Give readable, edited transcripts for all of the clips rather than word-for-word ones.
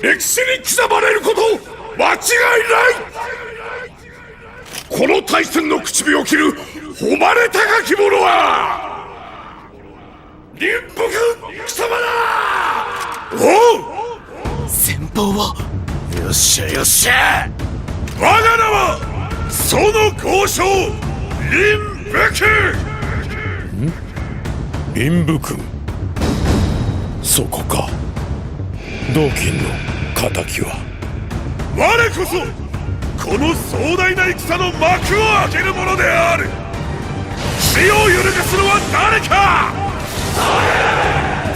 歴史に刻まれること間違いない。この大戦の口火を切る誉れ高き者は林北貴様だ。おう、先方は。よっしゃよっしゃ。我が名はその豪将林北。林武君、そこか。同金の敵は。我こそこの壮大な戦の幕を開ける者である。地を揺るがすのは誰か。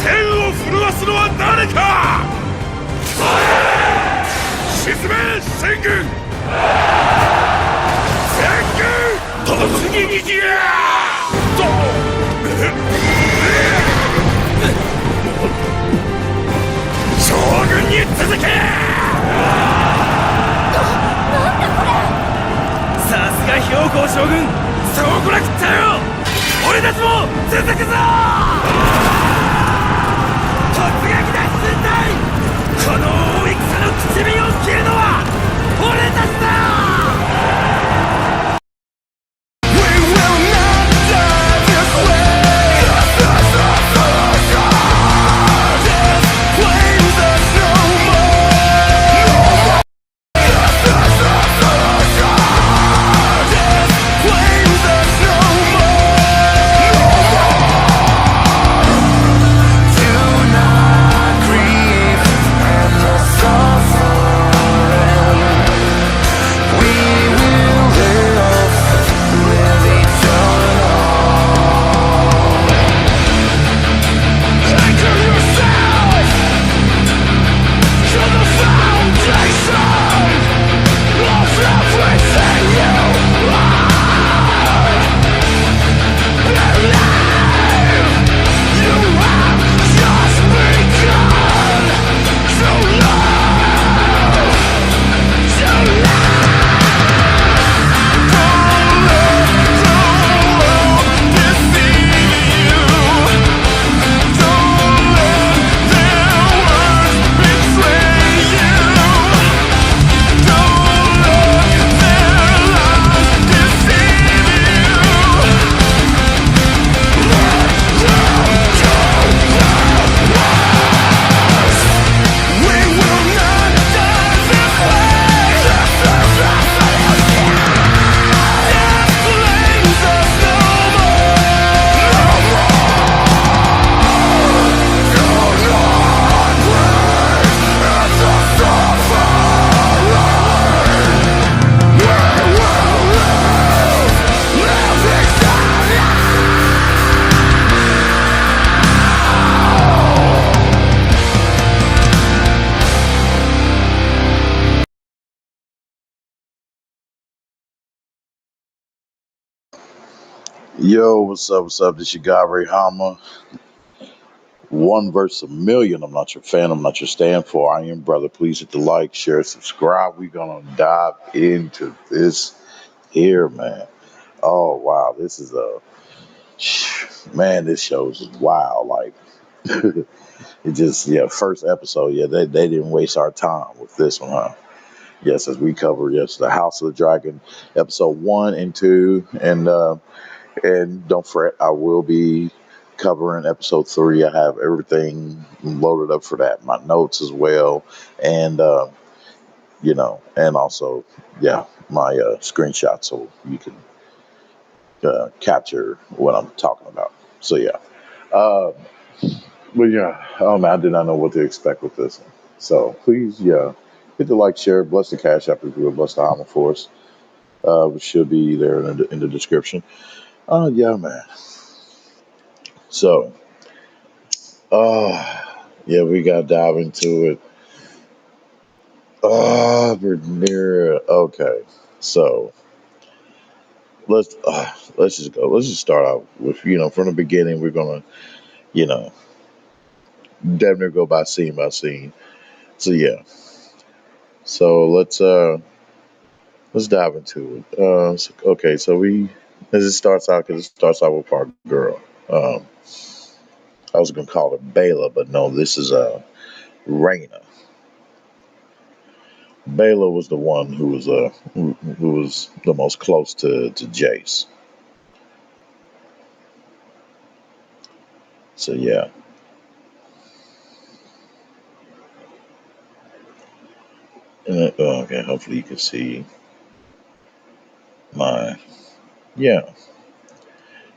天を震わすのは誰か。沈め戦軍。戦軍突撃じゃ。将軍に続け。さすが公将軍、そうこなくったよ。俺たちも続くぞ。突撃だ戦隊。この大戦の口火を切るのは俺たちだ。Yo, what's up? What's up? This your guy Ray Hama. One versus a million. I'm not your fan. I'm not your stand for. I am brother. Please hit the like, share, subscribe. We're gonna dive into this here, man. Oh wow, this is a man. This show is wild. Like it just First episode. Yeah, they didn't waste our time with this one, huh? Yes, as we covered the House of the Dragon episode 1 and 2, and don't fret, I will be covering episode 3. I have everything loaded up for that, my notes as well, and and also my screenshots so you can capture what I'm talking about. So uh, oh man, I did not know what to expect with this one. So please, hit the like, share, bless the cash app if you will, bless the Alma Force. Which should be there in the description. Man. So, we got to dive into it. Rhaenyra. Okay, so let's just go. Let's just start out with from the beginning. We're gonna damn near go by scene by scene. So so let's dive into it. Okay, so it starts out with our girl. I was gonna call her Bela, but no, this is Rhaena. Baylor was the one who was the most close to Jace. So yeah. Okay, hopefully you can see my yeah.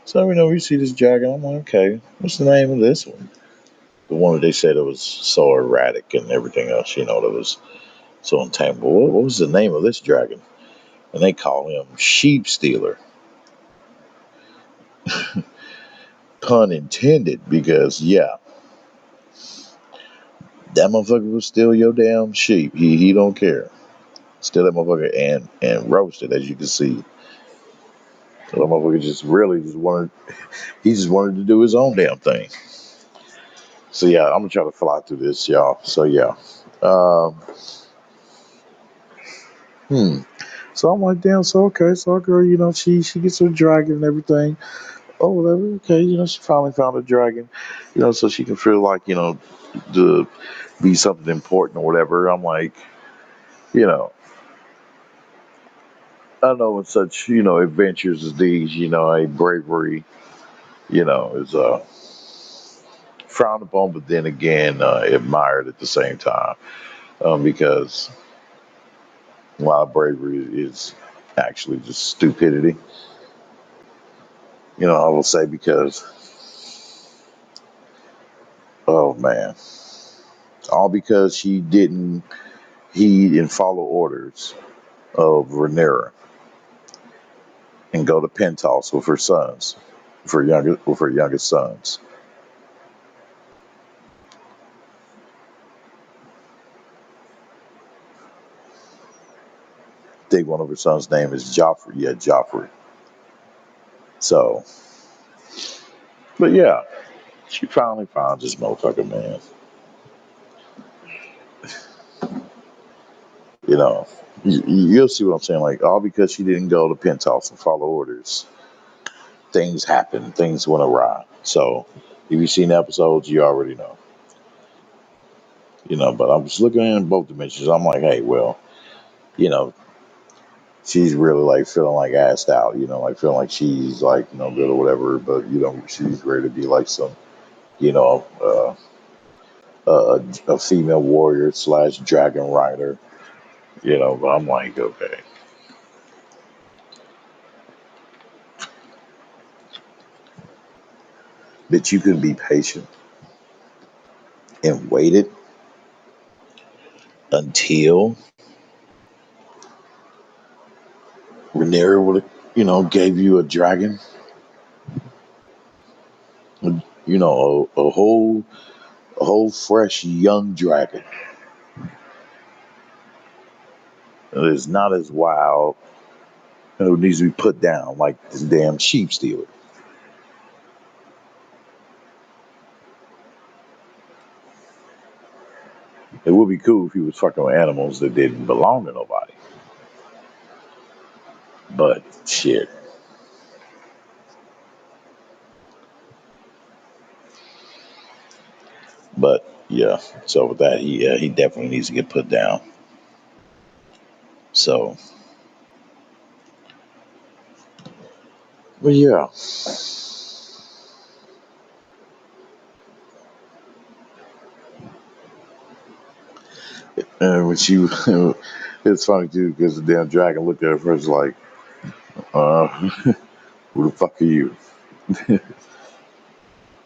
So we see this dragon. I'm like, okay, what's the name of this one? The one that they said it was so erratic and everything else, that was so untamable. What was the name of this dragon? And they call him Sheep Stealer. Pun intended, because yeah, that motherfucker will steal your damn sheep. He don't care. Steal that motherfucker and roast it, as you can see. So that motherfucker just really just wanted he just wanted to do his own damn thing. So yeah, I'm gonna try to fly through this, y'all. So yeah. Um, hmm. So I'm like, damn, so okay, so our girl, she gets her dragon and everything. Oh, whatever, okay, she finally found a dragon, so she can feel like, to be something important or whatever. I'm like, you know, I know in such, adventures as these, a bravery, is frowned upon, but then again, admired at the same time. Because while bravery is actually just stupidity, I will say, because, oh man, all because she didn't heed and follow orders of Rhaenyra and go to Pentos with her sons, with her youngest sons. I think one of her sons' name is Joffrey. Yeah, Joffrey. So, but yeah, she finally found this motherfucker, man. You know, you'll see what I'm saying. Like, all because she didn't go to Pentos and follow orders, things happened. Things went awry. So, if you've seen the episodes, you already know. But I was looking in both dimensions. I'm like, hey, well, you know, she's really like feeling like assed out, like feeling like she's like no good or whatever, but she's ready to be like some, you know, a female warrior slash dragon rider, but I'm like, okay, that you can be patient and waited until Rhaenyra would have, gave you a dragon, a whole fresh young dragon that is not as wild and who needs to be put down like this damn sheep stealer. It would be cool if he was fucking with animals that didn't belong to nobody. But shit. But yeah. So with that, he definitely needs to get put down. So, but yeah. And when she, it's funny too because the damn dragon looked at her first like, uh, who the fuck are you?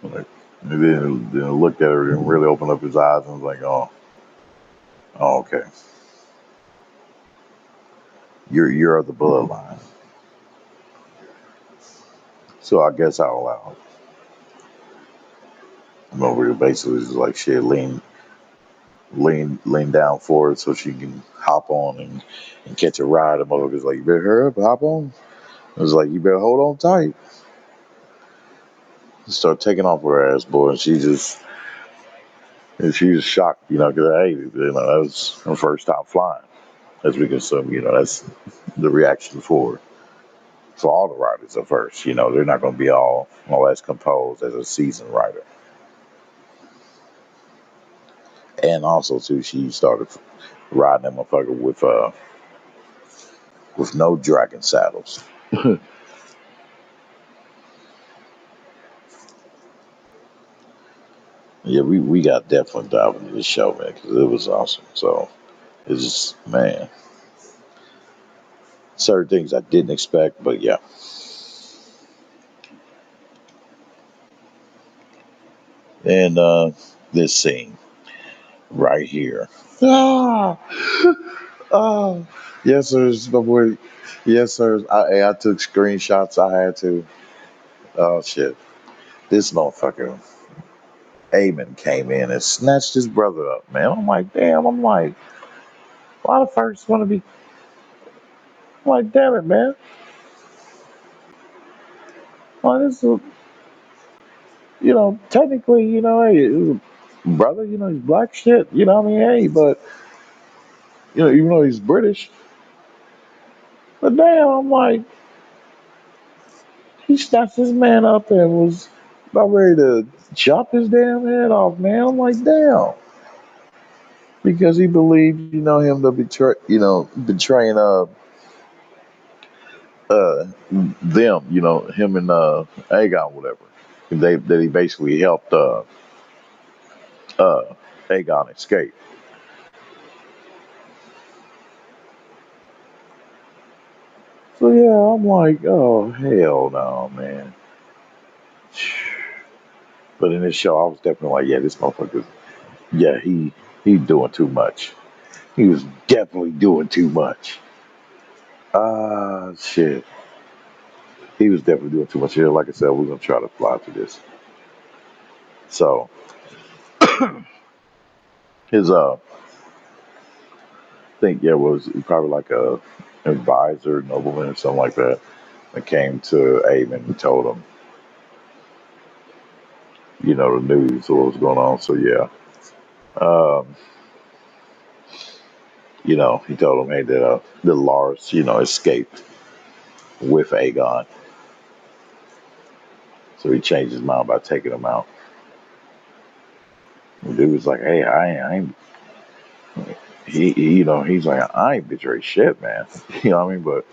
Like, and then looked at her and really opened up his eyes and was like, oh, okay. You're of the bloodline. So I guess I'll allow it. I'm over here basically just like shit, lean down forward so she can hop on and catch a ride. The motherfucker's like, you better hurry up, hop on. I was like, you better hold on tight. Start taking off her ass, boy, and she was shocked, because hey, that was her first time flying. As we can assume, that's the reaction for all the riders at first. They're not going to be all as composed as a seasoned rider. And also too, she started riding that motherfucker with no dragon saddles. Yeah, we got definitely dive into this show, man, because it was awesome. So it's just, man, certain things I didn't expect, but yeah. And this scene right here. Ah, oh, yes, sir, my boy. Yes, sir. I took screenshots. I had to. Oh shit, this motherfucker Eamon came in and snatched his brother up, man. I'm like, damn. I'm like, why the first want to be? I'm like, damn it, man. Well, this is, technically, hey, it was a brother, he's black shit, what I mean, hey, but even though he's British, but damn, I'm like, he snatched this man up and was about ready to chop his damn head off, man. I'm like, damn, because he believed, him to betraying them, him and Aegon, whatever. That he basically helped uh Aegon escape. So yeah, I'm like, oh hell no, man. But in this show, I was definitely like, yeah, this motherfucker, yeah, he doing too much. He was definitely doing too much. Shit. He was definitely doing too much here. Like I said, we're gonna try to fly through this. So his think yeah was probably like a advisor, nobleman, or something like that. That came to Aemon and told him, the news of what was going on. So yeah, um, he told him, hey, that Lars, escaped with Aegon. So he changed his mind by taking him out. The dude was like, hey, I ain't. He's like, I ain't betrayed shit, man. You know what I mean? But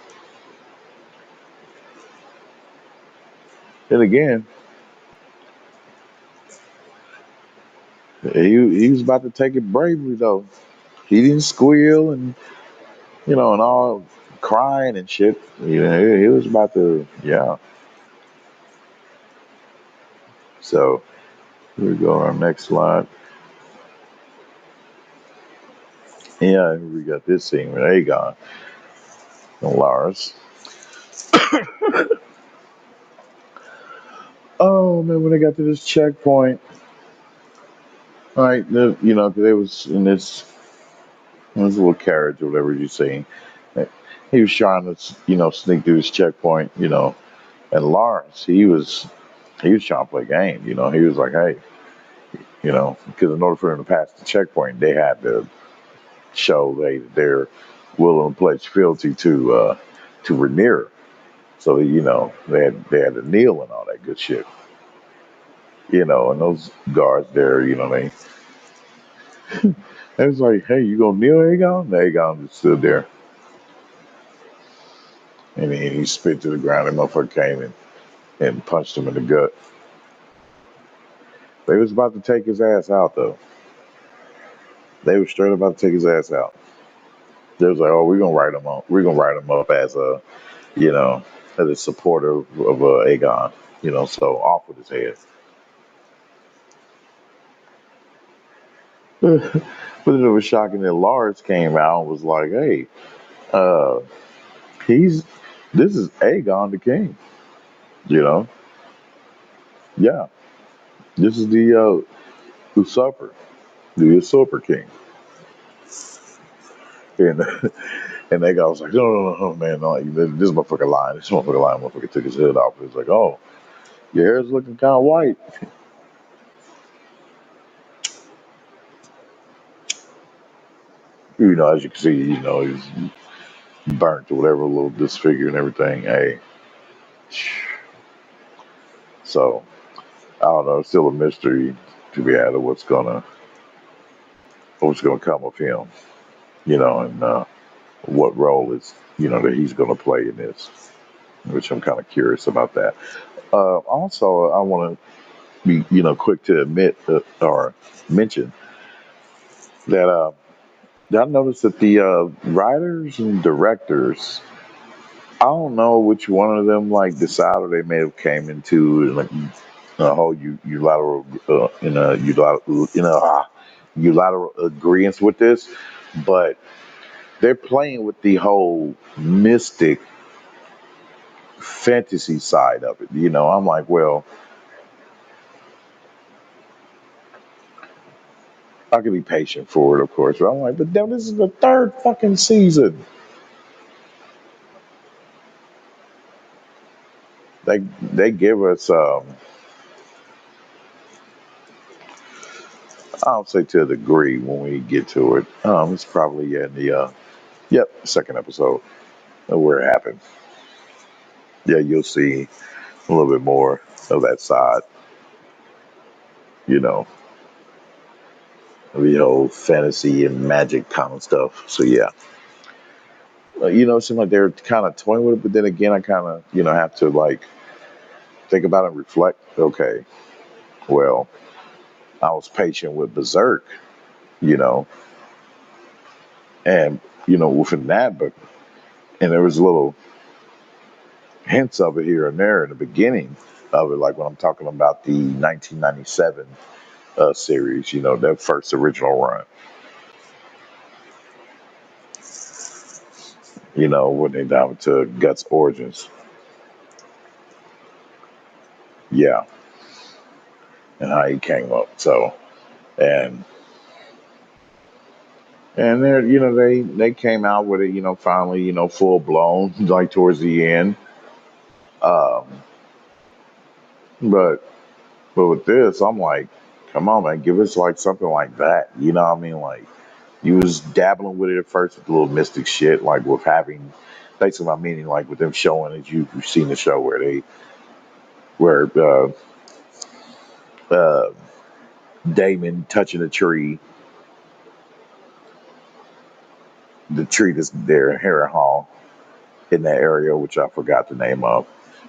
then again, he was about to take it bravely though. He didn't squeal and and all crying and shit. He was about to, yeah. So here we go on our next slide. Yeah, we got this scene with Aegon and Lars. Oh man, when they got to this checkpoint, right? Because they was in this little carriage or whatever you see. He was trying to, sneak through this checkpoint, and Lars, he was trying to play game, He was like, hey, because in order for them to pass the checkpoint, they had to show they're willing to pledge fealty to Rhaenyra. So they had to kneel and all that good shit. And those guards there, they was like, hey, you gonna kneel, Aegon? And Aegon just stood there. And he spit to the ground, and motherfucker came and punched him in the gut. They was about to take his ass out though. They were straight about to take his ass out. They was like, oh, we're gonna write him up. We're gonna write him up as as a supporter of Aegon. So off with his head. But then it was shocking that Lars came out and was like, hey, uh, he's this is Aegon the King. You know, yeah, this is the usurper, the usurper king. And and that guy was like, no, no, no, no, man, no, this motherfucker lying. This motherfucker lying. Motherfucker took his head off. He was like, oh, your hair's looking kind of white. As you can see, he's burnt or whatever, a little disfigured and everything. Hey, so I don't know. It's still a mystery to be added. What's gonna what's going to come of him, you know, and what role is, you know, that he's going to play in this, which I'm kind of curious about that. Also, I want to be, you know, quick to admit or mention that I noticed that the writers and directors, I don't know which one of them like decided they may have came into like a whole unilateral in a unilateral agreement with this, but they're playing with the whole mystic fantasy side of it. You know, I'm like, well, I can be patient for it, of course, but I'm like, but damn, this is the third fucking season. They give us I don't say to a degree when we get to it. It's probably in the second episode of where it happened. Yeah, you'll see a little bit more of that side, you know, the whole fantasy and magic kind of stuff. So yeah, you know, it seemed like they're kind of toying with it, but then again, I kind of, you know, have to like think about it and reflect. Okay, well, I was patient with Berserk, you know, and you know, within that, but and there was little hints of it here and there in the beginning of it, like when I'm talking about the 1997 series, you know, that first original run, you know, when they dive into Guts Origins. Yeah, and how he came up. So, and they're, you know, they came out with it, you know, finally, you know, full blown, like towards the end. Um, but with this, I'm like, come on, man, give us like something like that. You know what I mean? Like you was dabbling with it at first with the little mystic shit, like with having basically my meaning, like with them showing as you've seen the show where uh, Damon touching a tree, the tree that's there in Harry Hall in that area, which I forgot the name of,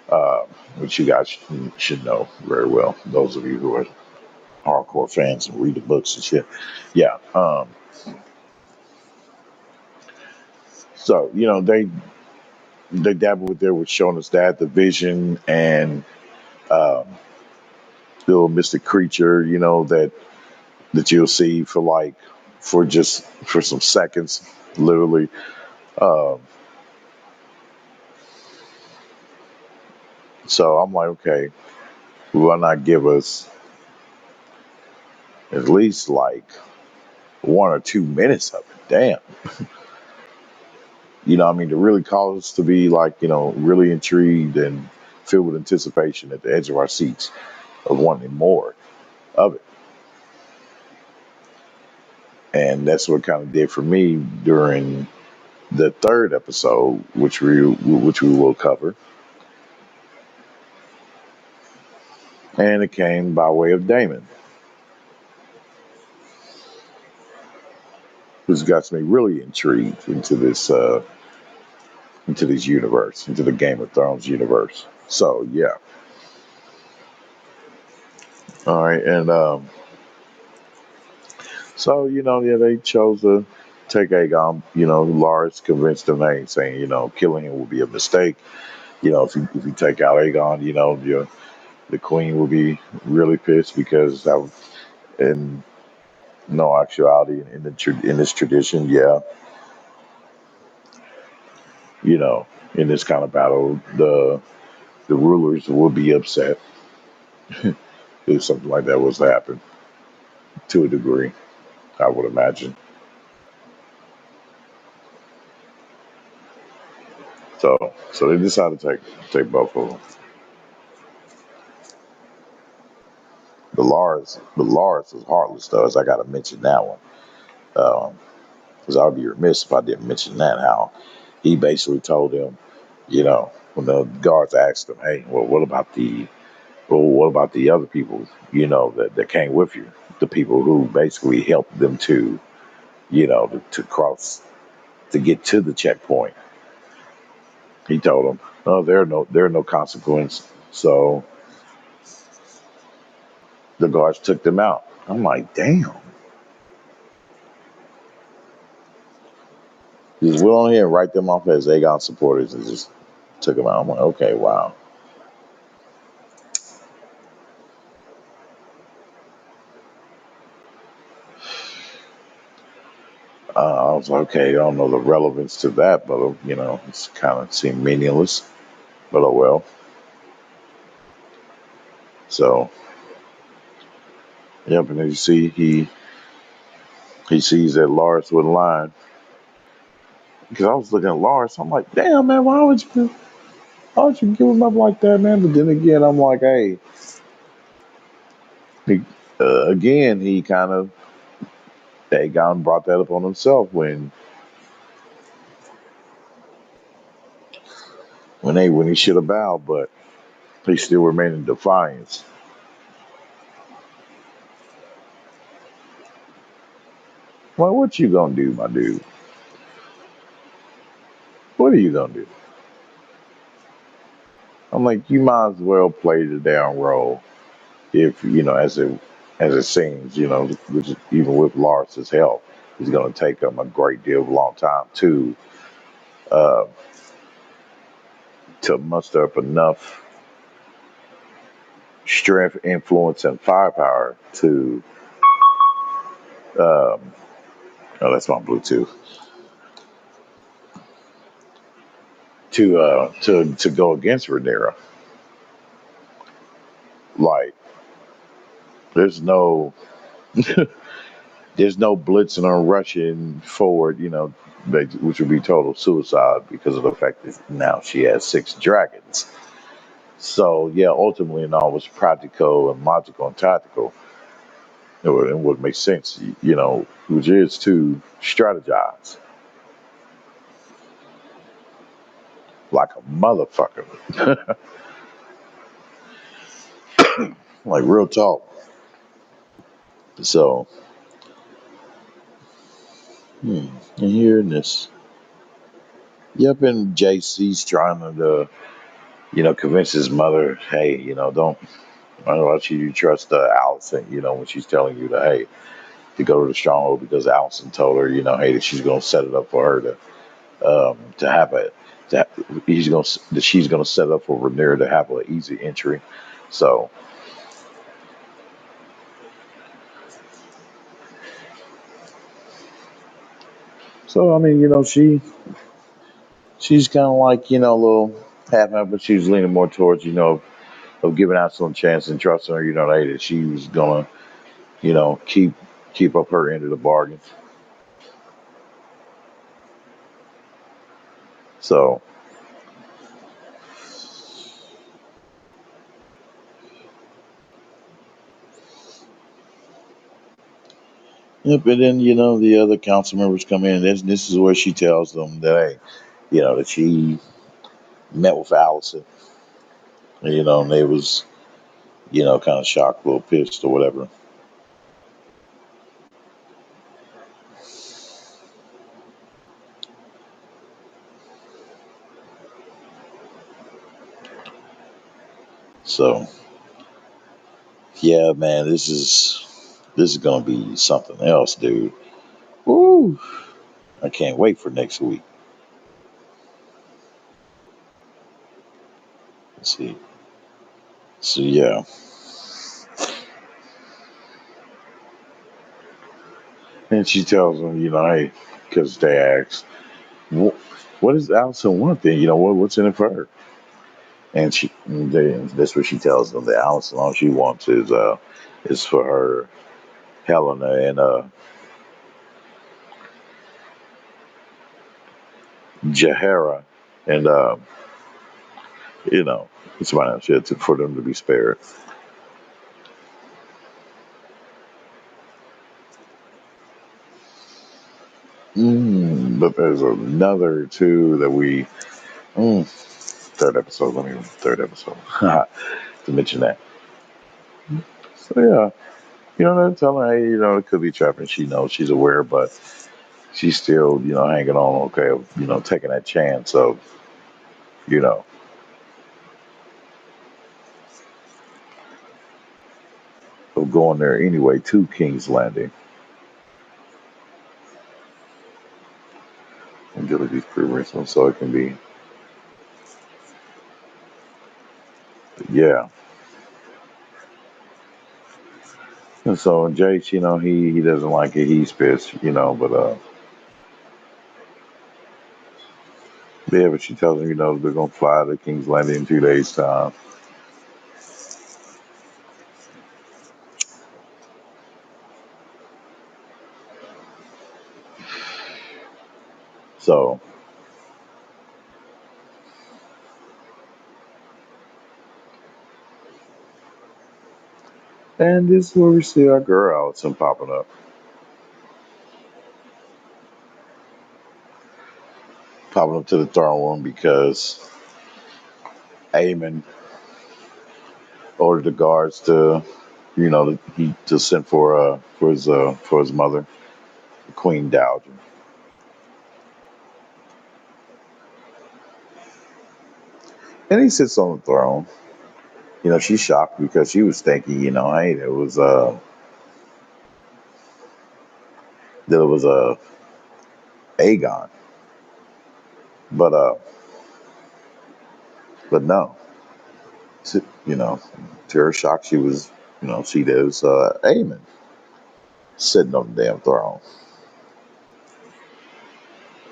uh, which you guys should know very well. Those of you who are hardcore fans and read the books and shit. Yeah. So you know they dabble with there with showing us that the vision and um, the little mystic creature, you know that you'll see for like for some seconds, literally. Um, so I'm like, okay, why not give us at least like 1 or 2 minutes of it? Damn. You know, what I mean, to really cause us to be like, you know, really intrigued and filled with anticipation at the edge of our seats of wanting more of it. And that's what kind of did for me during the third episode, which we will cover. And it came by way of Damon, who's got me really intrigued into this universe, into the Game of Thrones universe. So yeah, all right, and so you know, yeah, they chose to take Aegon. You know, Lars convinced them, they saying, you know, killing him will be a mistake. You know, if you take out Aegon, you know, the queen will be really pissed because that was, in no actuality in this tradition, yeah, you know, in this kind of battle, the rulers will be upset if something like that was to happen to a degree, I would imagine. So they decided to take both of them. The Lars is heartless though, as I got to mention that one. Because I would be remiss if I didn't mention that, how he basically told him, you know, when the guards asked him, hey, well, what about the other people, you know, that came with you, the people who basically helped them to to cross to get to the checkpoint. He told him, "Oh, there are no consequence." So the guards took them out. I'm like, damn. Just went on here and write them off as Aegon supporters and just took them out. I'm like, okay, wow. I was like, okay, I don't know the relevance to that, but it's kind of seemed meaningless. But oh well. So, yep, and then you see he sees that Lars was lying because I was looking at Lars. I'm like, damn man, why would you give him up like that, man? But then again, I'm like, hey, he, again, he kind of Dagon brought that up on himself when he should have bowed, but he still remained in defiance. Well, what you gonna do, my dude? What are you gonna do? I'm like, you might as well play the down role if as it seems, which is, even with Lars's help, it's gonna take him a great deal of a long time uh, to muster up enough strength, influence, and firepower to um, oh, that's my Bluetooth. To go against Rhaenyra. Like, there's no there's no blitzing or rushing forward, which would be total suicide because of the fact that now she has 6 dragons. So yeah, ultimately, and all was practical and logical and tactical. It would make sense, which is to strategize like a motherfucker, like real talk. So, and hearing this, yep, and JC's trying to, convince his mother, hey, don't. I don't want you to trust Allison, when she's telling you to go to the stronghold because Allison told her, hey, that she's gonna set it up for her to have a that she's gonna set up for Rhaenyra to have an easy entry. So I mean, she's kind of like a little half but she's leaning more towards of giving out some chance and trusting her, hey, that she was gonna keep up her end of the bargain. So. Yep, and then the other council members come in. This is where she tells them that hey, that she met with Allison, and they was kind of shocked, a little pissed or whatever. So yeah, man, this is gonna be something else, dude. Woo! I can't wait for next week. Let's see. So yeah, and she tells them, hey, because they ask, what does Allison want then? What's in it for her? And that's what she tells them that Allison all she wants is for her Helena and Jahara and you know somebody else for them to be spared. But there's another two that we third episode. Let me third episode to mention that. So yeah, they're telling her, hey, it could be trapping. She knows, she's aware, but she's still, hanging on, okay, of, taking that chance of, you know, of going there anyway to King's Landing and get these pre-rinse so it can be, yeah. And so Jace, he doesn't like it. He's pissed, but yeah, but she tells him, they're gonna fly to King's Landing in 2 days' time. So, and this is where we see our girl Allison popping up to the throne room because Aemon ordered the guards to, to send for his mother, Queen Dowager. And he sits on the throne. She's shocked because she was thinking, hey, that it was Aegon, but no, to, to her shock, she was, she was Aemon sitting on the damn throne,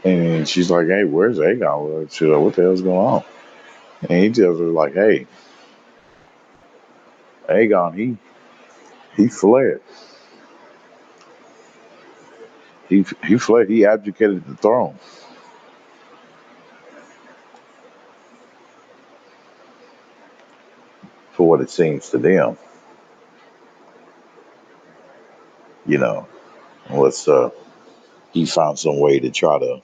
and she's like, hey, where's Aegon? She's like, what the hell's going on? And he tells her like, hey, Aegon, he fled. He fled. He abdicated the throne for what it seems to them. You know, unless he found some way to try to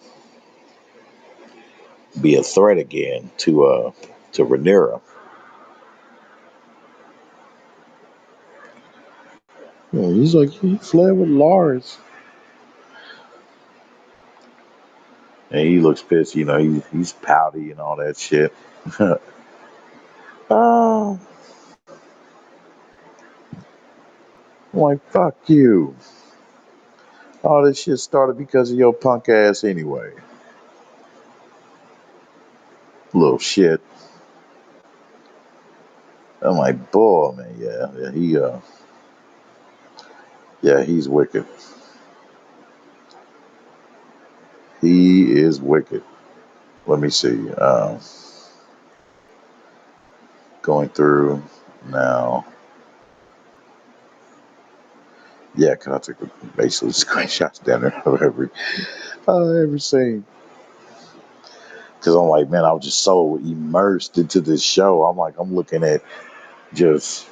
be a threat again to Rhaenyra. Yeah, he's like he fled with Lars, and he looks pissed. He's pouty and all that shit. Oh, I'm like fuck you. All this shit started because of your punk ass anyway. Little shit. I'm like, boy, man, yeah, he's wicked. He is wicked. Let me see. Going through now. Yeah, cause I took basically screenshots down there of every scene. Cause I'm like, man, I was just so immersed into this show. I'm like, I'm looking at just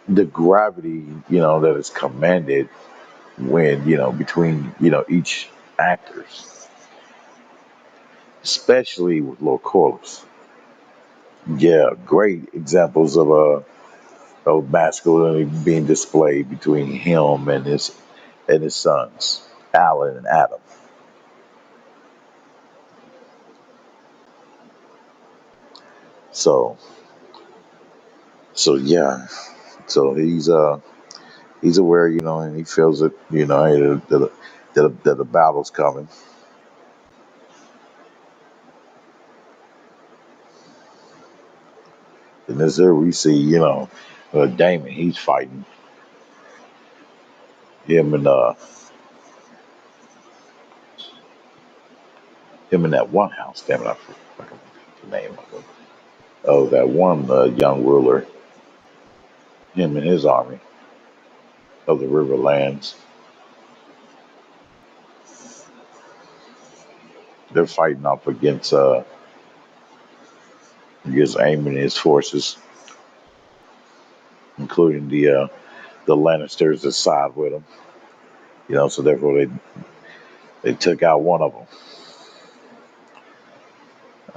the gravity, that is commanded when, between, each actors, especially with Lord Corliss. Yeah, great examples of masculinity being displayed between him and his sons, Alan and Adam. So yeah, so he's aware, and he feels it, that a battle's coming. And as there we see, Damon, he's fighting him and him in that one house. Damn it, I forgot the name of it. Oh, that one young ruler, him and his army of the Riverlands. They're fighting up against Aemon and his forces, including the Lannisters that side with him. So therefore they took out one of them.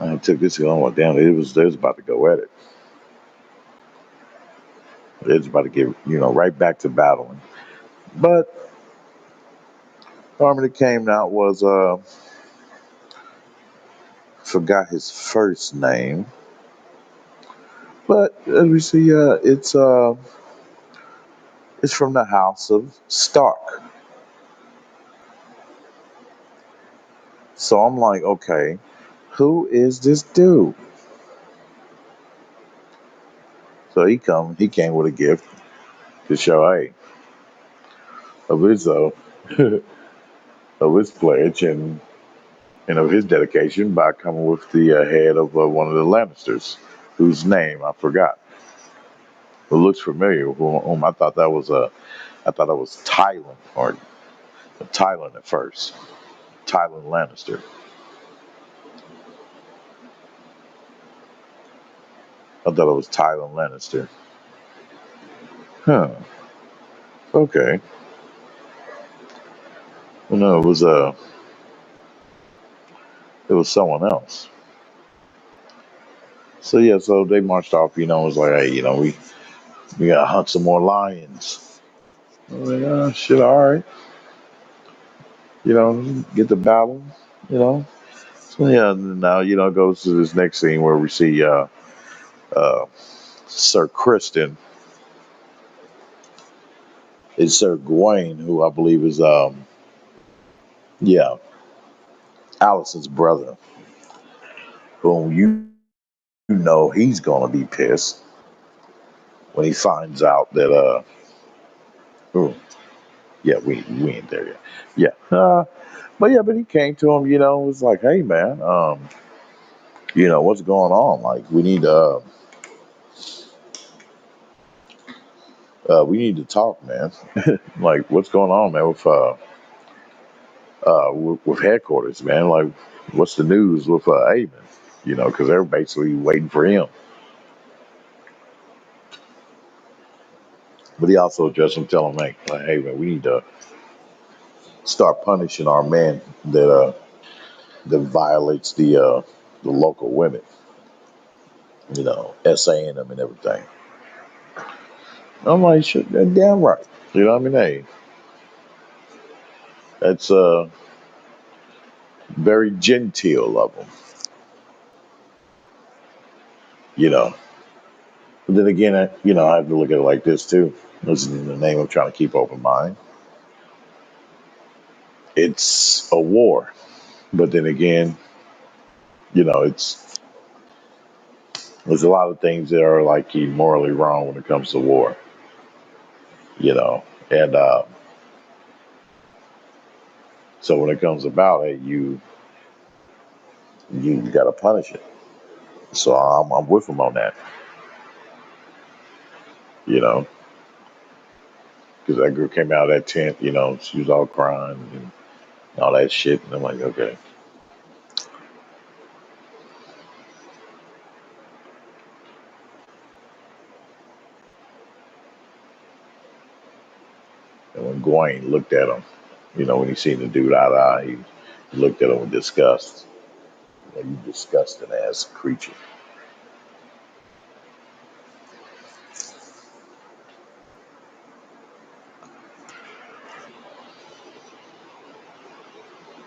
I took this going, well, damn, they was about to go at it. They was about to get, right back to battling. But army that came out was forgot his first name, but as we see, it's from the House of Stark. So I'm like, okay, who is this dude? So he came with a gift to show, hey, of his of his pledge and of his dedication by coming with the head of one of the Lannisters, whose name I forgot. It looks familiar. Whom I thought that was Tylan or Tylan at first. Tylan Lannister. I thought it was Tylan Lannister. Huh. Okay. Well, no, it was someone else. So yeah, so they marched off. It was like, hey, we gotta hunt some more lions. I was like, oh shit, all right. Get the battle. You know. So yeah, and now it goes to this next scene where we see uh, Sir Kristen is Sir Gawain, who I believe is yeah, Allison's brother, whom he's gonna be pissed when he finds out that oh, yeah, we ain't there yet. Yeah. But he came to him, was like, hey man, what's going on? Like we need to talk, man. Like what's going on, man, with headquarters, man. Like, what's the news with Aben? Because they're basically waiting for him. But he also addressed him, telling him, like, hey, man, we need to start punishing our men that violates the local women. Essaying them and everything. I'm like, shit, that damn right. You know what I mean? Hey, that's very genteel of them. You know. But then again, I have to look at it like this too. This is in the name of trying to keep open mind. It's a war. But then again, there's a lot of things that are like morally wrong when it comes to war. And so when it comes about it, you got to punish it. So I'm with him on that. You know, because that girl came out of that tent. She was all crying and all that shit, and I'm like, okay. And when Gawain looked at him, when he seen the dude eye to eye, he looked at him with disgust. You disgusting ass creature.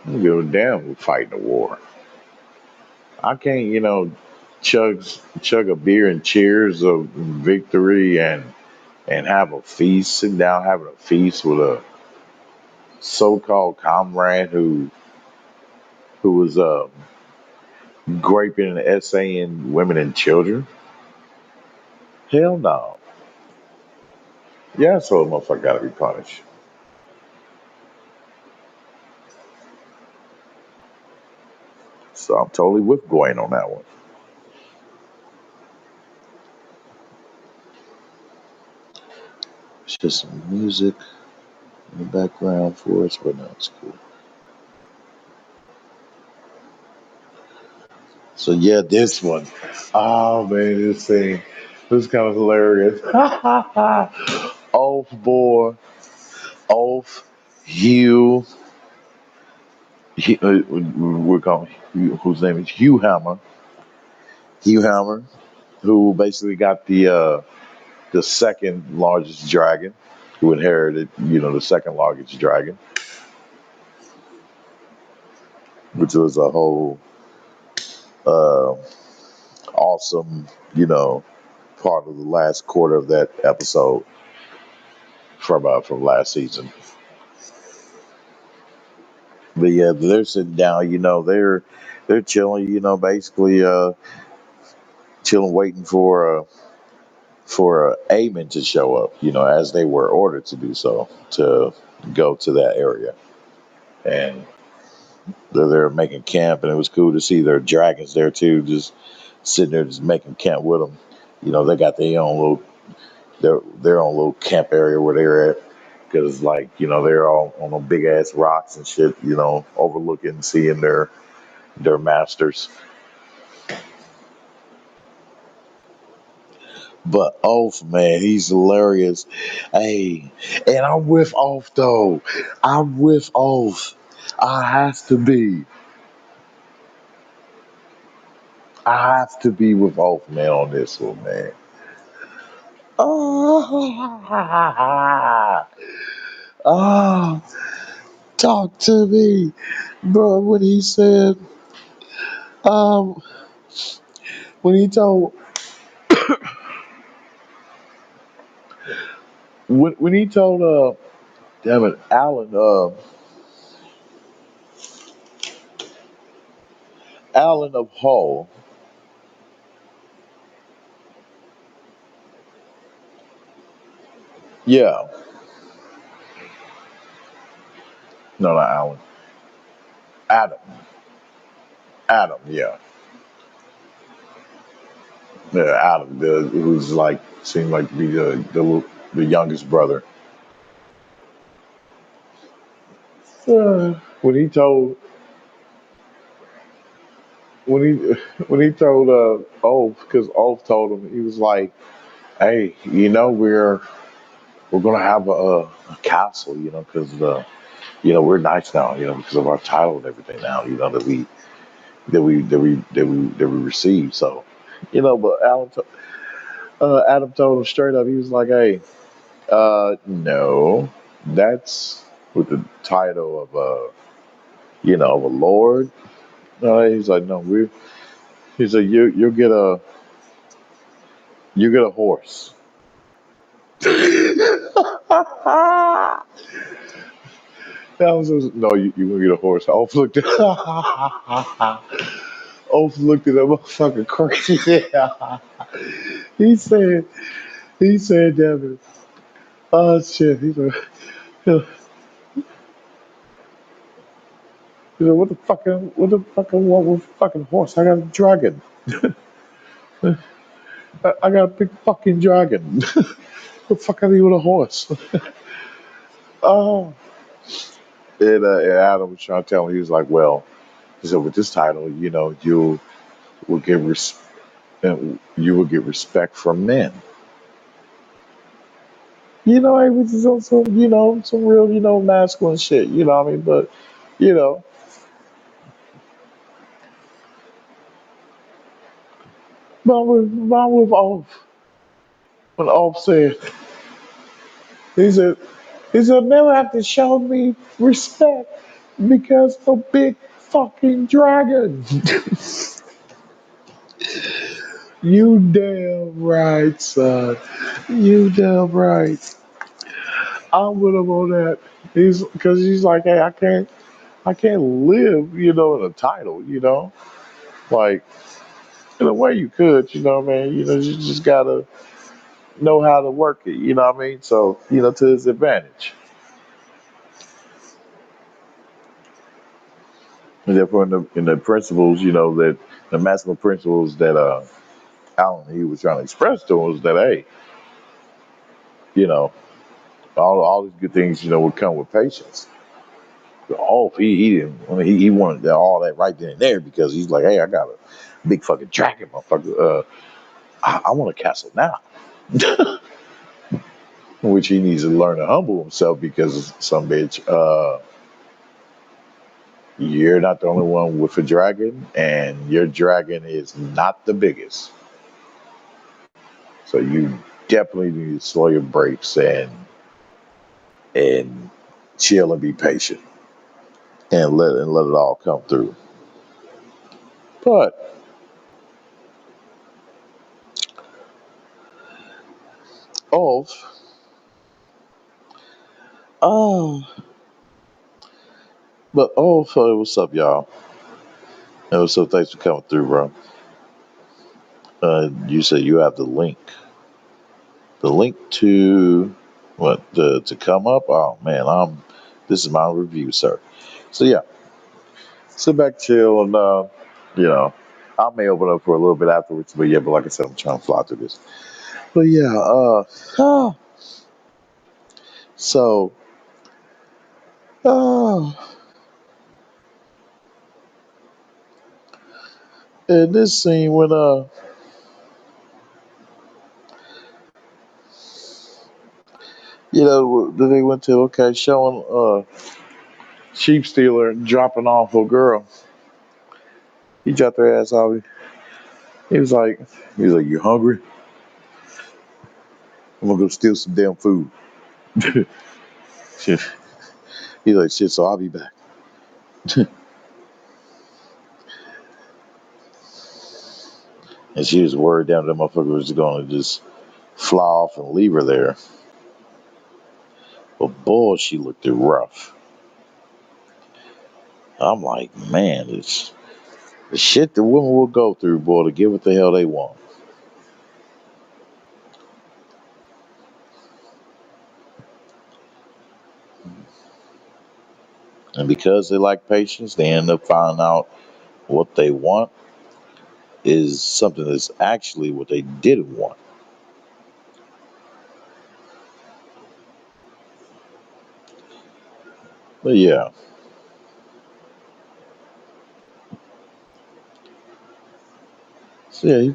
I don't give a damn who's fighting the war. I can't, chug a beer and cheers of victory and have a feast, sit down having a feast with a so-called comrade who was raping and essaying women and children. Hell no. Yeah, so the motherfucker gotta be punished. So I'm totally with Gwen on that one. It's just some music in the background for us, but no, it's cool. So yeah, this one. Oh man, this thing. This is kind of hilarious. Oath boy. Oath. Hugh. We're calling whose name is Hugh Hammer. Hugh Hammer, who basically got the second largest dragon, who inherited, the second largest dragon. which was a whole uh, awesome, part of the last quarter of that episode from last season. But yeah, they're sitting down. They're chilling. Basically chilling, waiting for Aemon to show up. As they were ordered to do so to go to that area, and they're there making camp, and it was cool to see their dragons there too, just sitting there, just making camp with them. They got their own little camp area where they're at, because they're all on them big ass rocks and shit. Overlooking, seeing their masters. But Oath, man, he's hilarious. Hey, and I'm with Oath though. I'm with Oath. I have to be. I have to be with Oath, man, on this one, man. Oh, oh, talk to me, bro. Um, when he told, when he told, damn it, Alan of Hull, yeah, no, not Alan, Adam, Adam, yeah, yeah, Adam, who's seemed like to be the youngest brother. When he told when he when he told Oath, because Oath told him, he was like, "Hey, we're gonna have a castle, because we're knights now, because of our title and everything now, that we received. So, but Adam told him straight up. He was like, "Hey, no, that's with the title of of a lord." No, he's like, "No, we." He's like, you get a horse." No, you gonna get a horse. Oaf looked at Oaf looked at him fucking crazy. he said, Devin, oh shit. He said, what the fucking what with fucking horse? I got a dragon. I got a big fucking dragon. The fuck are you with a horse? Oh. And Adam was trying to tell him, he was like, well, he said, with this title, will get you will get respect from men. It was just on some real, masculine shit. You know what I mean? But, you know, mine with Off. When Off said, he said, never have to show me respect because of a big fucking dragon. You damn right, son. You damn right. I'm with him on that. He's like, hey, I can't live, in a title, like in a way you could, man. You just gotta know how to work it, you know what I mean? So, to his advantage. And therefore, in the principles, that the maximum principles that Alan he was trying to express to him was that, hey, you know, all these good things, would come with patience. Oh, he didn't. I mean, he wanted all that right then and there because he's like, hey, I got a big fucking dragon, motherfucker. I want a castle now. Which he needs to learn to humble himself because some bitch, you're not the only one with a dragon, and your dragon is not the biggest. So you definitely need to slow your brakes and chill and be patient and let it all come through. But Ulf, oh, but Ulf, what's up, y'all? Hey, what's up? Thanks for coming through, bro. You said you have the link. The link to what to come up? Oh man, this is my review, sir. So yeah, sit back, chill, and you know, I may open up for a little bit afterwards, but yeah, but like I said, I'm trying to fly through this. But yeah, so uh, in this scene when they went to showing sheep stealer and dropping off a girl. He dropped her ass off. He was like, you hungry? I'm gonna go steal some damn food. Shit. He's like, shit, so I'll be back. And she was worried down that motherfucker was gonna just fly off and leave her there. But boy, she looked it rough. I'm like, man, it's the shit the women will go through, boy, to get what the hell they want. And because they lack patience, they end up finding out what they want is something that's actually what they didn't want. But yeah. So yeah,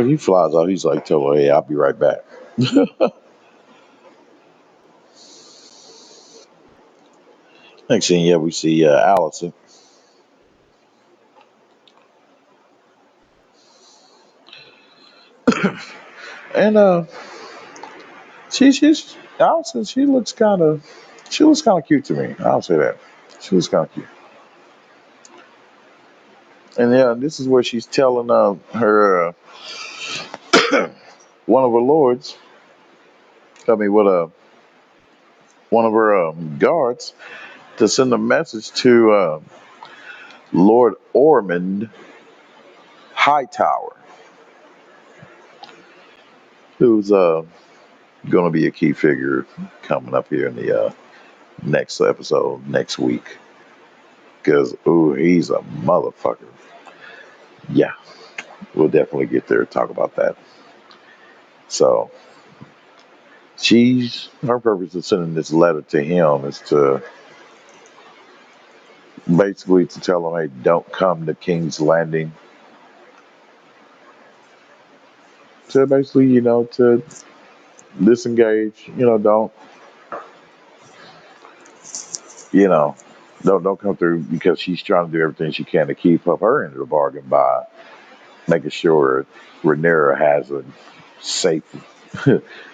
he flies out. He's like, tell her, hey, I'll be right back. Next thing, yeah, we see Allison. And she's Allison. She looks kind of cute to me. I'll say that. She looks kind of cute. And yeah, this is where she's telling her one of her lords. I mean, what one of her guards to send a message to Lord Ormond Hightower, who's going to be a key figure coming up here in the next episode next week. Because ooh, he's a motherfucker. Yeah, we'll definitely get there to talk about that. So her purpose of sending this letter to him is to basically to tell him, hey, don't come to King's Landing. To basically, to disengage. You know, don't come through because she's trying to do everything she can to keep up her end of the bargain by making sure Rhaenyra has safe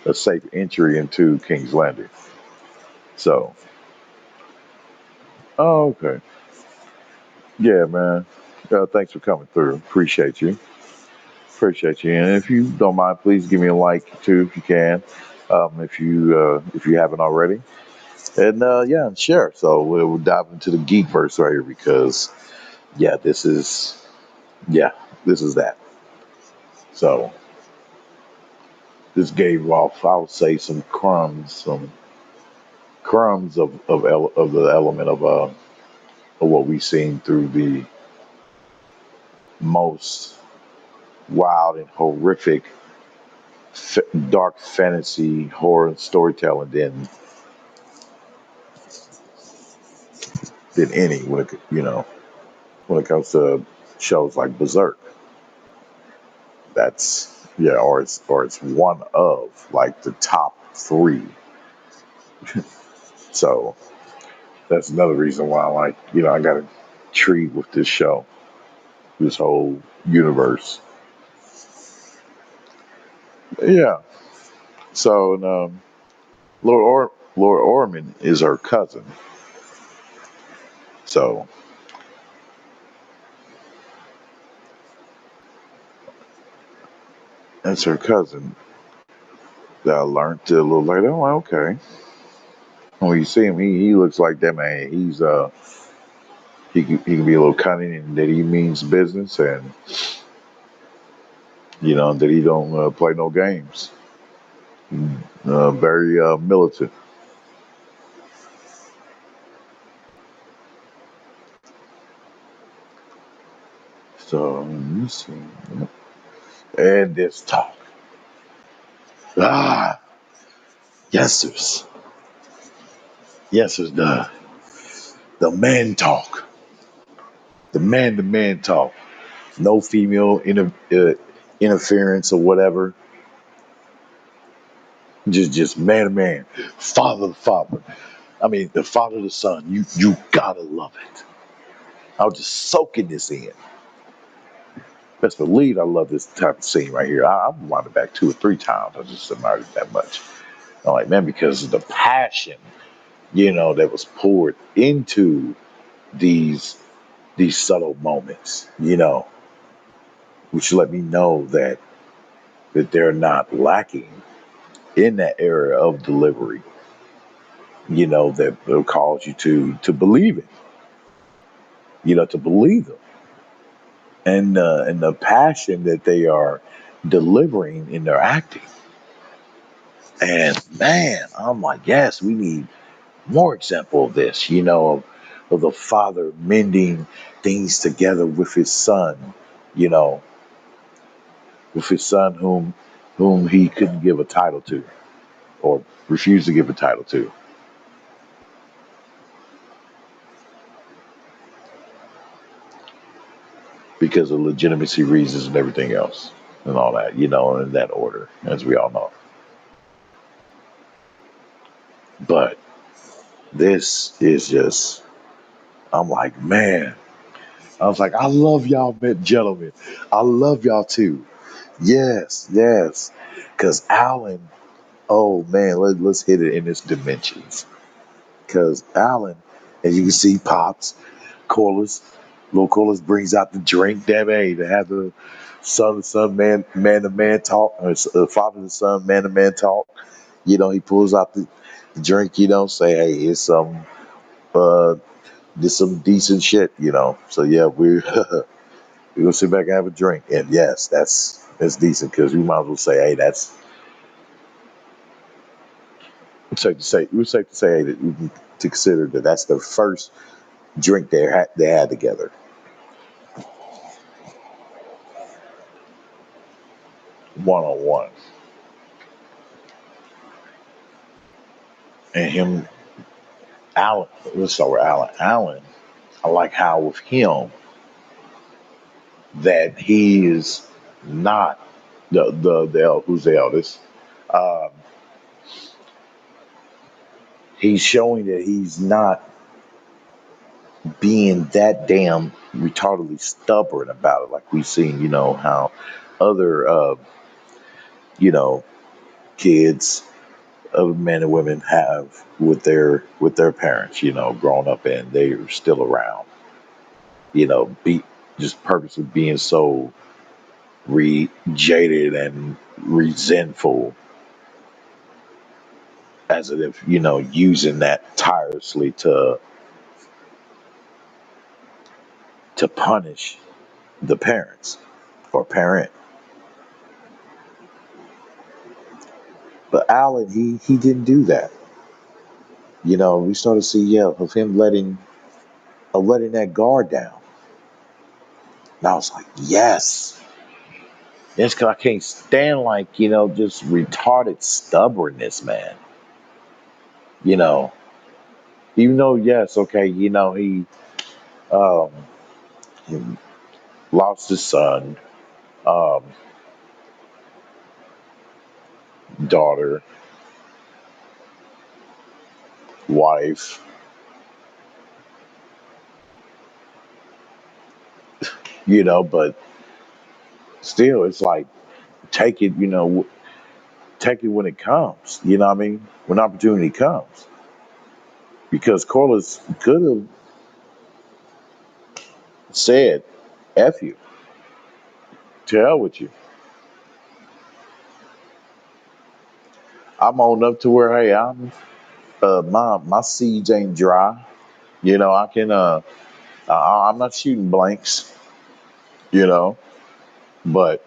a safe entry into King's Landing. So, oh, okay. Yeah, man. Thanks for coming through. Appreciate you. Appreciate you. And if you don't mind, please give me a like too, if you can. If you haven't already. And yeah, and share. So we'll dive into the geek verse right here because yeah, this is that. So this gave off, I would say, some crumbs of the element of what we've seen through the most wild and horrific dark fantasy horror storytelling than any when it comes to shows like Berserk. That's yeah, or it's one of like the top three. So that's another reason why I got intrigued with this show, this whole universe. Yeah. So Lord Ormond is her cousin. So That's her cousin that I learned a little later. I'm like, okay. When you see him, he looks like that man. He can be a little cunning and that he means business and that he don't play no games. Very militant. So let me see. And this talk. Ah, yes, sirs. Yes, sirs. The man talk. The man to man talk. No female interference or whatever. Just man to man. Father to father. I mean, the father to the son. You gotta love it. I was just soaking this in. Best believe I love this type of scene right here. I've wound it back 2 or 3 times. I just admired it that much. I'm like, man, because of the passion, that was poured into these subtle moments, which let me know that they're not lacking in that area of delivery, that will cause you to believe it, to believe them. And the passion that they are delivering in their acting. And man, I'm like, yes, we need more example of this, of the father mending things together with his son, you know, with his son whom he couldn't give a title to or refused to give a title to. Because of legitimacy reasons and everything else and all that, in that order, as we all know. But this is just, I'm like, man, I was like, I love y'all, gentlemen. I love y'all too. Yes, yes. Because Alan, oh man, let's hit it in its dimensions. Because Alan, as you can see, Pops, Corliss, little Corliss brings out the drink, damn hey, to have the son to son, man to man talk, or father to son, man to man talk. He pulls out the drink, say, hey, it's uh, this some decent shit, So yeah, we're gonna sit back and have a drink, and yes, that's decent because we might as well say, hey, that's safe to say that we can to consider that that's the first drink they had together, 1-on-one, and him, Alan. Let's start with Alan. Alan, I like how with him that he is not who's the eldest. Um, he's showing that he's not being that damn retardedly stubborn about it, like we've seen, how other, you know, kids, other men and women have with their parents, growing up and they're still around, be just purposely being so jaded and resentful, as if using that tirelessly to punish the parents or parent. But Alan, he didn't do that. We started to see, of him letting that guard down. And I was like, yes. Yes, because I can't stand just retarded stubbornness, man. You know, Even though, yes, okay, um, he lost his son, um, daughter, wife, but still, it's like take it, take it when it comes. You know what I mean? When opportunity comes, because Corliss could have said, "F you, to hell with you." I'm old enough to where, hey, my seeds ain't dry. You know, I can I'm not shooting blanks. You know, but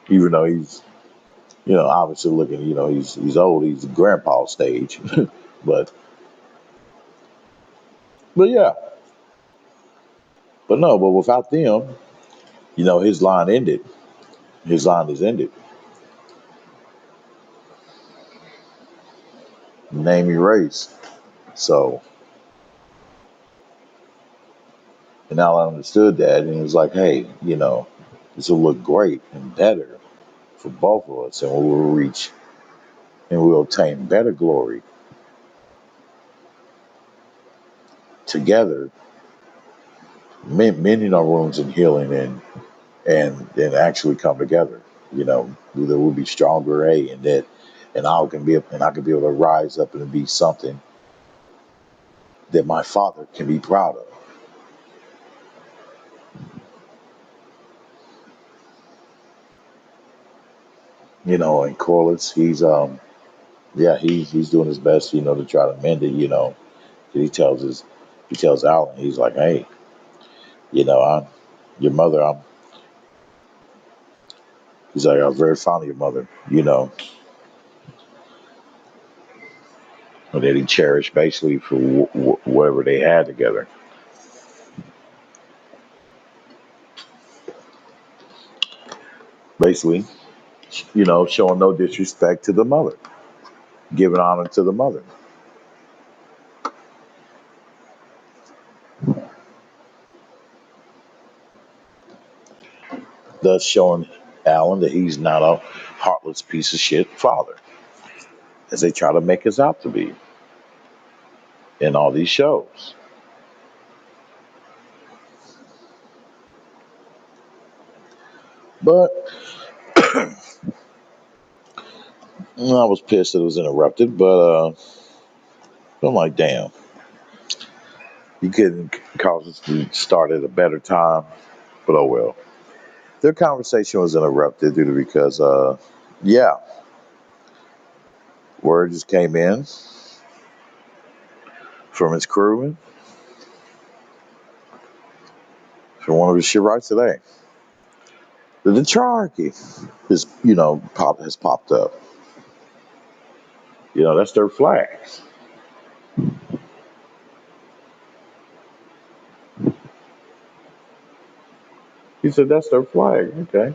even though he's obviously looking, he's old, he's grandpa stage, but yeah, but no, but without them, his line ended. His line is ended. Name erased. So, and now I understood that, and it was like, hey, this will look great and better for both of us, and we'll reach and we'll obtain better glory together, mending our wounds and healing, and actually come together. That we'll be stronger, and that, and I can be able to rise up and be something that my father can be proud of. And Corliss, he's doing his best, to try to mend it. He tells Alan, he's like, hey, I'm your mother. He's like, I'm very fond of your mother. And that he cherished basically for whatever they had together. Basically, showing no disrespect to the mother, giving honor to the mother. Thus showing Alan that he's not a heartless piece of shit father, as they try to make us out to be in all these shows. But I was pissed that it was interrupted, but I'm like, damn, you couldn't cause us to start at a better time, but oh well. Their conversation was interrupted due to because, yeah, word just came in from his crewman, from one of his shipwrights today. The Tetrarchy has popped up. That's their flags. He said that's their flag. Okay.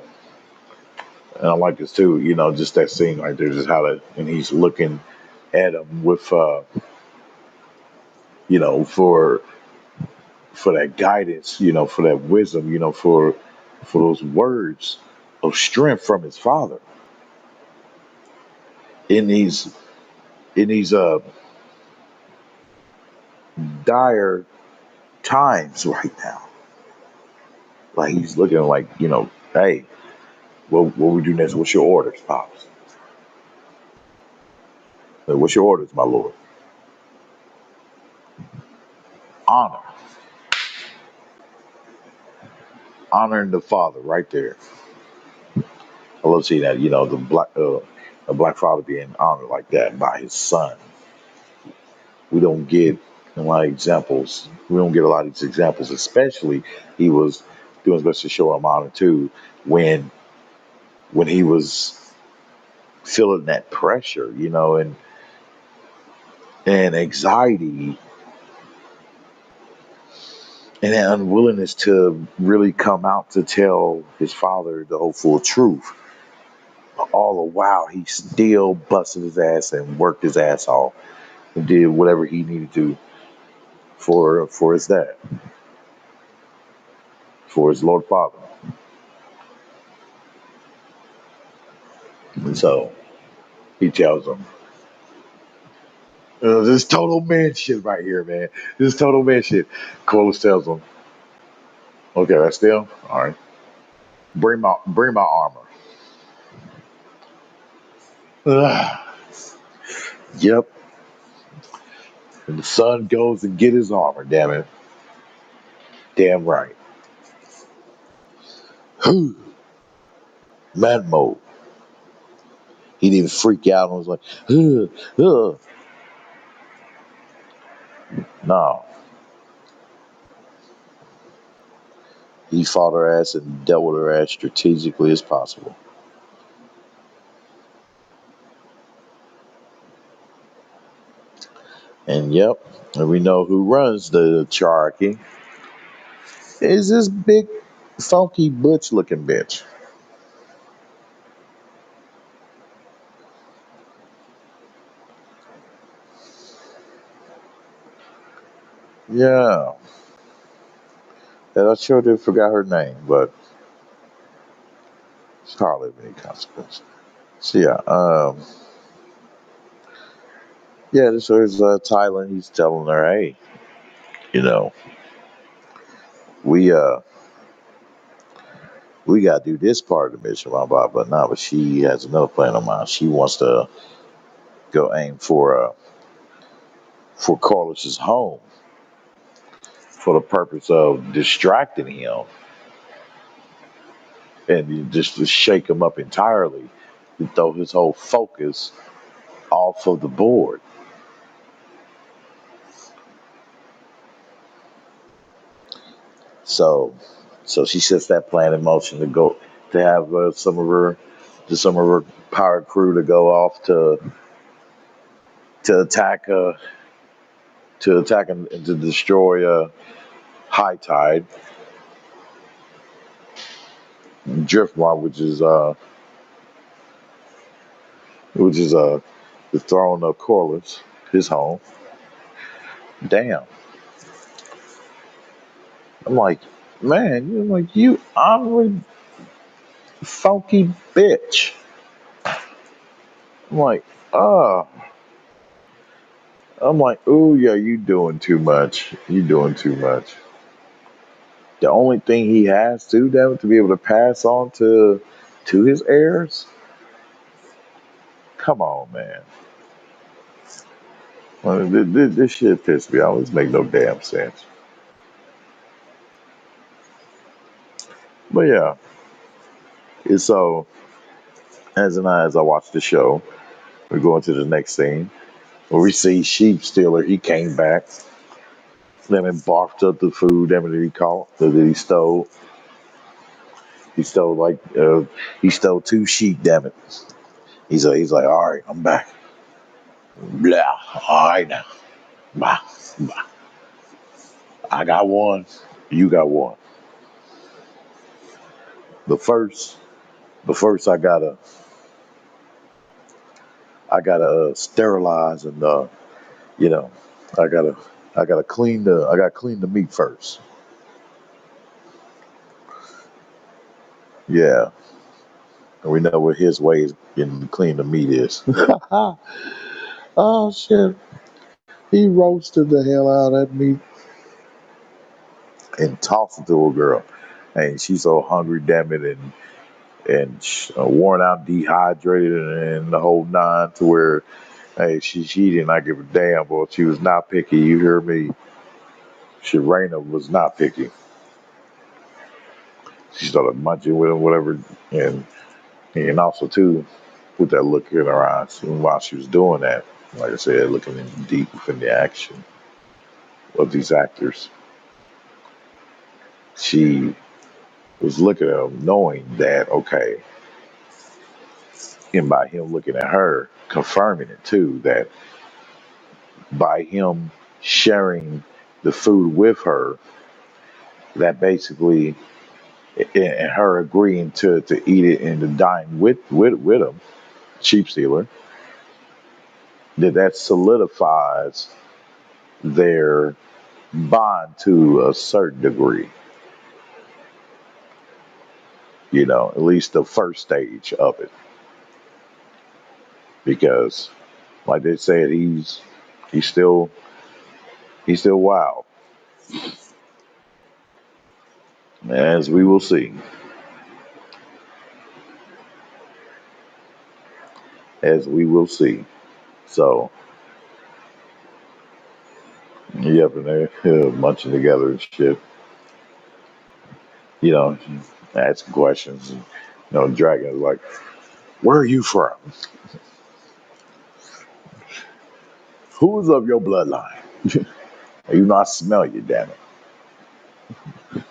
And I like this too, just that scene right there, just how that, and he's looking at him with, for that guidance, for that wisdom, for those words of strength from his father in these dire times right now. Like he's looking like, hey, what we do next? What's your orders, pops? Like, what's your orders, my lord? Honor, honoring the father, right there. I love seeing that. A black father being honored like that by his son. We don't get a lot of examples. We don't get a lot of these examples, especially he was doing his best to show him honor too when he was feeling that pressure, and anxiety and that unwillingness to really come out to tell his father the whole full truth. All the while, he still busted his ass and worked his ass off and did whatever he needed to for his dad, for his Lord Father. And so he tells him, this total man shit right here, man. This is total man shit. Corliss tells him, okay, that's them. All right. Bring my armor. Ugh. Yep. And the son goes and get his armor, damn it. Damn right. Man mode. He didn't freak out and was like, ugh, ugh. No, he fought her ass and dealt with her ass strategically as possible. And yep, and we know who runs the Cherokee is this big, funky, butch looking bitch. Yeah, and I sure did forgot her name, but it's hardly of any consequence. So yeah, this is Tyler. He's telling her, hey, you know, we we gotta do this part of the mission, blah blah. But no, but she has another plan in mind. She wants to go aim for Carlos's home for the purpose of distracting him and just to shake him up entirely, to throw his whole focus off of the board. So, so she sets that plan in motion to go to have some of her power crew to go off to attack and to destroy High Tide, Driftmark, which is the throne of Corliss, his home. Damn, I'm like, man, you're like you honorary funky bitch. I'm like, oh, I'm like, ooh, yeah, you doing too much. You doing too much. The only thing he has to them to be able to pass on to his heirs. Come on, man. Well, this shit pissed me off. This make no damn sense. But yeah, and so as I watch the show, we go into the next scene where we see Sheep Stealer. He came back, then and barfed up the food that he caught that he stole. He stole he stole two sheep. Damn it. He's like, all right, I'm back. Blah. All right now. Bah, bah. I got one. You got one. But first, I gotta sterilize and you know, I gotta I gotta clean the meat first. Yeah, and we know what his way is getting clean the meat is. Oh shit! He roasted the hell out of that meat and tossed it to a girl, and she's so hungry, damn it, and worn out, dehydrated, and the whole nine to where, hey, she did not give a damn, boy. She was not picky. You hear me? Shirena was not picky. She started munching with him, whatever, and also too, with that look in her eyes. And while she was doing that, like I said, looking in deep within the action of these actors, she was looking at him, knowing that okay, and by him looking at her, confirming it too, that by him sharing the food with her, that basically and her agreeing to eat it and to dine with him, sheep stealer, that solidifies their bond to a certain degree. At least the first stage of it, because like they said, he's still wild, as we will see, as we will see. So, yep, and they're munching together and shit. You know, asking questions. And, Dragon is like, "Where are you from?" Who's of your bloodline? You know I smell you, damn it.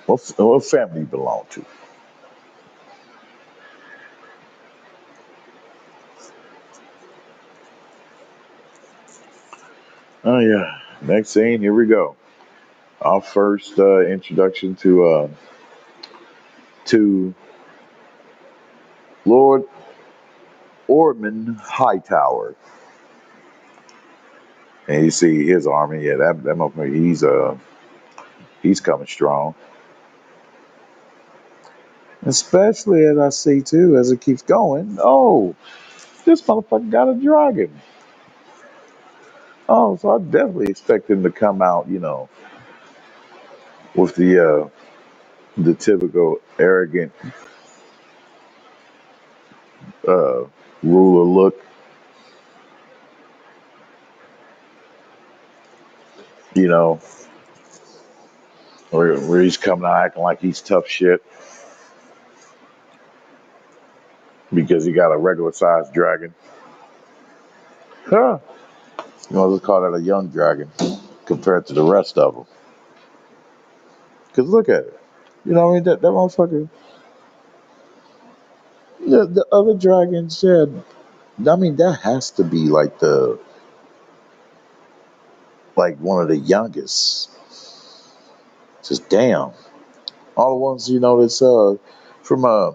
What family you belong to? Oh yeah. Next scene, here we go. Our first introduction to Lord Ormond Hightower. And you see his army, yeah, that motherfucker, he's coming strong. Especially as I see too, as it keeps going. Oh, this motherfucker got a dragon. Oh, so I definitely expect him to come out, with the typical arrogant uh ruler look, you know, where he's coming out acting like he's tough shit because he got a regular sized dragon. Huh. Let's call that a young dragon compared to the rest of them. Cause look at it. You know what I mean? That motherfucker. The other dragon said. I mean, that has to be like one of the youngest. Just damn. All the ones that's from uh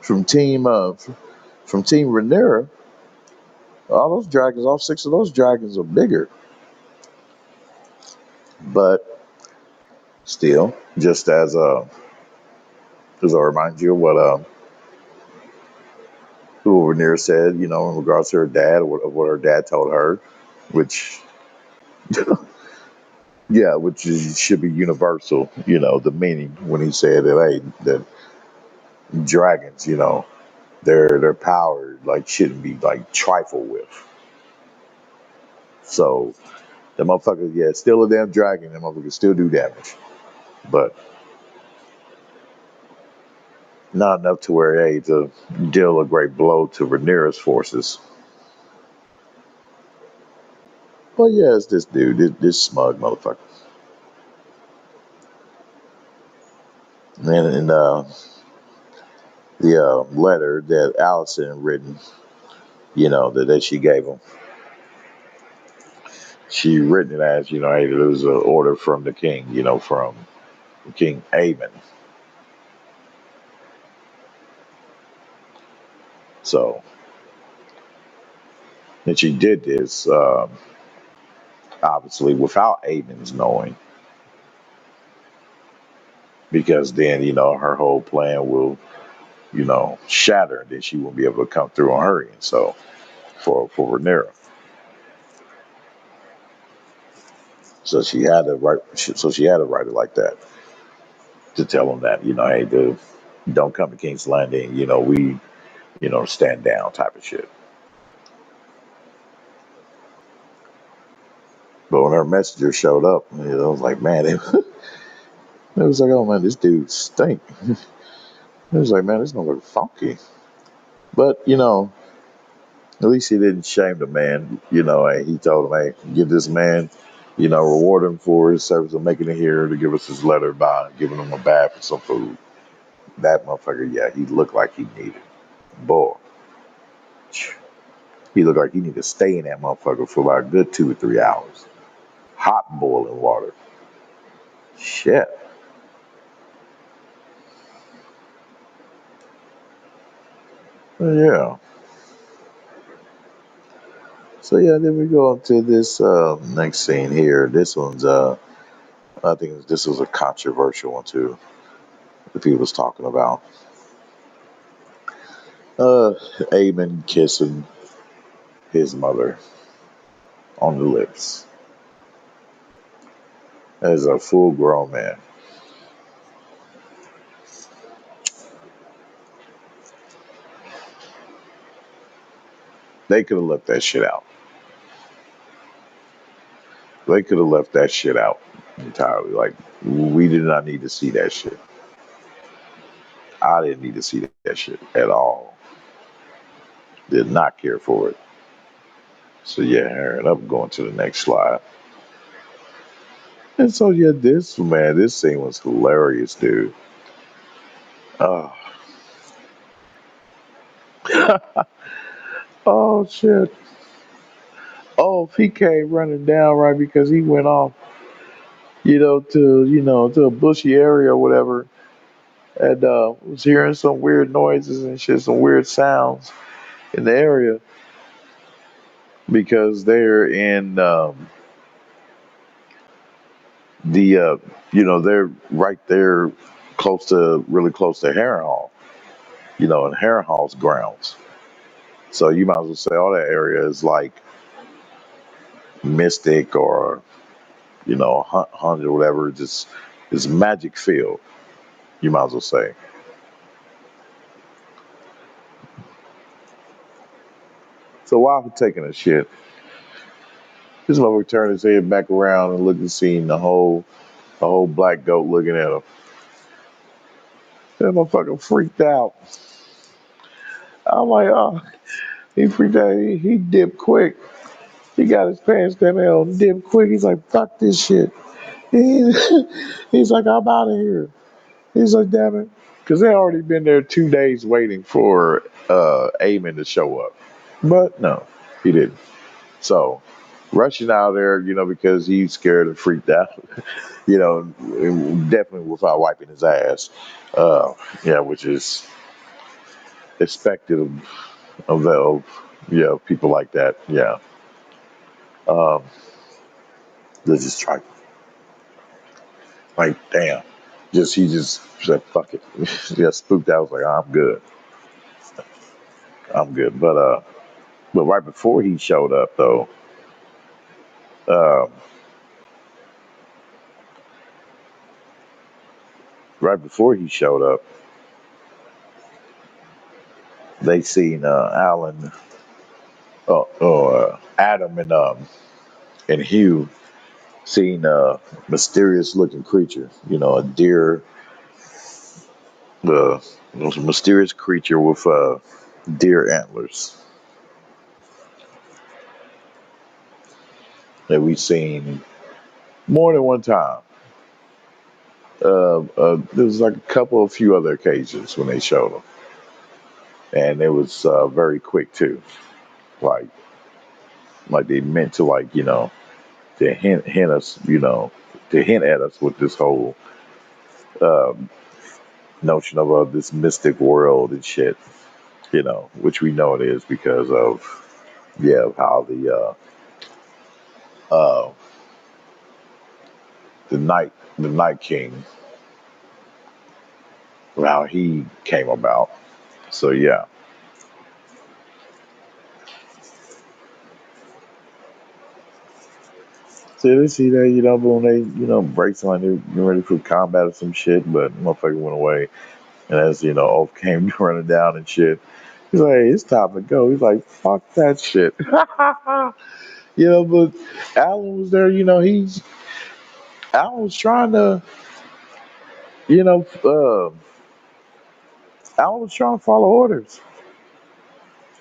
from team from team Rhaenyra. All those dragons, all six of those dragons are bigger. But still, just as I remind you of what who Rhaenyra said, in regards to her dad or what her dad told her, which yeah, should be universal. The meaning when he said that, hey, that dragons, their power like shouldn't be like trifled with. So the motherfucker, yeah, still a damn dragon. That motherfucker still do damage, but not enough to where hey to deal a great blow to Rhaenyra's forces. But yeah, it's this dude, this smug motherfucker. And the letter that Allison written, that she gave him, she written it as, hey, there was an order from the king, from King Aemon. So, and she did this, obviously, without Aemon's knowing, because then, her whole plan will, shatter, and then she won't be able to come through on her end. So, for Rhaenyra. So she had to write. So she had to write it like that to tell him that hey, dude, don't come to King's Landing. We stand down type of shit. But when her messenger showed up, I was like, man, it was like, oh man, this dude stink. It was like, man, this don't look funky. But at least he didn't shame the man. Hey, he told him, hey, give this man, reward him for his service of making it here to give us his letter by giving him a bath and some food. That motherfucker, yeah, he looked like he needed. Boy, he looked like he needed to stay in that motherfucker for about a good 2 or 3 hours. Hot boiling water. Shit. Yeah. So yeah, then we go up to this next scene here. This one's I think this was a controversial one too. The people was talking about Aemon kissing his mother on the lips as a full grown man. They could have left that shit out. They could have left that shit out entirely. Like we did not need to see that shit. I didn't need to see that shit at all. Did not care for it. So yeah, Aaron, I'm going to the next slide. And so yeah, this scene was hilarious, dude. Oh, oh shit. Oh, he came running down right because he went off, to a bushy area or whatever, and was hearing some weird noises and shit, some weird sounds in the area because they're in the they're right there really close to Harrenhal, in Harrenhal's grounds. So you might as well say all that area is like mystic or hunt or whatever. Just it's magic field. You might as well say. So while he's taking a shit, this motherfucker turned his head back around and looked and seen the whole black goat looking at him. That motherfucker freaked out. I'm like, oh, he freaked out. He dipped quick. He got his pants down there and dipped quick. He's like, fuck this shit. He- He's like, I'm out of here. He's like, damn it. Because they already been there 2 days waiting for Eamon to show up. But no, he didn't. So rushing out there, because he's scared and freaked out, definitely without wiping his ass. Yeah, which is expected of people like that. Yeah. Um, this is try like damn. He just said fuck it. Yeah, spooked out. I was like, oh, I'm good. I'm good. But right before he showed up though, um, right before he showed up, they seen Adam and Hugh seen a mysterious looking creature. A deer, it was a mysterious creature with deer antlers that we seen more than one time. There was like a few other occasions when they showed them, and it was very quick too. Like, they meant to to hint us, to hint at us with this whole um, notion of this mystic world and shit. Which we know it is because of how uh, the Night King, how he came about. So yeah. So they see that, but when they, break something, they're getting ready for combat or some shit, but motherfucker went away. And as, Ulf came running down and shit, he's like, hey, it's time to go. He's like, fuck that shit. But Alan was there, Alan was trying to, you know, uh, Alan was trying to follow orders.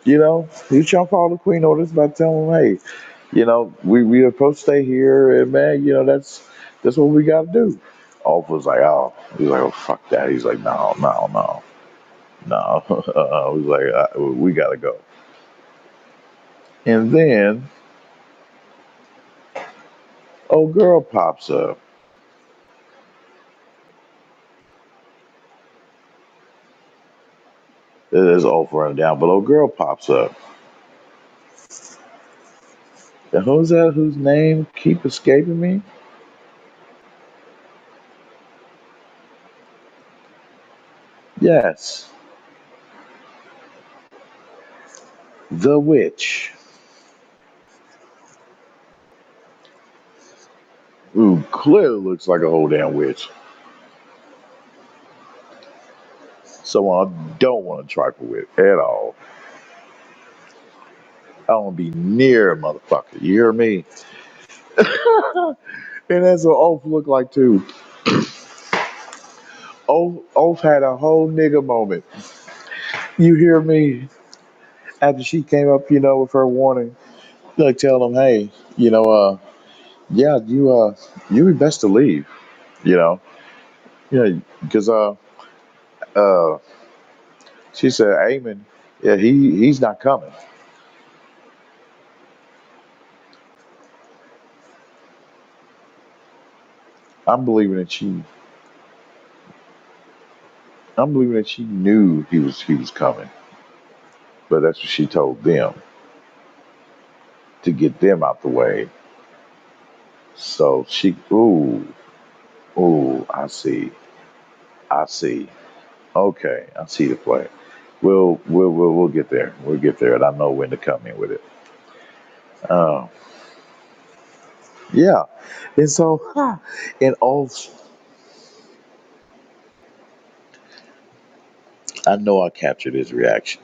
He was trying to follow the Queen orders by telling him, hey, we are supposed to stay here, and man, that's what we got to do. Ulf was like, oh, he's like, oh, fuck that. He's like, no, no, no, no. He's like, we got to go. And then, old girl pops up. There's Ulf running down, but old girl pops up. And who's that whose name keep escaping me? Yes, the witch. Who clearly looks like a whole damn witch. Someone I don't want to trifle with at all. I don't want to be near a motherfucker. You hear me? And that's what Oath looked like too. Oath had a whole nigga moment. You hear me? After she came up, with her warning. Like tell them, hey, yeah, you be best to leave. You know, yeah, because uh, she said, Amen. Yeah, he's not coming. I'm believing that she, I'm believing that she knew he was coming, but that's what she told them to get them out the way. So she, ooh, I see. Okay, I see the play. We'll get there. We'll get there, and I know when to come in with it. Uh, yeah, and so, and also, I know I captured his reaction.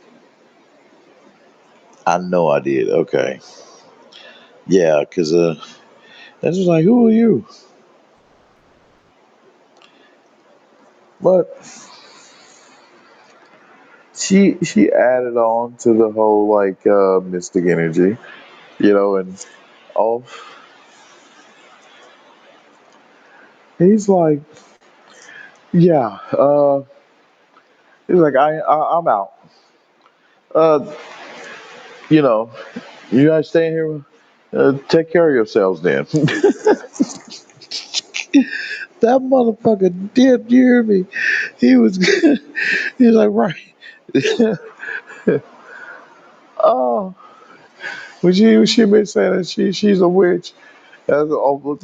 I know I did. Okay, yeah, because that's just like, who are you? But she added on to the whole like mystic energy, and oh, he's like, yeah, he's like, I'm out. Uh, you know, you guys staying here. Take care of yourselves then. That motherfucker dipped. You hear me? He was, he was like, right. Oh, when she been saying that she's a witch. That's an awful.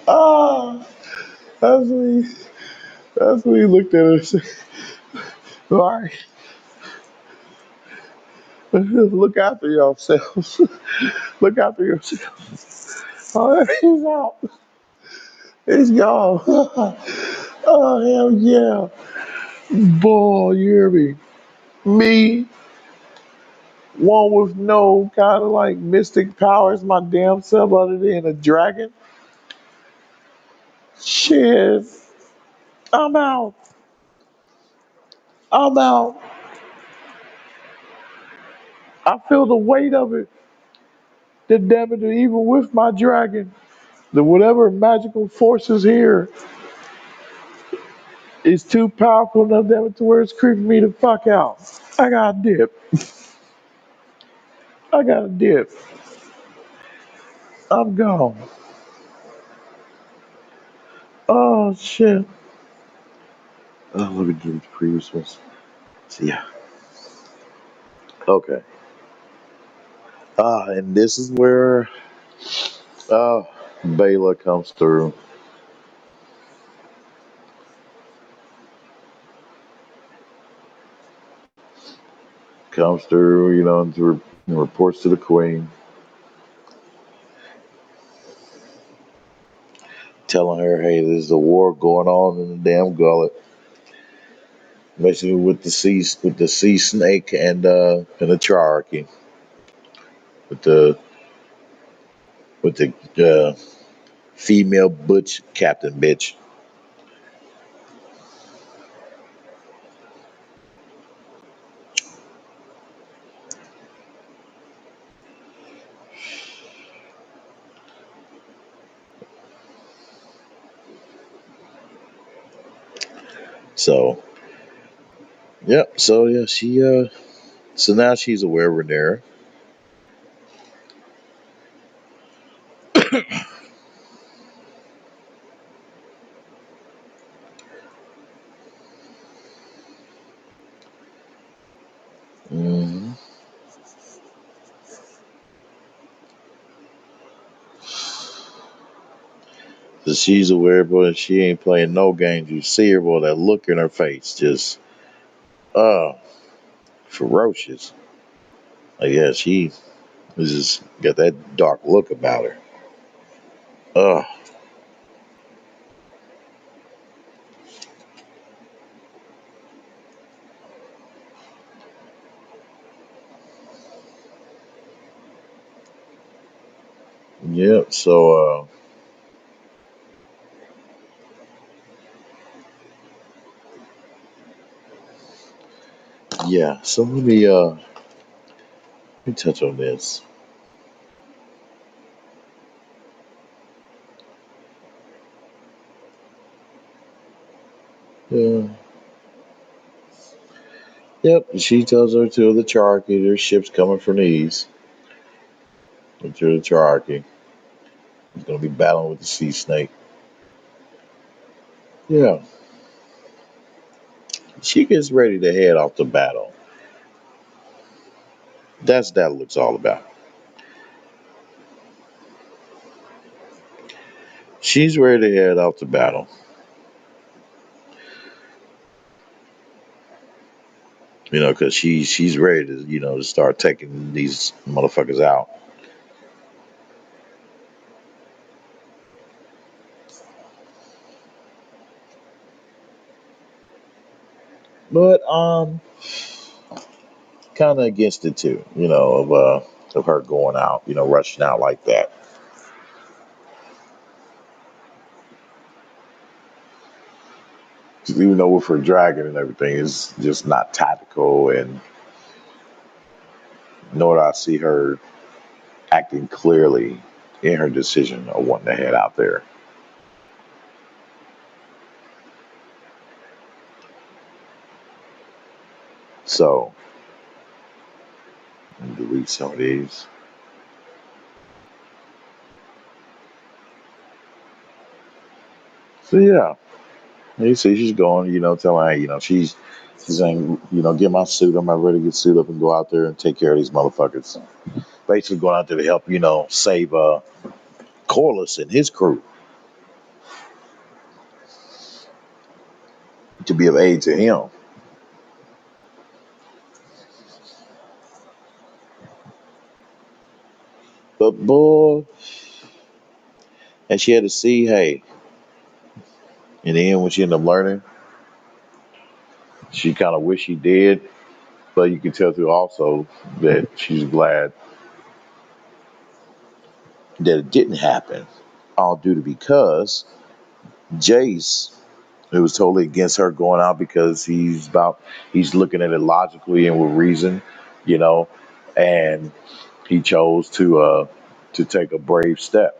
Ah, that's when he, that's when he looked at her and said, "All right, look after yourselves. Look after yourselves." Oh, he's out. He's gone. Oh hell yeah, boy, you hear me? Me, one with no kind of like mystic powers, my damn self, other than a dragon. Shit, I'm out. I'm out. I feel the weight of it. The damn it, even with my dragon, the whatever magical force is here is too powerful enough, damn it, to where it's creeping me the fuck out. I gotta dip. I gotta dip. I'm gone. Oh shit. Oh, let me do the previous ones. So, yeah. Okay. And this is where uh Bela comes through. Comes through, and reports to the queen, telling her, "Hey, there's a war going on in the damn gullet, basically with the sea snake and the triarchy, with the female butch captain bitch." So, yep. So yeah, so now she's aware we're there. hmm So she's aware, but she ain't playing no games. You see her, boy, that look in her face, just uh, ferocious. Like, yeah, she is just got that dark look about her. Uh, yep. So, Yeah, so let me touch on this. Yeah. Yep, she tells her to the Cherokee there's ships coming for these. To the Cherokee. He's gonna be battling with the sea snake. Yeah. She gets ready to head off to battle. That's that looks all about. She's ready to head off to battle. You know, because she's ready to, to start taking these motherfuckers out. But kind of against it too, of her going out, rushing out like that. 'Cause even though with her dragon and everything is just not tactical, and nor do I see her acting clearly in her decision of wanting to head out there. So let me delete some of these. So yeah, you see she's going, telling her, she's saying, get my suit. I'm not ready to get suit up and go out there and take care of these motherfuckers. Basically going out there to help, save Corliss and his crew, to be of aid to him. But boy, and she had to see, hey, in the end when she ended up learning, she kind of wished she did, but you can tell through also that she's glad that it didn't happen. All due to because Jace, who was totally against her going out because he's looking at it logically and with reason, you know, and he chose to take a brave step.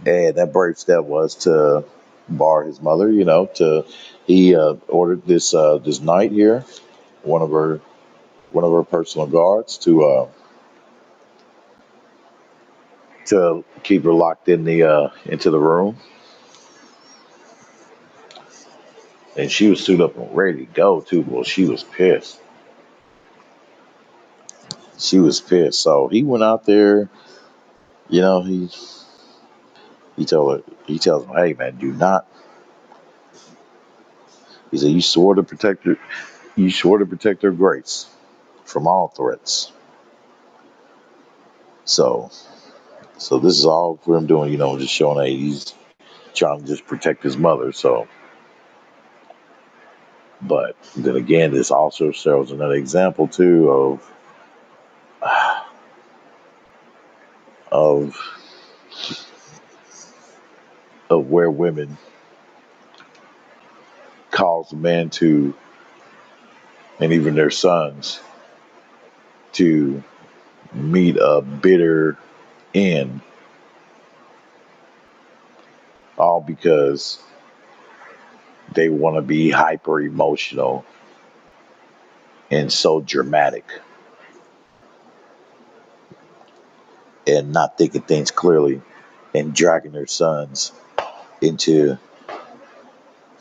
And that brave step was to bar his mother, to he ordered this knight here, one of her personal guards, to keep her locked in the into the room. And she was suited up and ready to go too. Well, she was pissed. She was pissed. So he went out there, you know, he tells him, hey man, do not, he said, you swore to protect her grace from all threats. So this is all for him doing, just showing that he's trying to just protect his mother. So, but then again, this also shows another example too of of where women cause men to, and even their sons, to meet a bitter end, all because they want to be hyper emotional and so dramatic and not thinking things clearly and dragging their sons into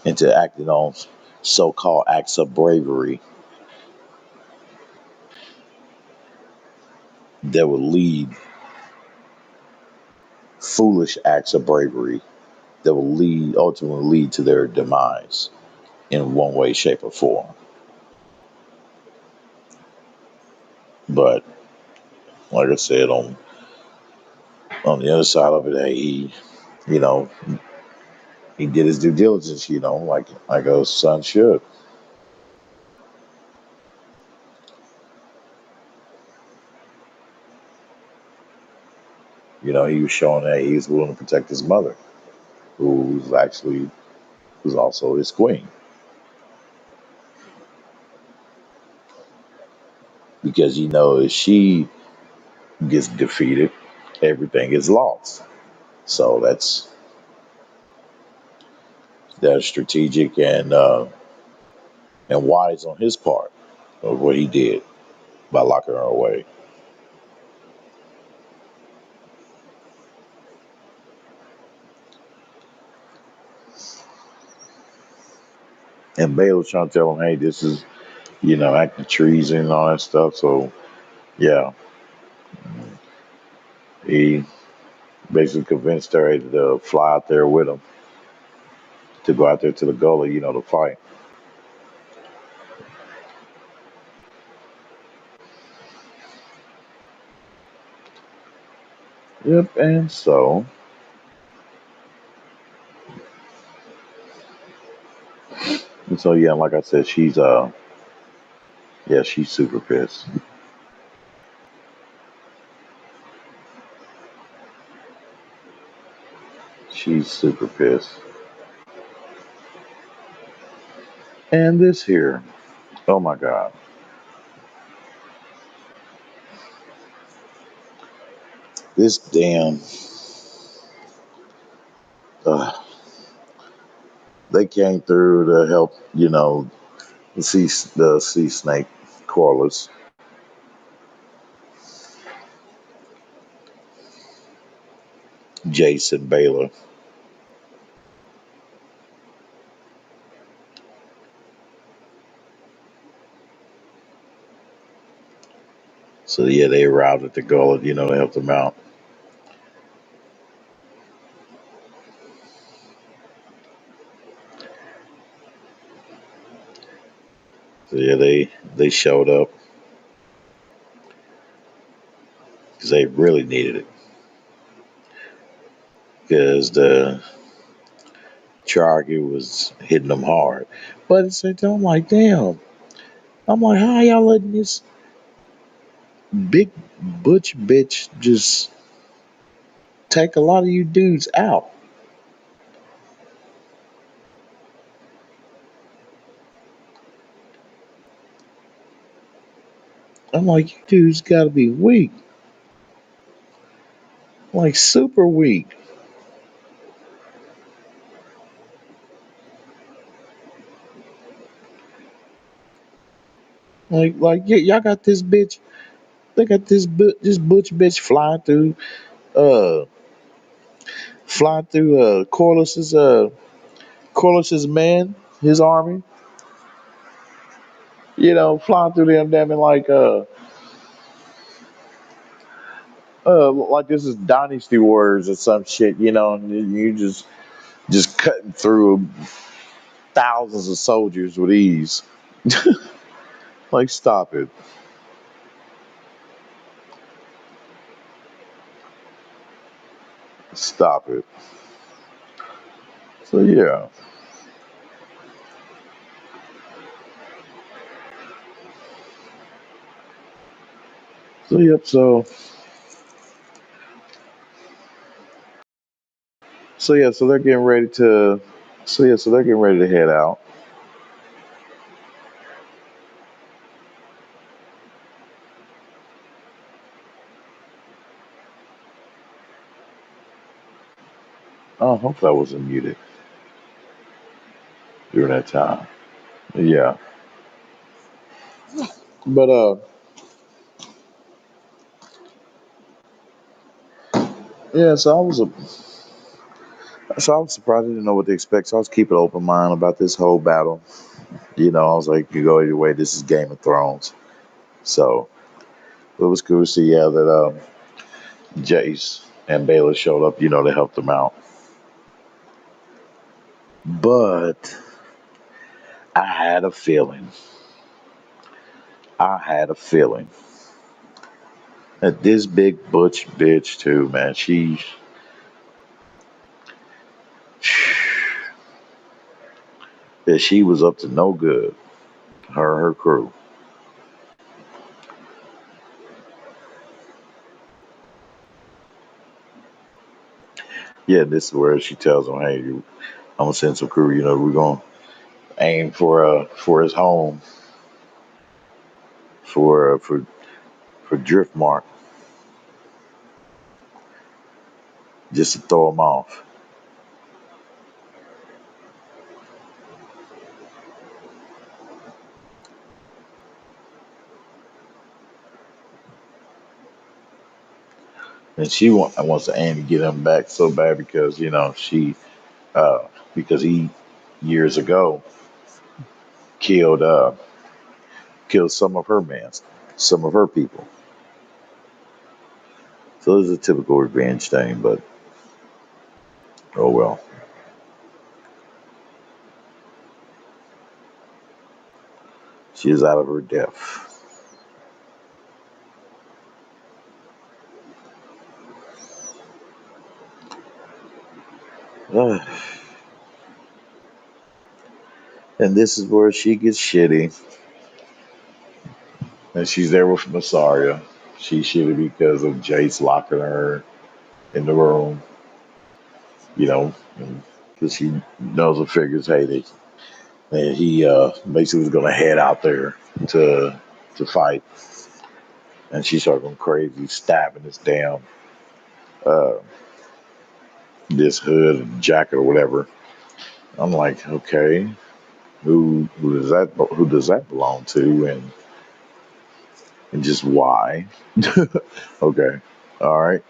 acting on so-called acts of bravery that would lead, foolish acts of bravery that will ultimately lead to their demise in one way, shape, or form. But like I said, on the other side of it, hey, you know, he did his due diligence, like a son should. He was showing that he was willing to protect his mother, who's also his queen. because if she gets defeated, everything is lost. So that's strategic and wise on his part of what he did by locking her away. And Bale was trying to tell him, hey, this is active treason and all that stuff. So yeah, he basically convinced her to fly out there with him to go out there to the gully, to fight. Yep, and so yeah, like I said, she's super pissed. She's super pissed. And this here, oh my god, this damn, uh, they came through to help, the sea snake Corliss. Jason Baylor. So yeah, they arrived at the gullet, to help them out. So yeah, they showed up because they really needed it because the Chargy was hitting them hard. But at the same time, I'm like, damn. I'm like, how y'all letting this big butch bitch just take a lot of you dudes out? I'm like, you dudes got to be weak, like super weak. Like y'all got this bitch. They got this butch bitch uh flying through Corliss's men, his army. Flying through them damn it like this is Dynasty Warriors or some shit. And you just cutting through thousands of soldiers with ease. Like, stop it. Stop it. So, yeah. So, yep. So they're getting ready to. So they're getting ready to head out. Oh, hopefully I wasn't muted during that time. Yeah. But, yeah, so I was surprised. I didn't know what to expect. So I was keeping an open mind about this whole battle. I was like, you go either way. This is Game of Thrones. So it was cool to see, yeah, that Jace and Baylor showed up, to help them out. But I had a feeling. I had a feeling that this big butch bitch too, man. She was up to no good. Her crew. Yeah, this is where she tells them, "Hey, I'm gonna send some crew. We're gonna aim for his home for for Driftmark just to throw him off. And wants Annie to get him back so bad because uh, because he years ago killed killed some of her men, some of her people. So it's a typical revenge thing, but oh well. She is out of her depth. And this is where she gets shitty. And she's there with Massaria. She's shitty because of Jace locking her in the room, you know, because she knows and figures, hey, and he basically was going to head out there to fight. And she started going crazy, stabbing uh, this hood jacket or whatever. I'm like, okay, who does that belong to, and just why? Okay, all right.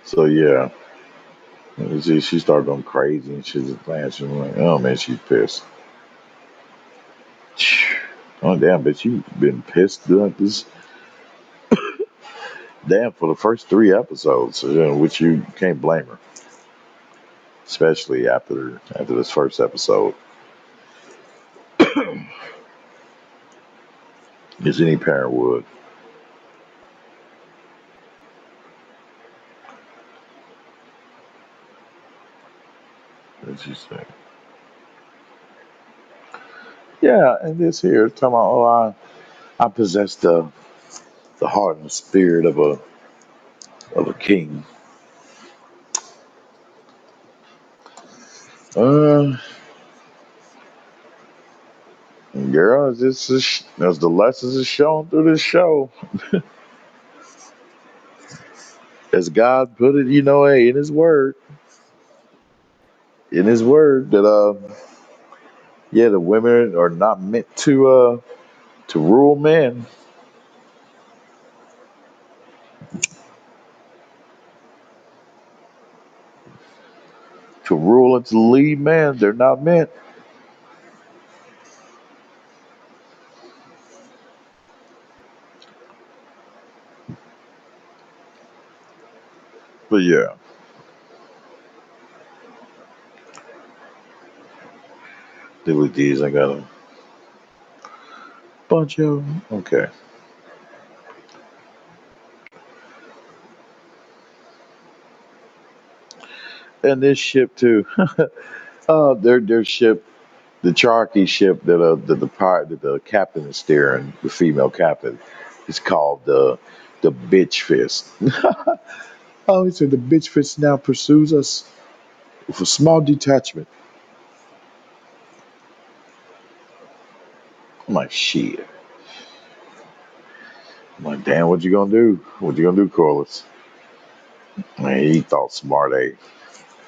So yeah, she started going crazy, and she's just playing. She's like, oh man, she's pissed. Oh damn, bitch, you've been pissed doing this. Damn, for the first 3 episodes, which you can't blame her, especially after this first episode. As any parent would. As she said. Yeah, and this here talking about, I possess the heart and the spirit of a king. Uh, Girl, this is as the lessons is shown through this show, as God put it, hey, in His word that yeah, the women are not meant to rule men, to rule and to lead men. They're not meant. But yeah, DVDs, I got a bunch of them. Okay, and this ship too. Their ship, the Cherokee ship that the captain is steering, the female captain, is called the Bitch Fist. Oh, he said the Bitch Fist now pursues us with a small detachment. I'm like, shit. I'm like, damn, what you gonna do? What you gonna do, Corliss? Man, he thought smart, and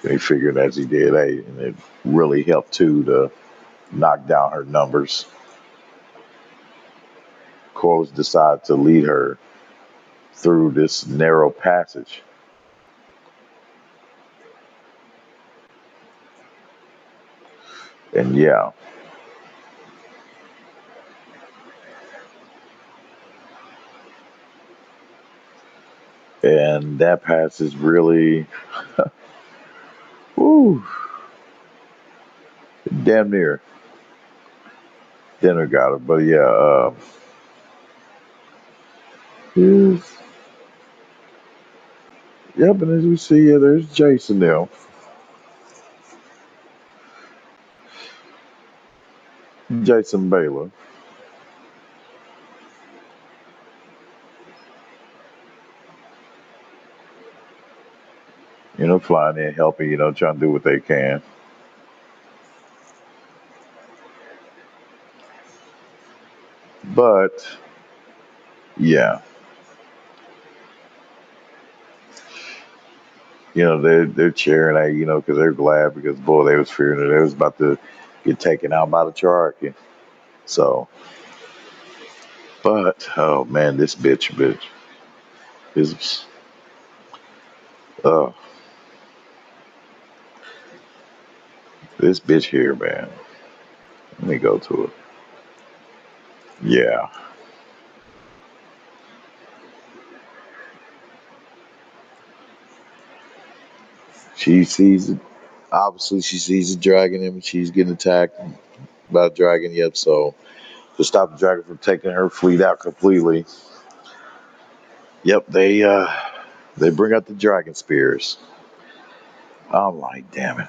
he figured as he did, and it really helped too to knock down her numbers. Corliss decided to lead her through this narrow passage. And yeah, and that passage really, woo, damn near dinner got her. But yeah, yes, yep. And as we see, yeah, there's Jason now, Jason Baylor, flying in, helping, trying to do what they can. But yeah, they're cheering at because they're glad because boy they was fearing that they was about to get taken out by the Cherokee. So, but oh man, this bitch is uh this bitch here, man. Let me go to it. Yeah, she sees it. Obviously, she sees the dragon and she's getting attacked by a dragon. Yep. So to stop the dragon from taking her fleet out completely, yep, they bring out the dragon spears. I'm like, damn it.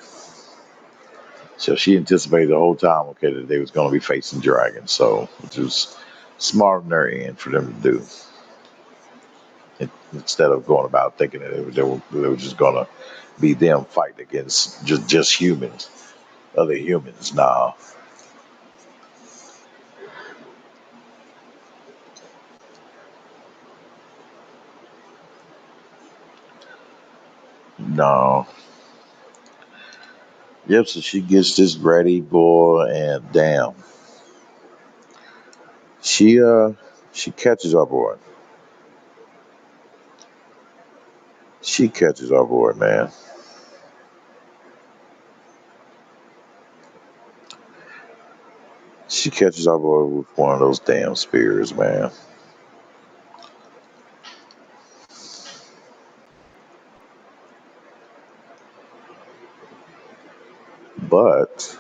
So she anticipated the whole time, okay, that they was going to be facing dragons. So it was smart on their end for them to do instead of going about thinking that they were just going to be them fighting against just humans, other humans. Nah, no. Yep. So she gets this ready, boy, and damn, she uh she catches our boy. She catches our boy, man. She catches our boy with one of those damn spears, man. But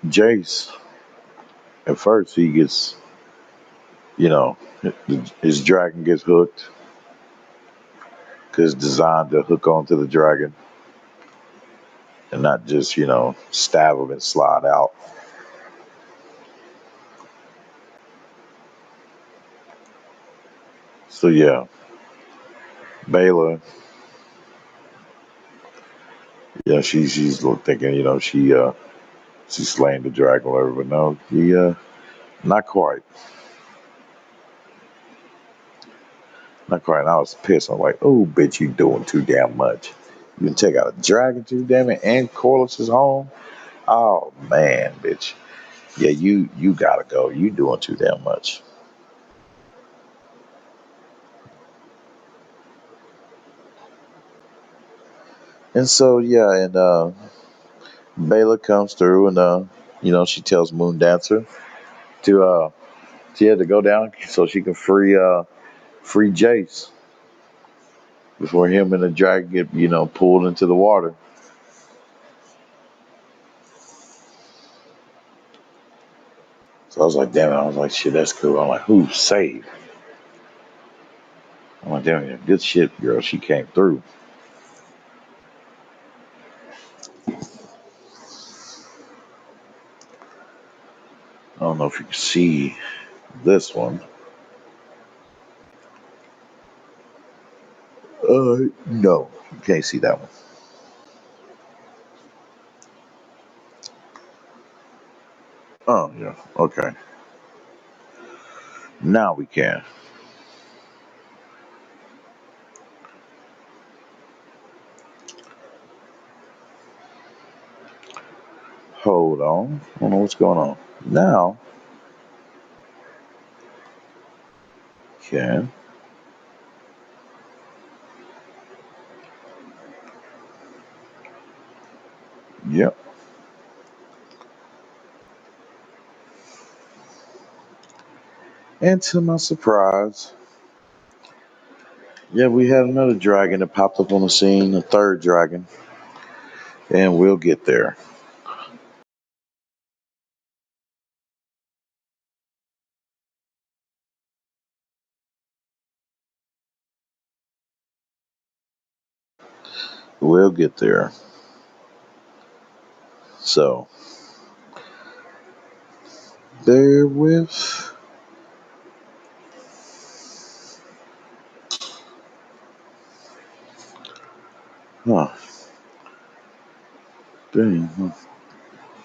Jace, at first he gets, you know, his dragon gets hooked because it's designed to hook onto the dragon and not just, stab him and slide out. So yeah, Bayla, yeah, she's thinking, she's slaying the dragon or whatever, but no, he not quite. Not quite. And I was pissed. I'm like, oh bitch, you doing too damn much. You can take out a dragon too damn it and Corliss is home. Oh man, bitch. Yeah, you gotta go. You doing too damn much. And so yeah, and Bayla comes through and she tells Moon Dancer to she had to go down so she can free Jace before him and the dragon get, pulled into the water. So I was like, damn it, I was like, shit, that's cool. I'm like, who saved? I'm like, damn it, good shit, girl. She came through. I don't know if you can see this one. No, you can't see that one. Oh, yeah, okay. Now we can. Hold on. I don't know what's going on. Now, can. Yep. And to my surprise, yeah, we had another dragon that popped up on the scene, a third dragon, and we'll get there. We'll get there. So, bear with. Huh. Dang. Huh.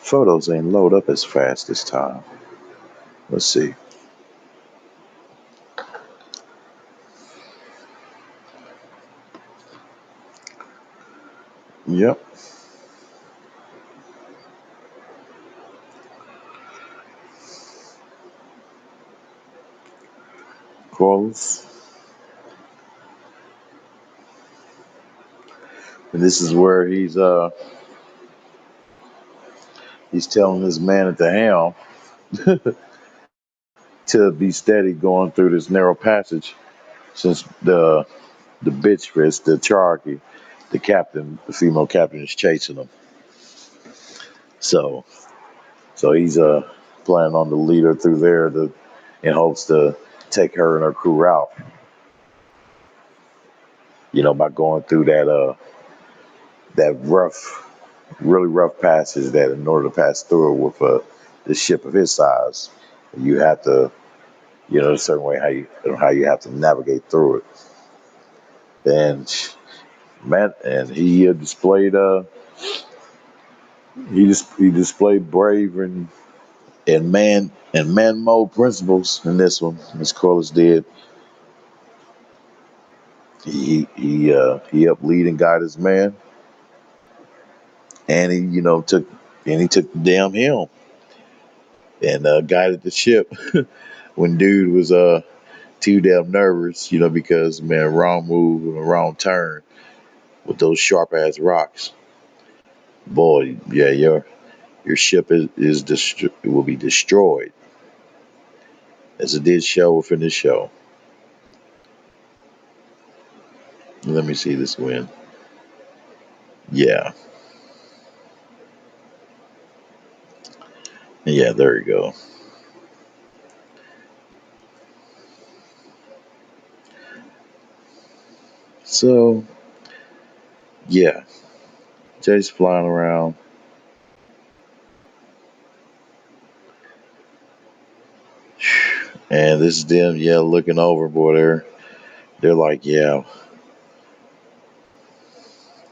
Photos ain't load up as fast this time. Let's see. Yep. Close. And this is where he's telling his man at the helm to be steady going through this narrow passage since the bitch fist, the Cherokee, the captain, the female captain is chasing him. So he's planning on to lead her through there in hopes to take her and her crew out. By going through that rough, really rough passage that in order to pass through it with the ship of his size, you have to, a certain way how you have to navigate through it. And man, and he displayed brave and man mode principles in this one. Miss Corliss did. He helped lead and guide his man, and he took the damn helm and guided the ship when dude was too damn nervous, because man, wrong move and a wrong turn with those sharp ass rocks. Boy, yeah, your ship will be destroyed, as it did show within this show. Let me see this win. Yeah, yeah, there you go. So yeah, Jay's flying around. And this is them, yeah, looking over, boy. They're like, yeah,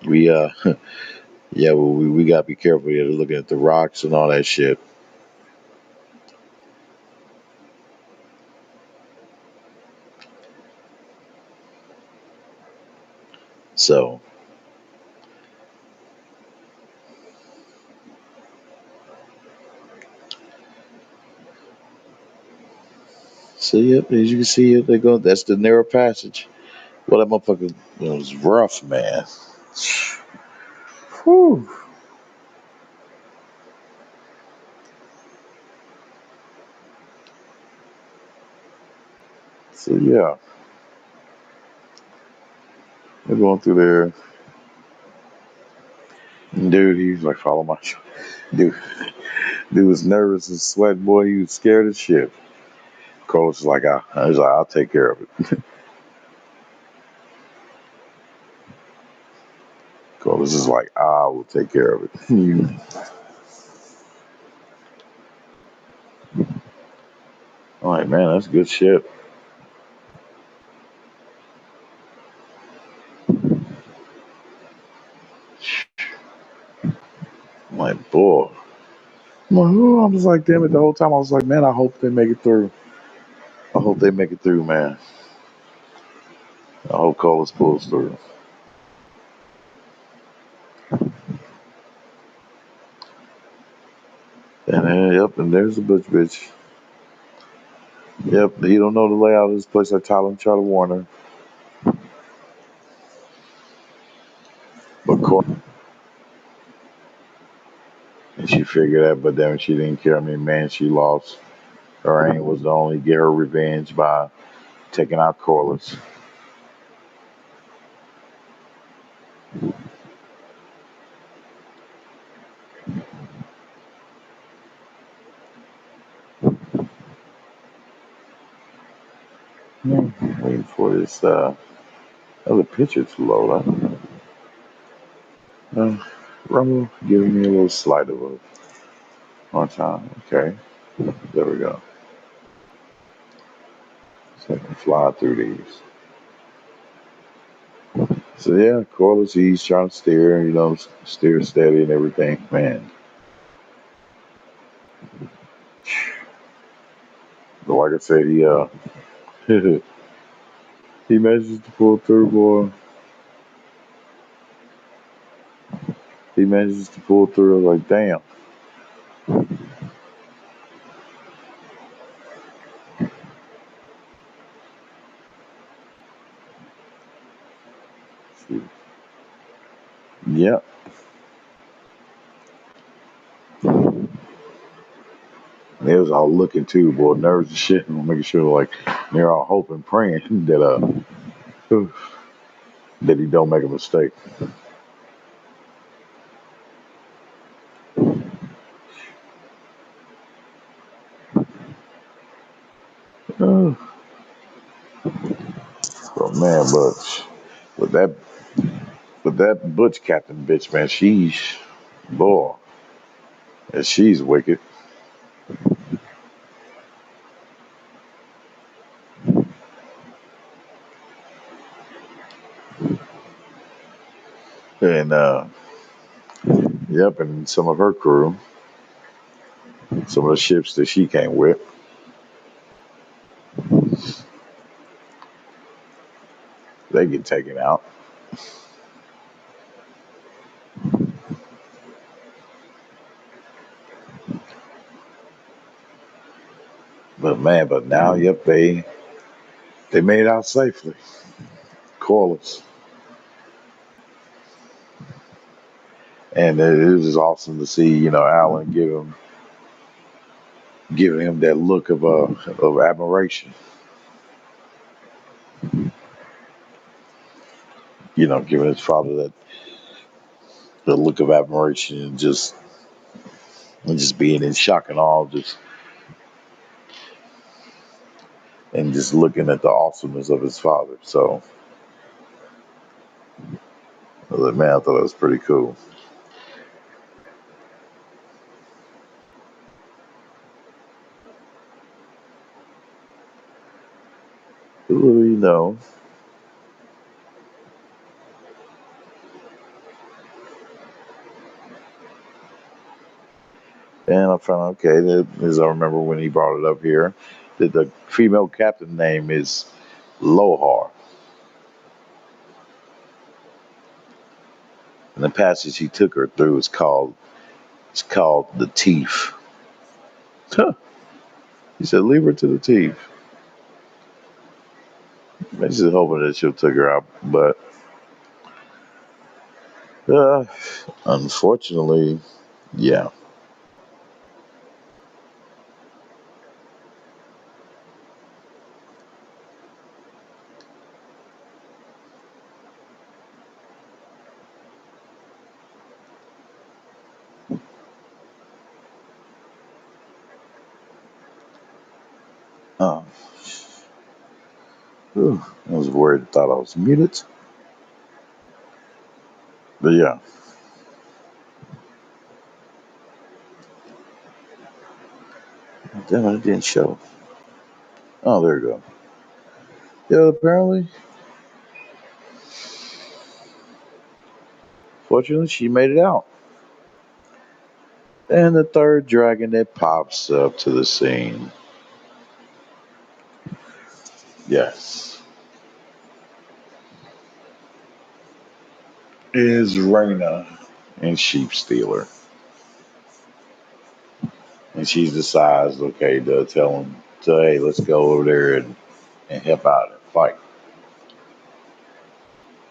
we yeah, well, we gotta be careful. Yeah, they're looking at the rocks and all that shit. So yep, as you can see, they go. That's the narrow passage. Well, that motherfucker was rough, man. Whew. So yeah, they're going through there. And dude, he's like, follow my dude. Dude was nervous and sweating, boy. He was scared as shit. Coach was like, I was like, I'll take care of it. Coach is like, I will take care of it. I'm like, man, that's good shit. I'm like, boy. I'm just like, damn it. The whole time I was like, man, I hope they make it through. I hope they make it through, man. I hope Colas pulls through. And then, yep, and there's the butch bitch. Yep, he don't know the layout of this place. I try to warn her. But and she figured that, but then she didn't care. I mean, man, she lost. Her aim was to only get her revenge by taking out Corliss. Waiting for this other picture to load up. Rumble giving me a little slight of a hard time. Okay, there we go. So I can fly through these. So yeah, Corliss, he's trying to steer, steer steady and everything. Man, but like I said, he manages to pull through, boy. He manages to pull through. I was like, damn. Yep. They was all looking too, boy, nerves and shit, and making sure like they're all hoping, praying that he don't make a mistake. Uh, but man, but with that with that Butch Captain bitch, man, boy, and she's wicked. And yep, and some of her crew, some of the ships that she came with, they get taken out. But man, but now, yep, they made it out safely. Corliss. And it was just awesome to see, Alan giving him that look of admiration. Giving his father that the look of admiration and just being in shock and awe, just looking at the awesomeness of his father. So, I was like, man, I thought that was pretty cool. Ooh, and I found out, okay, that, as I remember when he brought it up here, that the female captain name is Lohar. And the passage he took her through it's called the Teeth. Huh. He said, leave her to the Teeth. I'm just hoping that she'll take her out, but uh, unfortunately, yeah. Oh, whew, I was worried, thought I was muted, but yeah. Damn it, it didn't show. Oh, there you go. Yeah, apparently, fortunately, she made it out. And the third dragon that pops up to the scene, yes, is Raina and Sheep Stealer. And she decides, okay, to tell him, hey, let's go over there and help out and fight.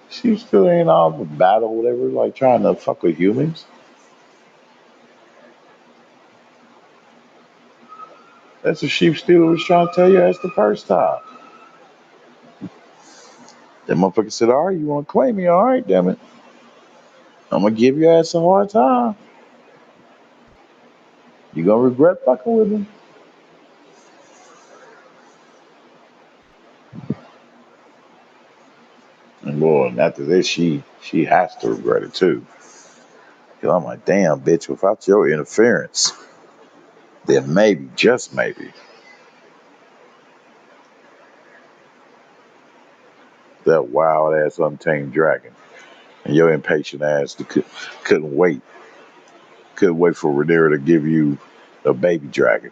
She still ain't all the battle, whatever, like trying to fuck with humans. That's what Sheep Stealer was trying to tell you that's the first time. That motherfucker said, all right, you want to claim me? All right, damn it. I'm going to give your ass a hard time. You going to regret fucking with me. And boy, and after this, she has to regret it too. Cause I'm like, damn, bitch, without your interference, then maybe, just maybe, that wild ass untamed dragon, and your impatient ass couldn't wait. Couldn't wait for Rhaenyra to give you a baby dragon.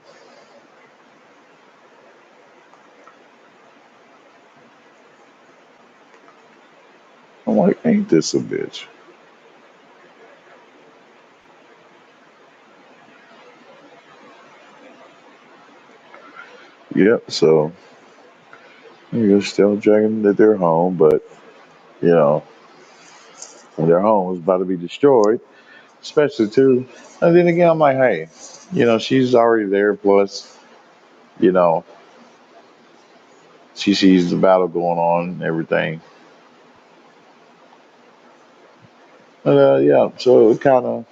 I'm like, ain't this a bitch? Yep. So you're still dragging that they're home, but you know when their home is about to be destroyed, especially too. And then again, I'm like, hey, she's already there. Plus, you know, she sees the battle going on and everything. But yeah, so it kind of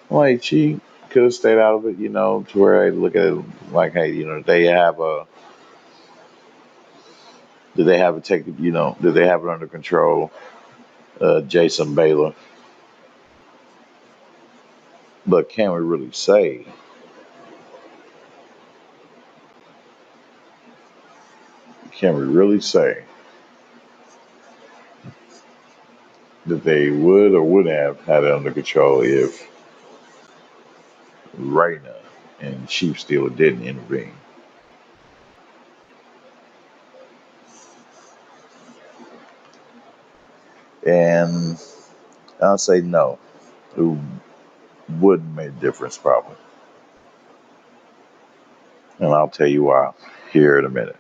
like she could have stayed out of it, to where I look at it like, hey, do they have it taken, do they have it under control? Jason Baylor, but can we really say? Can we really say that they would or would have had it under control if Raina and Chief Stealer didn't intervene? And I'll say no. It wouldn't make a difference probably. And I'll tell you why here in a minute.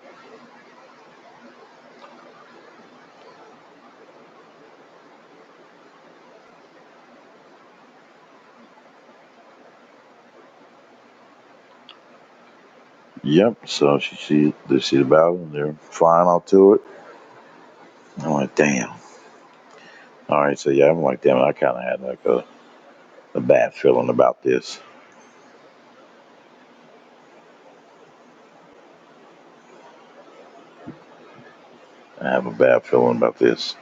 Yep, so they see the battle and they're flying off to it. I'm like, damn. All right, so yeah, I'm like, damn, I kind of had like a bad feeling about this. I have a bad feeling about this.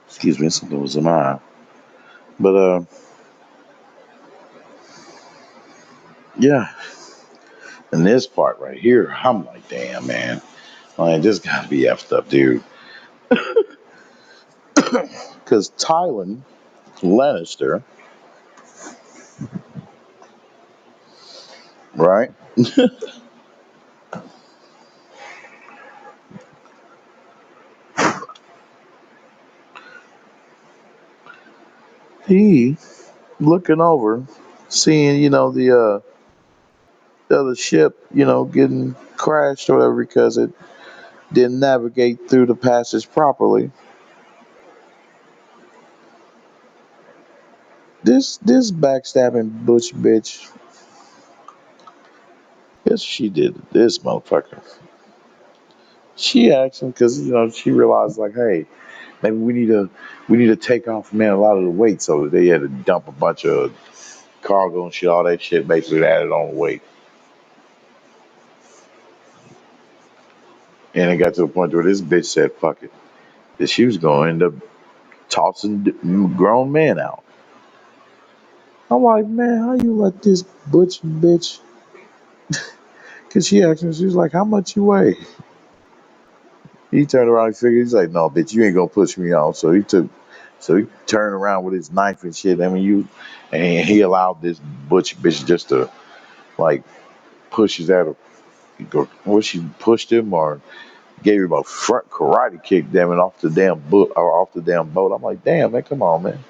Excuse me, something was in my eye. But yeah, and this part right here, I'm like, damn, man. Like, this gotta be effed up, dude. Because Tylan Lannister, right? He looking over, seeing, the other ship, getting crashed or whatever because it didn't navigate through the passage properly. This backstabbing butch bitch, yes, she did this motherfucker. She asked him because she realized like, hey, maybe we need to take off, man, a lot of the weight. So they had to dump a bunch of cargo and shit, all that shit, basically added on weight. And it got to a point where this bitch said, fuck it, that she was going to end up tossing grown men out. I'm like, man, how you let this butch bitch? Because she asked him, she was like, how much you weigh? He turned around and figured, he's like, no, bitch, you ain't gonna push me off. So he turned around with his knife and shit. And he allowed this butch bitch just to like push his at her. What she pushed him or gave him a front karate kick, damn it, off the damn boat or off the damn boat. I'm like, damn, man, come on, man.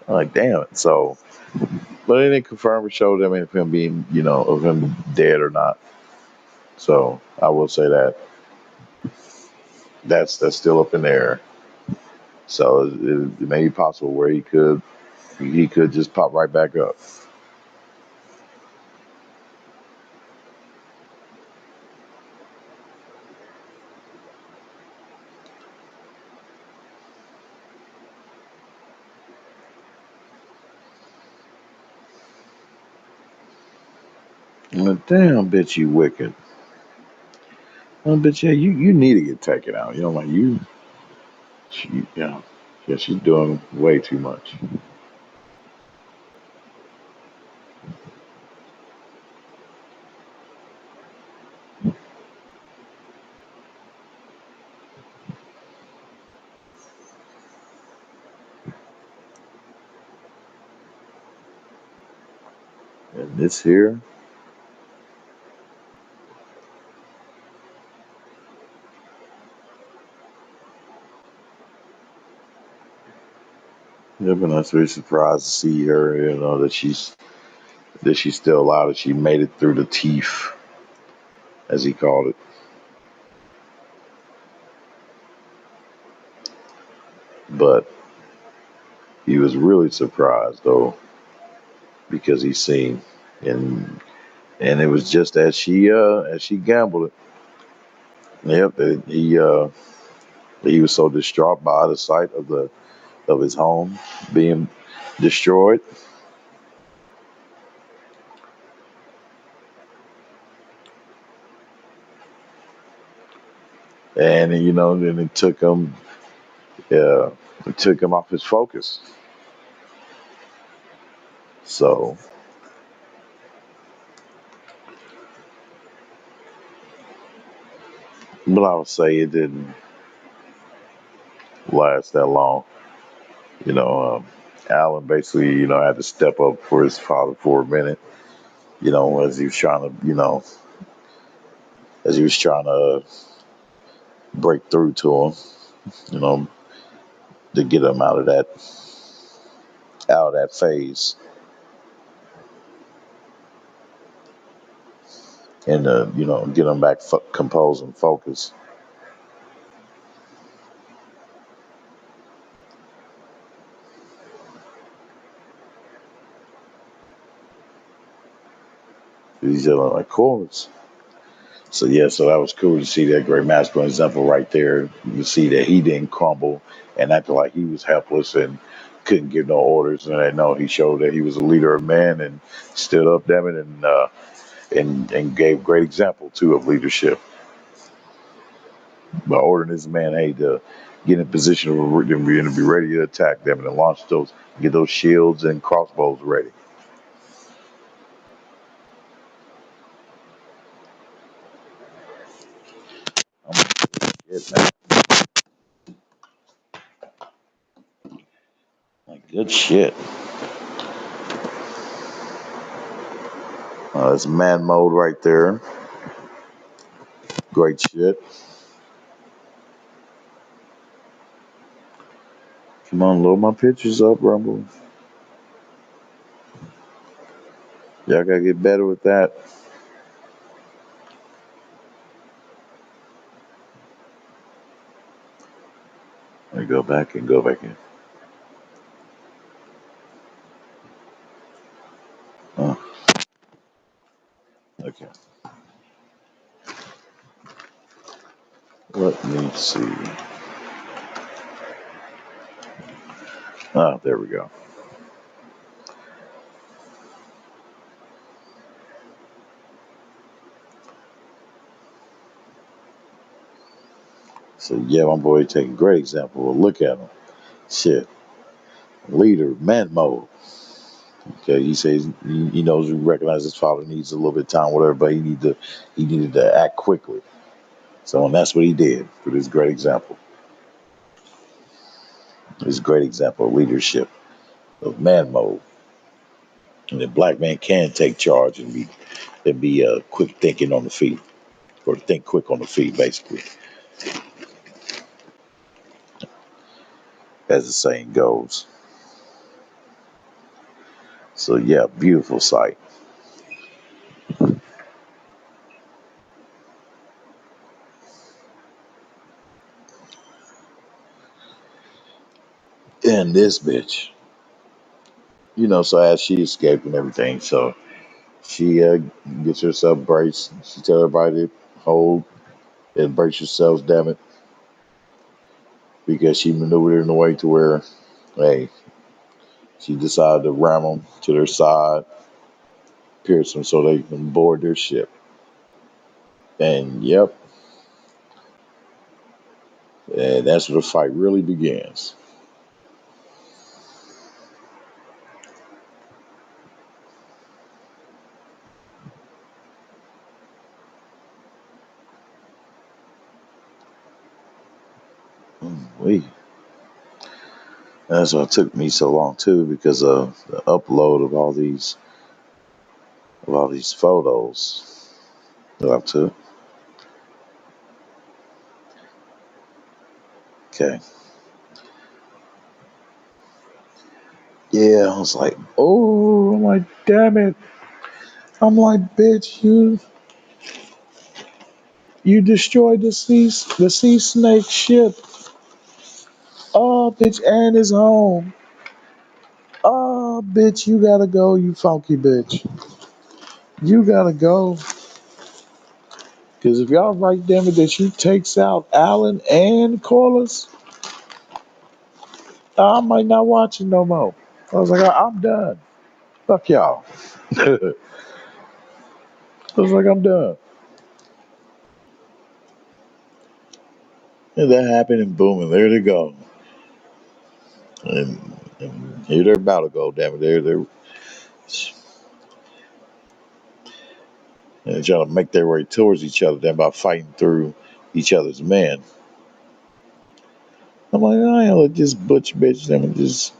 I'm like, damn it. So, but it didn't confirm or show them if him being, of him dead or not. So I will say that that's still up in the air. So it may be possible where he could just pop right back up. But damn, bitch, you wicked. But yeah, you need to get taken out. You know, like yeah, she's doing way too much. And this here, yeah, but I'm very surprised to see her. You know that she's still alive. That she made it through the teeth, as he called it. But he was really surprised though because he seen and and it was just as she gambled it. Yep, he was so distraught by the sight of his home being destroyed, and then it took him off his focus. So, but I would say it didn't last that long. You know, Alan basically had to step up for his father for a minute. As he was trying to break through to him. You know, to get him out of that phase and get him back composed and focused. He's like, of course. So yeah, so that was cool to see that great masculine example right there. You see that he didn't crumble and acted like he was helpless and couldn't give no orders. And I know he showed that he was a leader of men and stood up, damn it, and gave great example too of leadership by ordering his man, hey, to get in position to be ready to attack them and launch get those shields and crossbows ready. I'm like, shit, man. Like, good shit. That's man mode right there. Great shit. Come on, load my pictures up, Rumble. Y'all gotta get better with that. Let me go back and go back in. Oh, okay. Let me see. Oh, there we go. So yeah, my boy taking great example. Well, look at him. Shit. Leader, man mode. Okay, he says he knows he recognizes his father needs a little bit of time, whatever, but he needed to act quickly. So and that's what he did with his great example. His great example of leadership, of man mode. And the black man can take charge and be quick thinking on the feet. Or think quick on the feet, basically, as the saying goes. So yeah, beautiful sight. And this bitch, so as she escaped and everything, so she gets herself braced. She tell everybody to hold and brace yourselves, damn it, because she maneuvered in a way to where, hey, she decided to ram them to their side, pierce them so they can board their ship. And yep, And that's where the fight really begins. We. That's why it took me so long too, because of the upload of all these photos that I took. Okay. Yeah, I was like, oh, I'm like, damn it. I'm like, bitch, you destroyed the sea snake ship. Oh, bitch, and his home. Oh, bitch, you gotta go, you funky bitch. You gotta go. Because if y'all right, damn it, that she takes out Alan and Corliss, I might not watch it no more. I was like, I'm done. Fuck y'all. I was like, I'm done. And that happened, and boom, and there they go. And here they're about to go, damn it. They're trying to make their way towards each other, then by fighting through each other's men. I'm like, I ain't let this butch bitch them just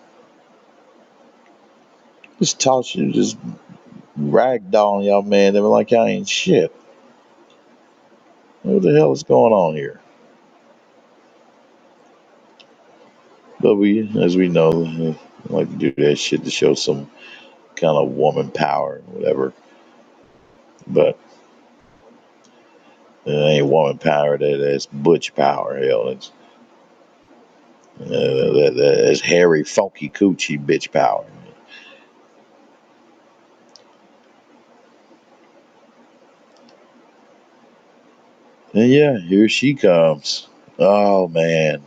toss you, just ragdoll y'all, man. They were like, I ain't shit. What the hell is going on here? But we, as we know, like to do that shit to show some kind of woman power, whatever. But it ain't woman power. That's butch power. Hell, that's hairy, funky, coochie bitch power. And yeah, here she comes. Oh man,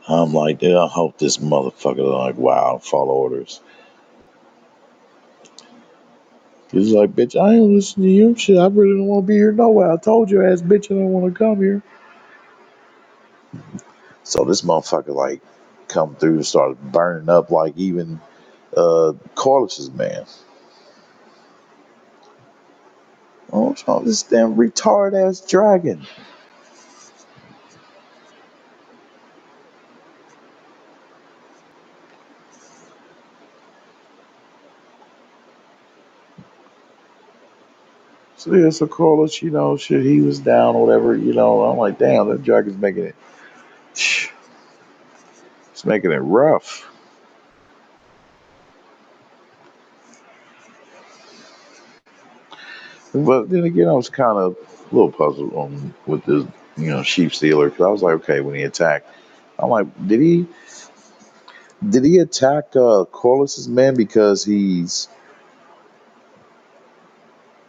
I'm like, dude, I hope this motherfucker don't like wow follow orders. He's like, bitch, I ain't listening to you. Shit, I really don't want to be here nowhere. I told your ass, bitch, I don't want to come here. So this motherfucker like come through and started burning up like even Corliss's man. Oh, what's wrong with this damn retard ass dragon? So yeah, so Corliss, shit, he was down or whatever, I'm like, damn, that dragon's making it, it's making it rough. But then again, I was kind of a little puzzled on with this, sheep stealer, because I was like, okay, when he attacked, I'm like, did he attack Corliss's man because he's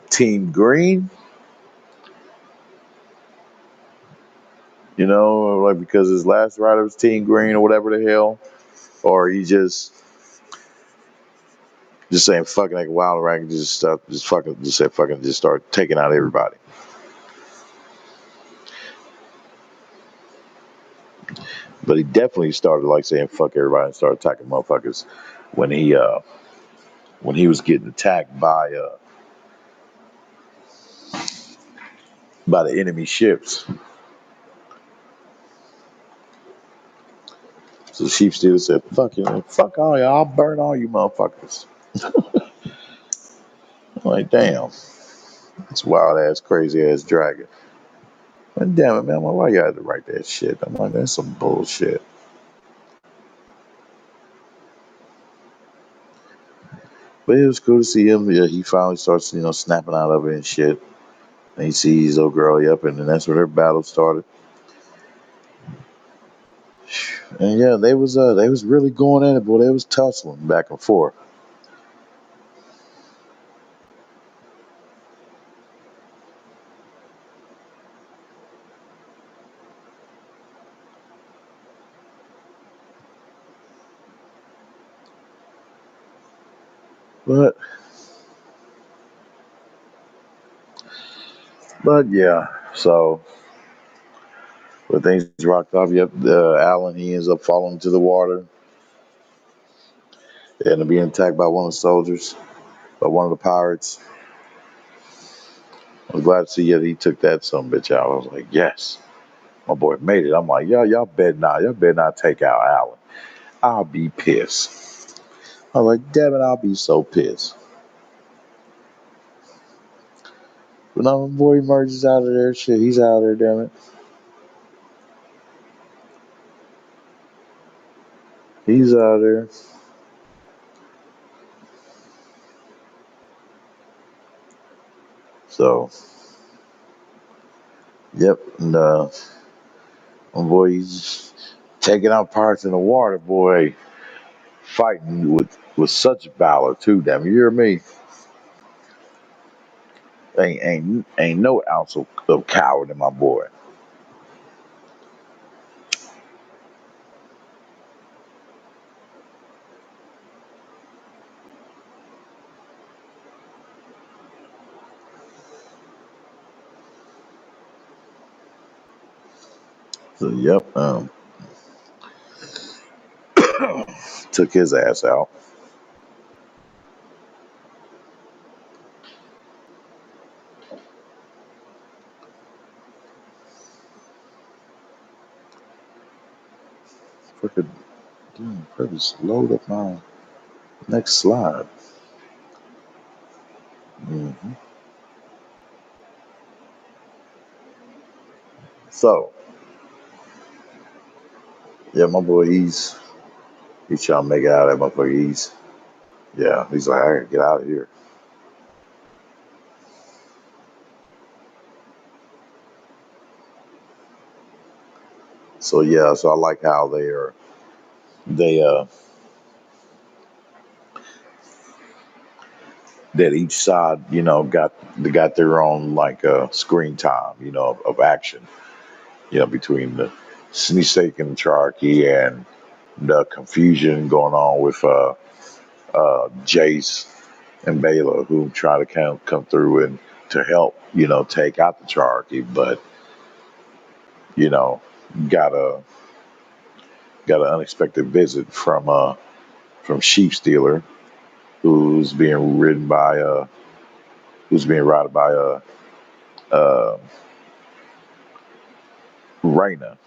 Team Green? Like because his last rider was Team Green or whatever the hell, or he just saying fucking like a wild rag, just start, just fucking, just say fucking, just start taking out everybody. But he definitely started like saying fuck everybody and started attacking motherfuckers when he was getting attacked by the enemy ships. So Sheep Stealer said, fuck you, man. Fuck all y'all, I'll burn all you motherfuckers. I'm like, damn, it's wild ass, crazy ass dragon. But damn it, man, why you had to write that shit? I'm like, that's some bullshit. But it was cool to see him. Yeah, he finally starts, snapping out of it and shit. And he sees old girl, yep, and then that's where their battle started. And yeah, they was really going at it, boy. They was tussling back and forth. But yeah, so But things rocked off. Yep, Alan, he ends up falling into the water and being attacked by one of the soldiers, by one of the pirates. I was glad to see that he took that some bitch out. I was like, yes, my boy made it. I'm like, y'all better not take out Alan. I'll be pissed. I was like, damn it, I'll be so pissed. But now my boy emerges out of there. Shit, he's out of there, damn it. He's out of there. So, yep. And my boy, he's taking out pirates in the water, boy. Fighting with such valor, too, damn. You hear me? Ain't no ounce of coward in my boy. So, yep. Took his ass out. Freaking damn, purpose load up my next slide. hmm So, yeah, my boy, he's trying to make it out of that motherfucker. He's like, I gotta get out of here. So yeah, so I like how they that each side, got their own like screen time, of action, between the Sneak and Charky and the confusion going on with Jace and Bayla, who try to come through and to help, take out the Charky, but you know, got a got an unexpected visit from Sheep Stealer, who's being ridden by who's being ridden by uh Raina.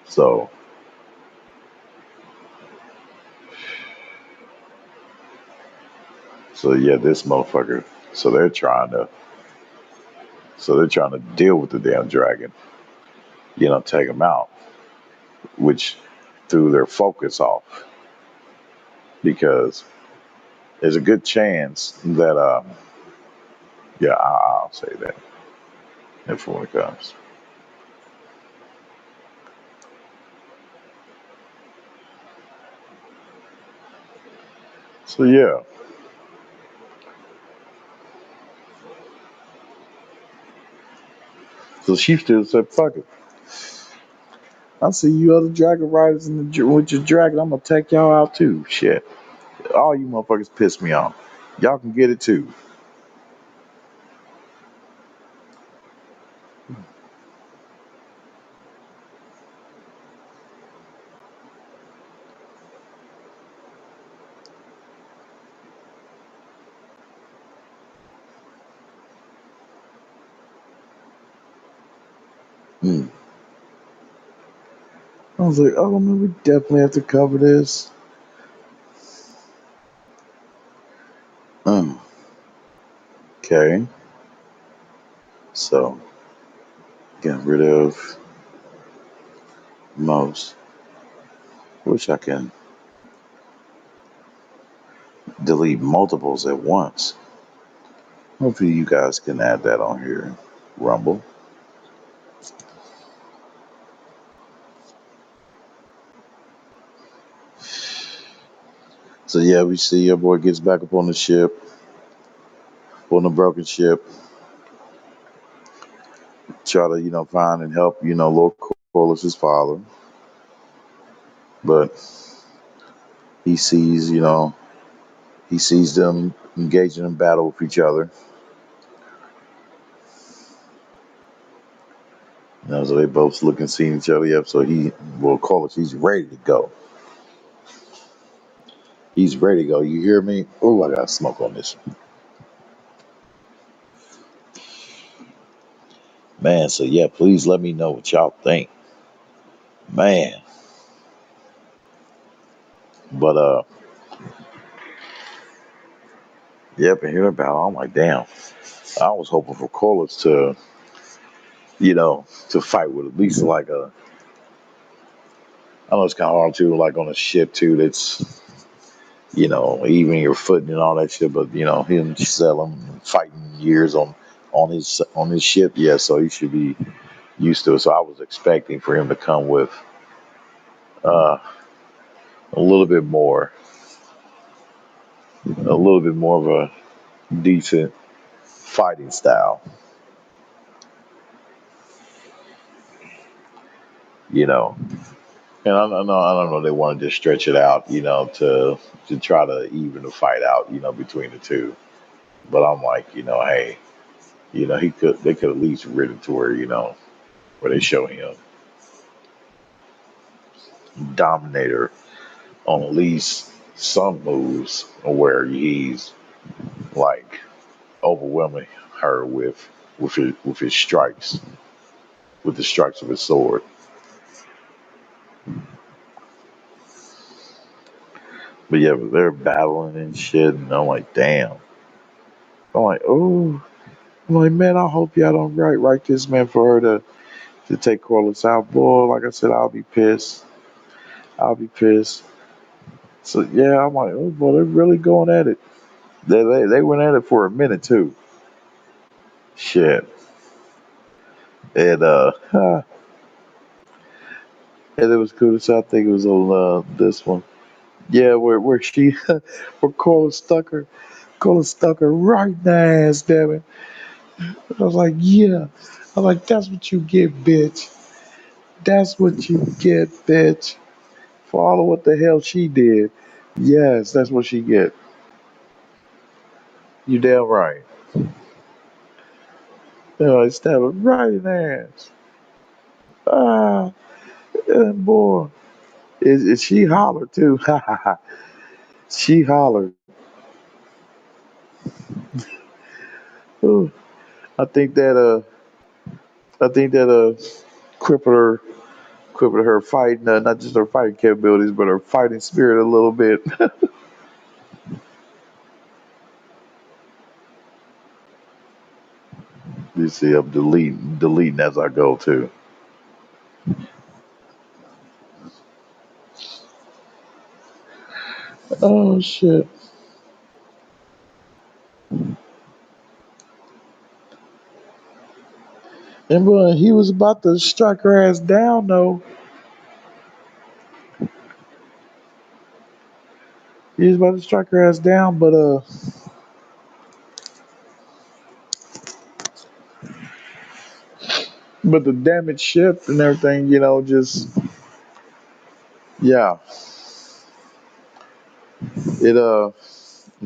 So yeah, this motherfucker. So they're trying to deal with the damn dragon, take him out, which threw their focus off because there's a good chance that I'll say that if when it comes. So yeah. So she still said, "Fuck it. I see you other dragon riders with your dragon. I'm gonna take y'all out too. Shit, all you motherfuckers piss me off. Y'all can get it too." Mm. I was like, "Oh man, we definitely have to cover this." Mm. Okay, so getting rid of most. Wish I can delete multiples at once. Hopefully, you guys can add that on here. Rumble. So yeah, we see your boy gets back up on the ship, on the broken ship, try to find and help Lord Corliss's father, but he sees He sees them engaging in battle with each other. So they both look and seeing each other. Yep. So he will call us. He's ready to go. He's ready to go. You hear me? Oh, I got smoke on this. Man, so yeah, please let me know what y'all think. Man. But yep, and hear about it. I'm like, damn. I was hoping for Corliss to, to fight with at least like I know it's kinda hard to like on a ship too that's, even your footing and all that shit, but him selling fighting years on his ship, yeah, so he should be used to it. So I was expecting for him to come with uh a little bit more of a decent fighting style, you know. And I don't know. They wanted to stretch it out, to try to even the fight out, between the two. But I'm like, hey, they could at least rid it to where, where they show him dominator on at least some moves where he's like overwhelming her with his strikes, with the strikes of his sword. But yeah, but they're battling and shit, and I'm like, damn. I'm like, oh. I'm like, man, I hope y'all don't write this, man, for her to take Corliss out. Boy, like I said, I'll be pissed. I'll be pissed. So yeah, I'm like, oh boy, they're really going at it. They went at it for a minute too. Shit. And and it was cool. So I think it was on this one. Yeah, where she where Corliss stuck her right in the ass, damn it. I was like, yeah. I was like, that's what you get, bitch. That's what you get, bitch. For all of what the hell she did. Yes, that's what she get. You damn right. I stab her right in the ass. Ah, and boy. Is she hollered too. She hollered. Ooh, I think that crippled her fighting, not just her fighting capabilities, but her fighting spirit a little bit. You see, I'm deleting as I go too. Oh shit! And boy, he was about to strike her ass down though. He was about to strike her ass down, but the damaged ship and everything, just yeah, it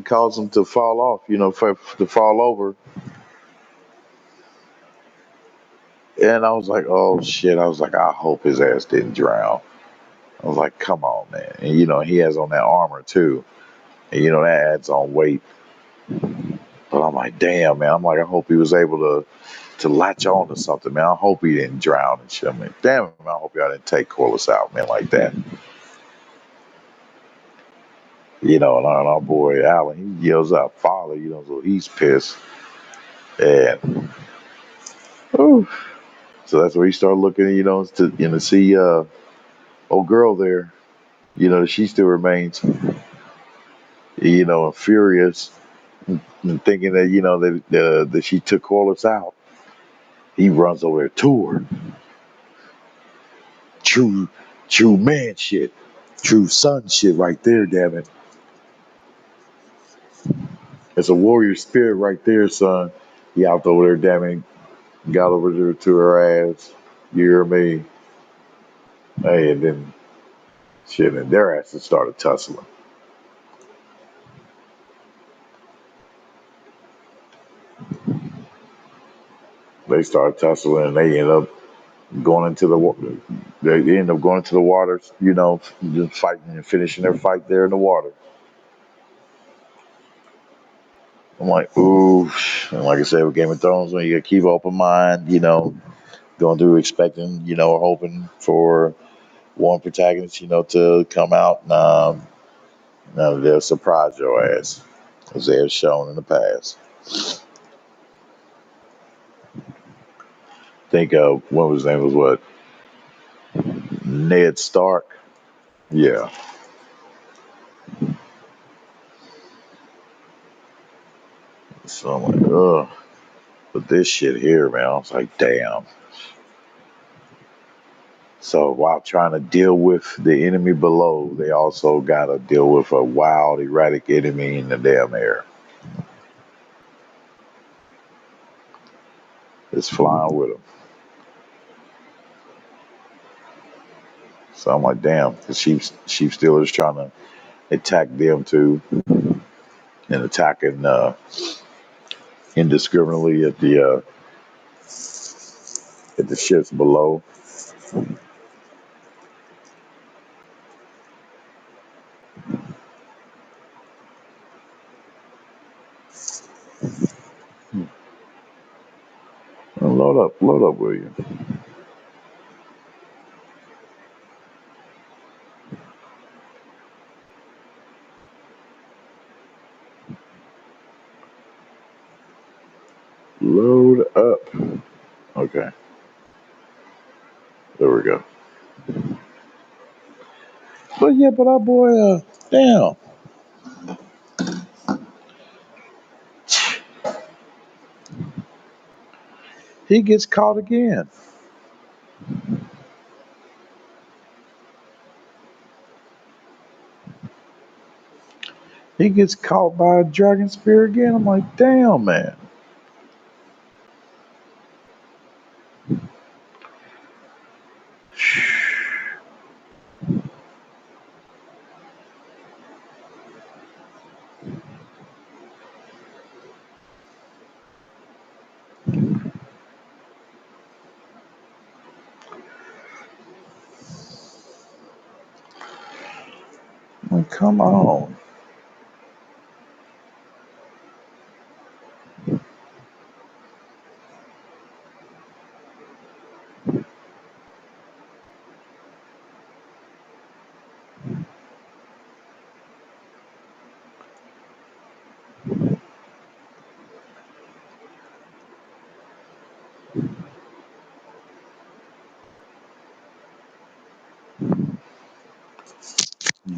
caused him to fall off, to fall over. And I was like, oh shit! I was like, I hope his ass didn't drown. I was like, come on, man. And he has on that armor too, and that adds on weight. But I'm like, damn, man. I'm like, I hope he was able to latch on to something, man. I hope he didn't drown and shit. I mean, damn, man, I hope y'all didn't take Corliss out, man, like that. And our boy Alan, he yells out, "Father!" So he's pissed, and ooh, so that's where he started looking, to see old girl there, she still remains, furious and thinking that that she took Corliss out. He runs over there to her. True, true man shit, true son shit right there, damn it. It's a warrior spirit right there, son. He out over there, damn it, got over there to her ass. You hear me? Hey, and then shit, and their asses started tussling. they start tussling and they end up going into the water. They end up going into the water, you know, just fighting and finishing their fight there in the water. I'm like, ooh. And like I said, with Game of Thrones, when you gotta keep an open mind, you know, going through expecting, you know, hoping for one protagonist, you know, to come out and they'll surprise your ass, as they have shown in the past. Think what was his name was what? Ned Stark. Yeah. So I'm like, ugh. But this shit here, man, I was like, damn. So while trying to deal with the enemy below, they also got to deal with a wild, erratic enemy in the damn air. It's flying with them. So I'm like, damn, the sheep stealers trying to attack them too, and attacking indiscriminately at the ships below. Load up, William. Load up. Okay, there we go. But yeah, but our boy, damn, he gets caught again. He gets caught by a dragon spear again. I'm like, damn, man. I'm like, come on.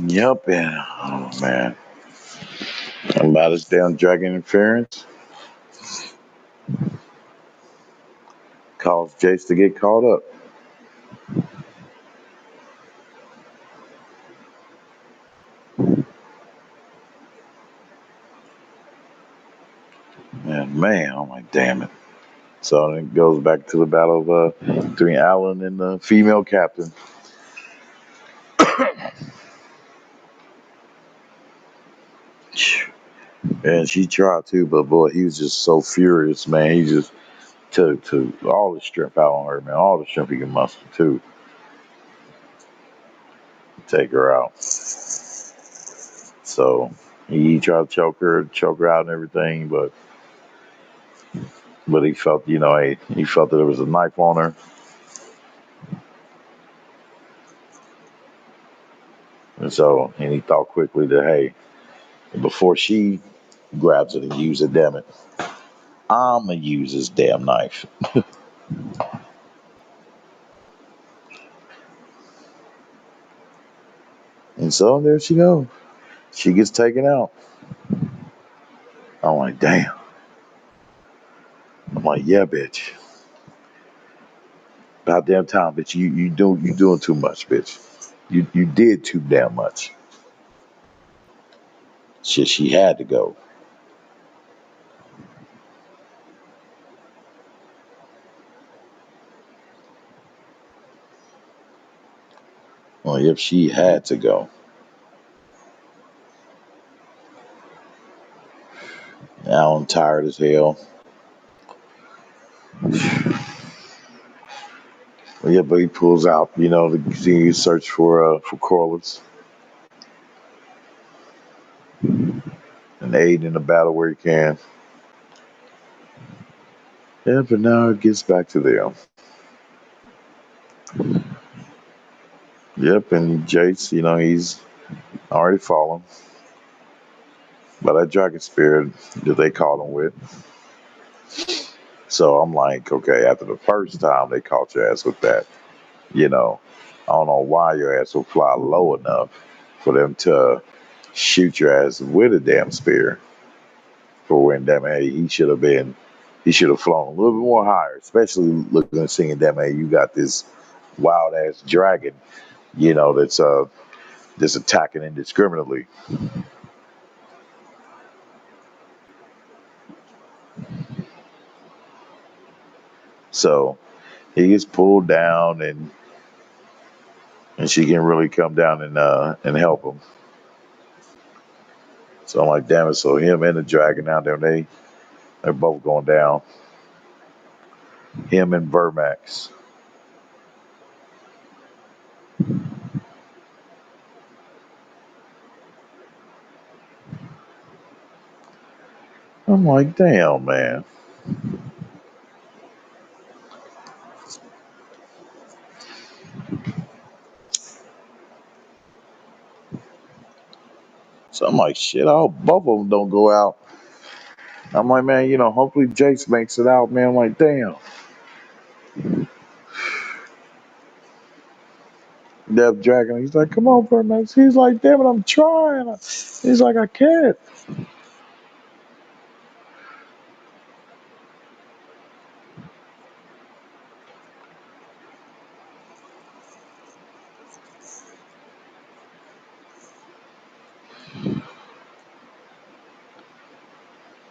Yup, and oh man, about this damn dragon interference caused Jace to get caught up. And man, I'm like, damn it. So then it goes back to the battle of between Alan and the female captain. And she tried to, but boy, he was just so furious, man. He just took all the strength out on her, man. All the strength he can muster too. Take her out. So he tried to choke her out and everything, but he felt, you know, he felt that there was a knife on her. And he thought quickly that, hey, before she grabs it and uses it, damn it, I'ma use this damn knife. And so there she goes. She gets taken out. I'm like, damn. I'm like, yeah, bitch. About damn time, bitch. You doing too much, bitch. You did too damn much. Shit, she had to go. Well, if she had to go. Now I'm tired as hell. Yeah, but he pulls out, to continue to search for Corliss and aid in the battle where he can. Yeah, but now it gets back to them. Yep, and Jace, he's already fallen by that dragon spirit that they caught him with. So I'm like, okay, after the first time they caught your ass with that, I don't know why your ass will fly low enough for them to shoot your ass with a damn spear. For when damn he should have flown a little bit more higher, especially looking and seeing damn you got this wild ass dragon, that's attacking indiscriminately. So he gets pulled down and she can really come down and help him. So I'm like, damn it, so him and the dragon now they're both going down. Him and Vermax. I'm like, damn, man. So I'm like, shit, I hope both of them don't go out. I'm like, man, hopefully Jace makes it out, man. I'm like, damn. Death Dragon. He's like, come on, Vermax. He's like, damn it, I'm trying. He's like, I can't.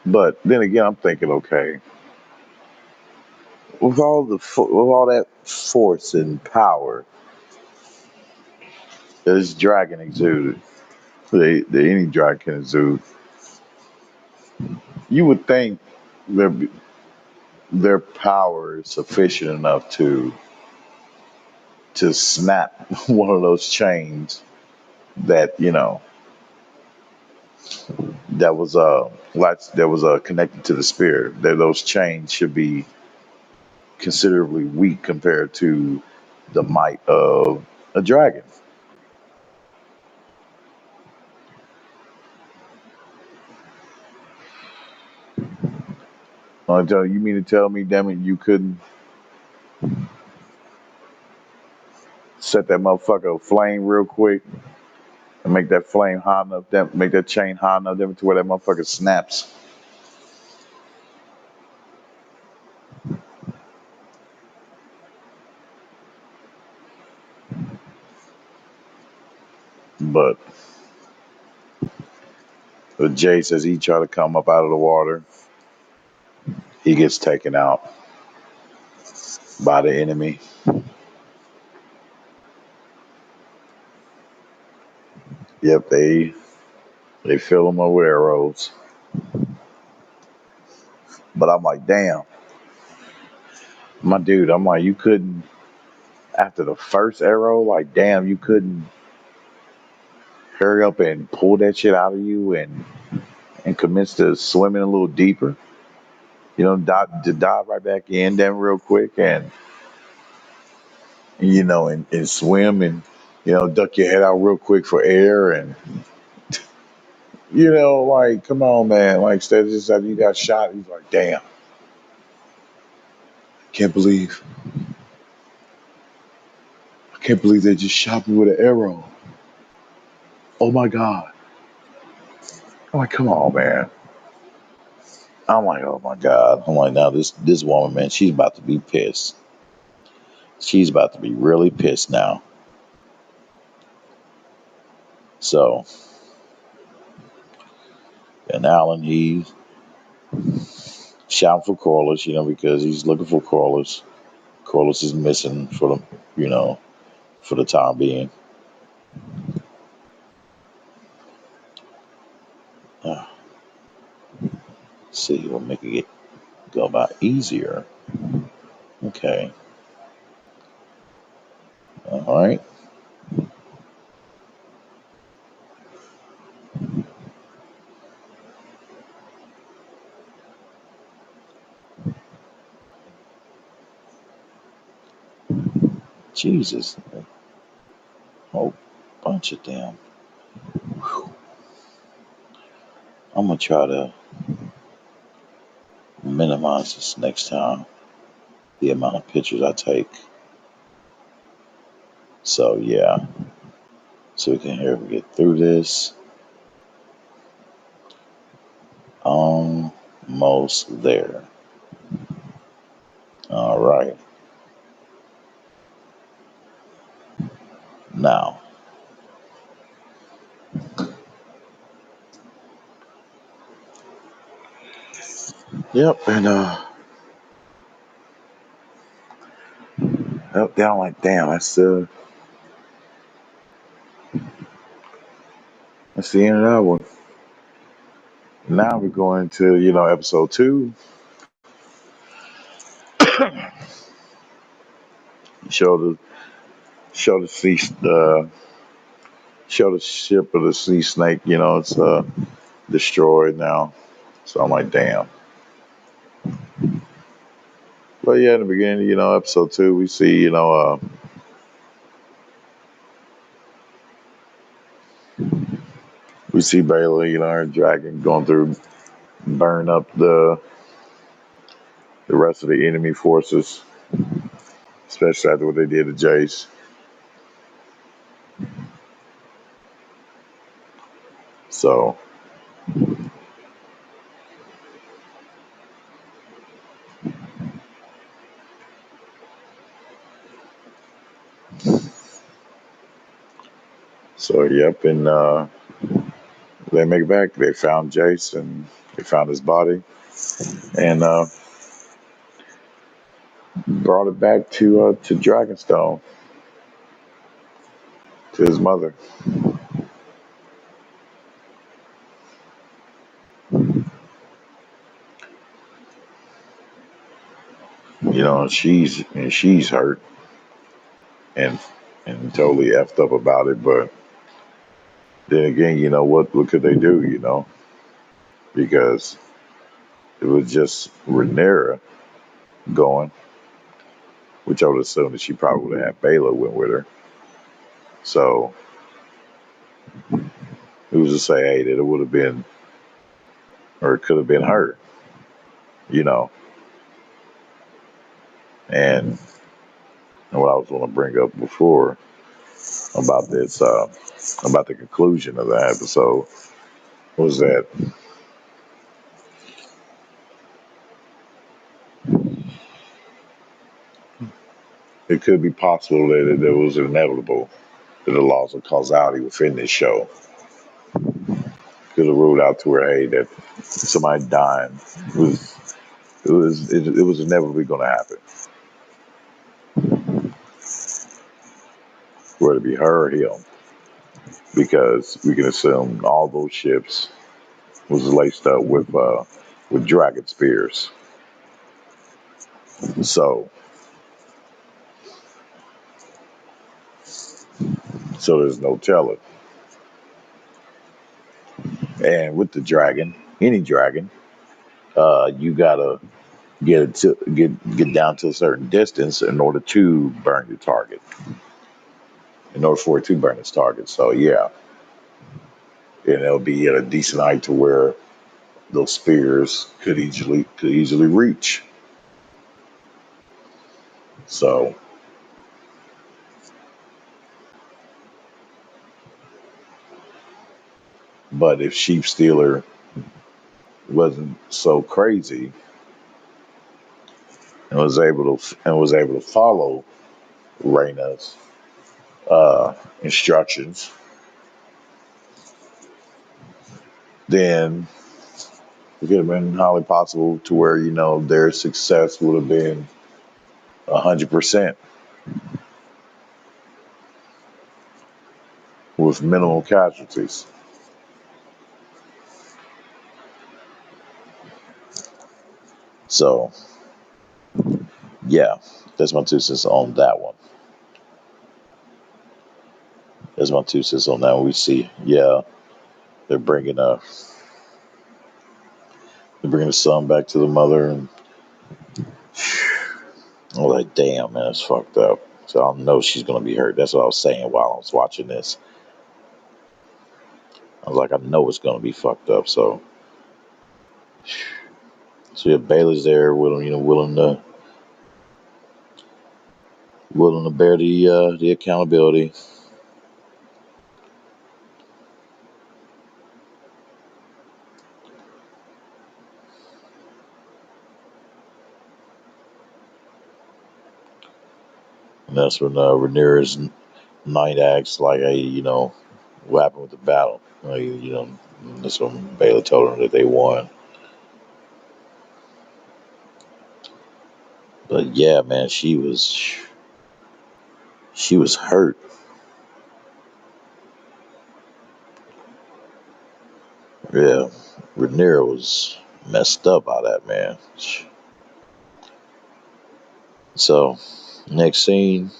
But then again, I'm thinking, okay, with all that force and power that this dragon exuded, that any dragon can exude, you would think their their power is sufficient enough to snap one of those chains that that was connected to the spirit. That those chains should be considerably weak compared to the might of a dragon. You mean to tell me, damn it, you couldn't set that motherfucker aflame real quick and make that flame hot enough, make that chain hot enough, to where that motherfucker snaps? But Jay says he try to come up out of the water. He gets taken out by the enemy. Yep, they fill him up with arrows. But I'm like, damn, my dude. I'm like, you couldn't after the first arrow. Like, damn, you couldn't hurry up and pull that shit out of you and commence to swimming a little deeper. Dive right back in them real quick and swim and duck your head out real quick for air and like, come on, man. Like, instead of just after you got shot, he's like, damn, can't believe I can't believe they just shot me with an arrow. Oh my god. I'm like, come on, man. I'm like, oh my god. I'm like, now this woman, man, she's about to be pissed. She's about to be really pissed now. So, and Alan, he shouting for Corliss, because he's looking for Corliss. Corliss is missing for the time being. Uh, see, we'll make it go by easier. Okay. right. Jesus. A whole bunch of them. I'm gonna try to minimize this next time, the amount of pictures I take. So yeah. So we can here we get through this. Almost there. All right. Now, yep, and up down like damn, that's the end of that one. Now we're going to, episode 2. Show the show the sea show the ship of the sea snake, it's destroyed now. So I'm like, damn. But yeah, in the beginning, episode 2, we see, we see Bailey, her dragon going through, burn up the rest of the enemy forces, especially after what they did to Jace. So yep, and they make it back. They found Jace and they found his body and brought it back to Dragonstone, to his mother. She's hurt and totally effed up about it. But then again, what could they do? Because it was just Rhaenyra going, which I would assume that she probably would have had Baela went with her. So who's to say, hey, that it would have been, or it could have been her, you know? And what I was going to bring up before about this, about the conclusion of the episode, was that it could be possible that it was inevitable that the laws of causality within this show could have ruled out to where, hey, that somebody dying was inevitably going to happen, whether it be her or him, because we can assume all those ships was laced up with dragon spears. So there's no telling. And with the dragon, any dragon, you gotta get down to a certain distance in order to burn your target. In order for it to burn its target. So yeah, and it'll be at a decent height to where those spears could easily reach. So, but if Sheep Stealer wasn't so crazy and was able to follow Reyna's instructions, then it could have been highly possible to where their success would have been 100% with minimal casualties. So, yeah, that's my 2 cents on that one. That's my 2 cents on that. We see, yeah, they're bringing the son back to the mother, and I'm like, damn, man, it's fucked up. So I know she's gonna be hurt. That's what I was saying while I was watching this. I was like, I know it's gonna be fucked up. So yeah, Bailey's there, willing to bear the accountability. And that's when Rhaenyra's knight acts like, hey, what happened with the battle? Like, that's when Bailey told them that they won. But yeah, man, she was hurt. Yeah, Rhaenyra was messed up by that, man. So next scene,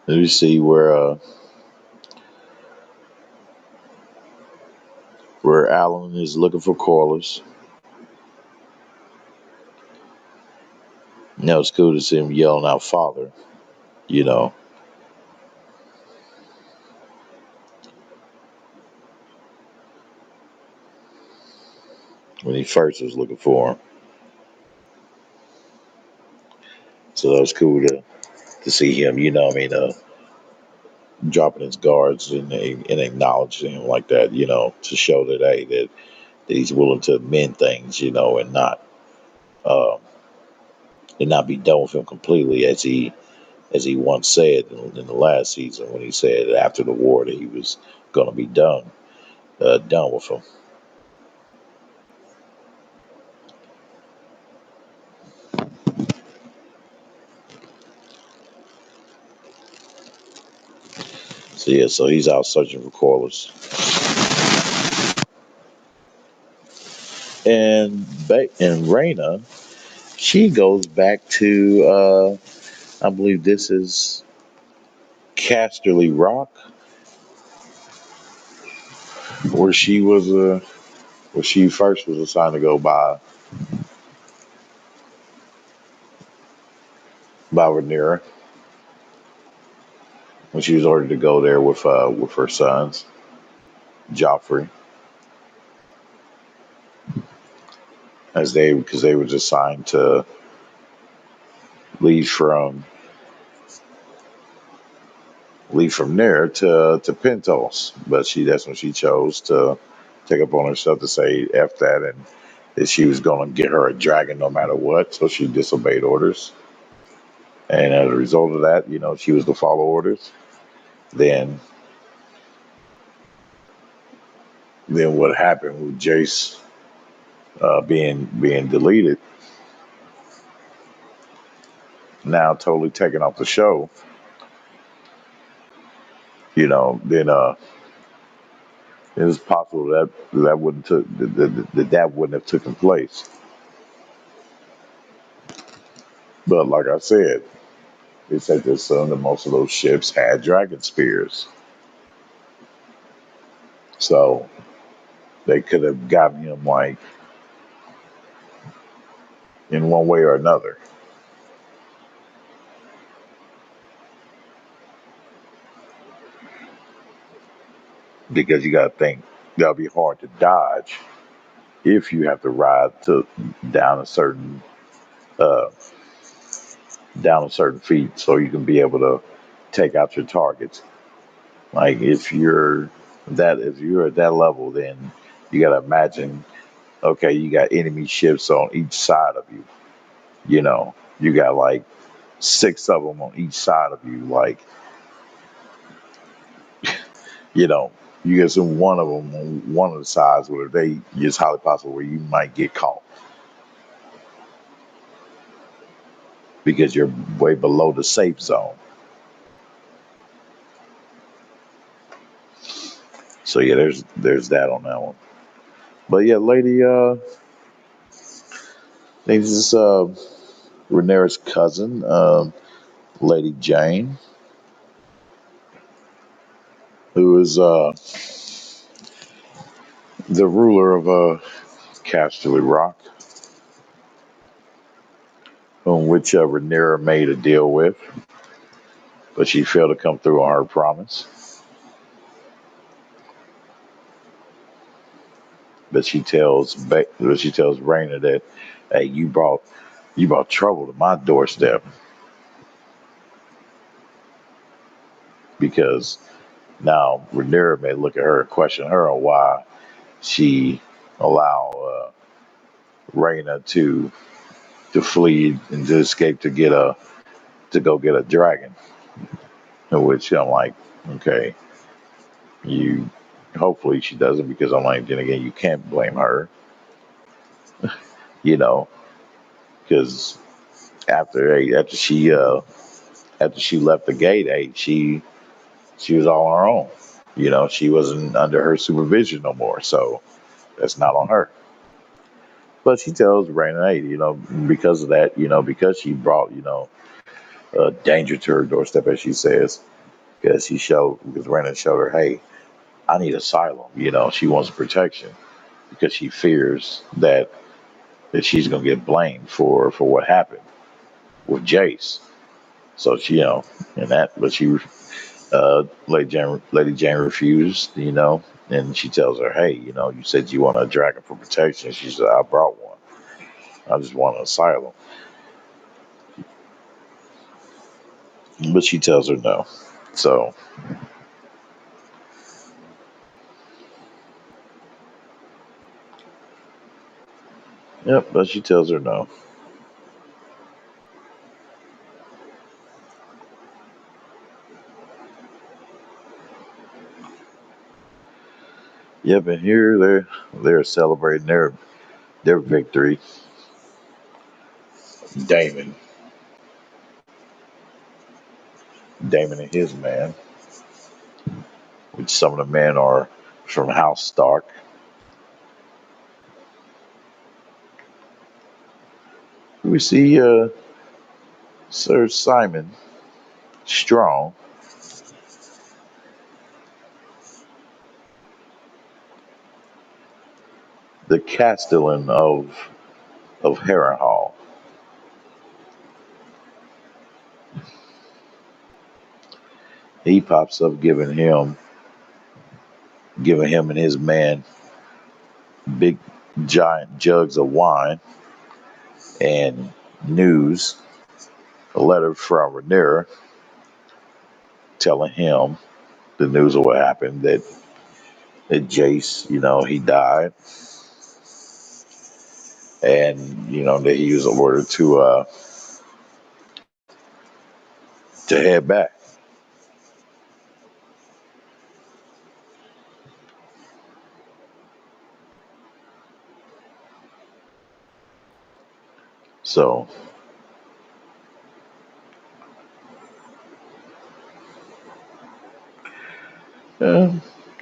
you see where Alan is looking for Corliss. Now it's cool to see him yelling out "Father," you know, when he first was looking for him. So that was cool to see him, dropping his guards and acknowledging him like that, to show that, hey, that he's willing to amend things, uh, and not be done with him completely, as he once said in the last season when he said after the war that he was going to be done with him. So yeah, so he's out searching for Corliss, and Raina, she goes back to I believe this is Casterly Rock, where she first was assigned to go by Rhaenyra, when she was ordered to go there with her sons, Joffrey, because they were assigned to leave from there to Pentos, but that's when she chose to take upon herself to say F that, and that she was going to get her a dragon no matter what. So she disobeyed orders, and as a result of that, she was to follow orders. Then what happened with Jace being deleted, now totally taken off the show, then it was possible that wouldn't that wouldn't have taken place. But like I said, they said that some of most of those ships had dragon spears, so they could have gotten him like in one way or another. Because you got to think that'll be hard to dodge if you have to ride to down a certain uh, down a certain feet, so you can be able to take out your targets. Like if you're at that level, then you got to imagine. Okay, you got enemy ships on each side of you. You got like 6 of them on each side of you. Like, you know, you get some one of them on one of the sides where it's highly possible where you might get caught because you're way below the safe zone. So yeah, there's that on that one. But yeah, this is Rhaenyra's cousin, Lady Jane. who is the ruler of Casterly Rock, on which Rhaenyra made a deal with, but she failed to come through on her promise. But she tells Rhaena that, hey, you brought trouble to my doorstep because now Rhaenyra may look at her and question her on why she allowed Rhaena to flee and to escape to go get a dragon. In which I'm like, okay, you. Hopefully she doesn't, because I'm like, then again, you can't blame her, you know, because after she left the gate, she was all on her own. She wasn't under her supervision no more, so that's not on her. But she tells Raina, hey, because of that, because she brought, danger to her doorstep, as she says, because Raina showed her, hey, I need asylum. She wants protection because she fears that she's gonna get blamed for what happened with Jace. So she, and that, but she, Lady Jane refused, and she tells her, hey, you said you want a dragon for protection. She said, I brought one. I just want an asylum. But she tells her no. So, yep, but she tells her no. Yep, and here they're celebrating their victory. Damon, Damon and his man, which some of the men are from House Stark. We see Sir Simon Strong, the Castellan of Harrenhal. He pops up, giving him and his man big giant jugs of wine and news. A letter from Rhaenyra telling him the news of what happened, that Jace, he died, and that he was ordered to head back. So, yeah,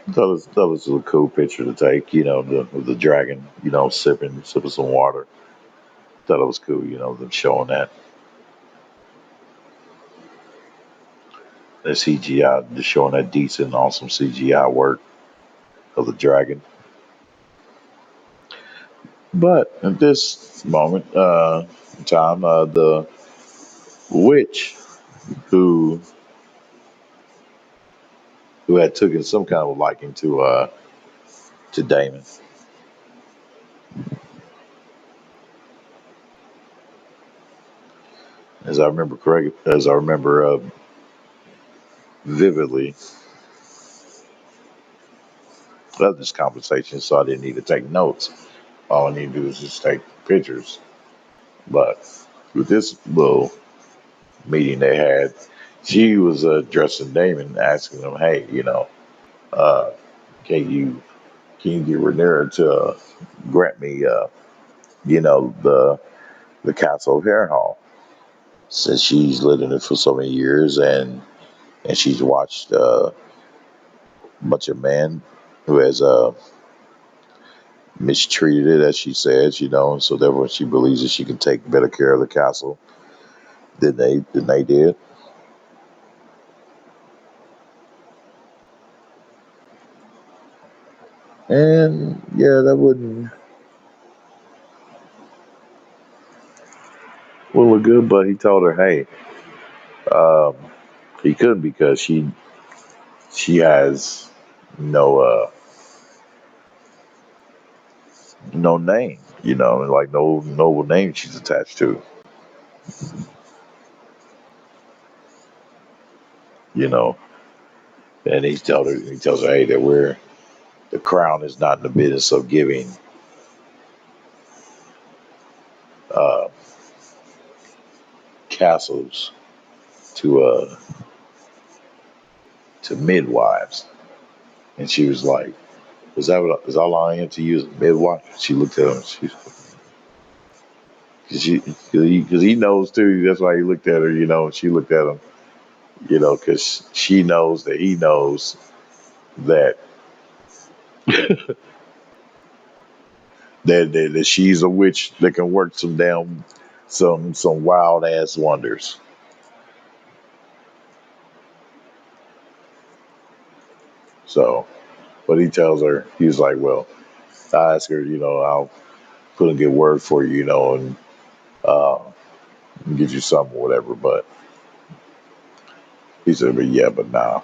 that was a cool picture to take. The dragon, sipping some water. Thought it was cool. Them showing that CGI, just showing that decent, awesome CGI work of the dragon. But at this moment, time, the witch who had taken some kind of liking to Damon, as I remember vividly of this conversation, so I didn't need to take notes. All I need to do is just take pictures. But with this little meeting they had, she was addressing Damon, asking him, "Hey, uh, can you get Rhaenyra to grant me, the castle of Harrenhal, since she's lived in it for so many years, and she's watched a bunch of men who has mistreated it, as she says, and so therefore she believes that she can take better care of the castle than they did." And yeah, that wouldn't look good. But he told her, hey, um, he couldn't because she has no no name, like no noble name she's attached to, you know. And he tells her, hey, that the crown is not in the business of giving uh, castles to to midwives. And she was like, is all I am to use a midwife? She looked at him. Because he knows too. That's why he looked at her. And she looked at him. Because she knows that he knows that that she's a witch that can work some wild ass wonders. So, but he tells her, he's like, well, I ask her, I'll put a good word for you, and uh, get you something or whatever. But he said, but yeah, but nah.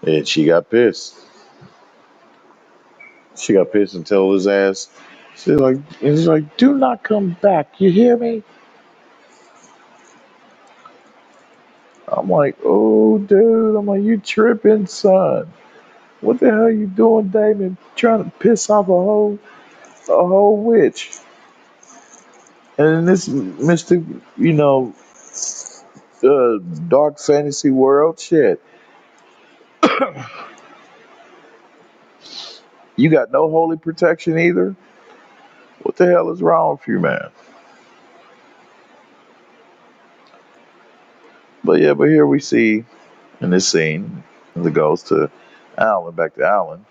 And she got pissed. She got pissed and told his ass. He's like, do not come back. You hear me? I'm like, oh, dude. I'm like, you tripping, son. What the hell you doing, Damon? Trying to piss off a whole witch. And in this mystic, dark fantasy world, shit, you got no holy protection either. What the hell is wrong with you, man? But yeah, but here we see in this scene, the goes to Alan, back to Alan,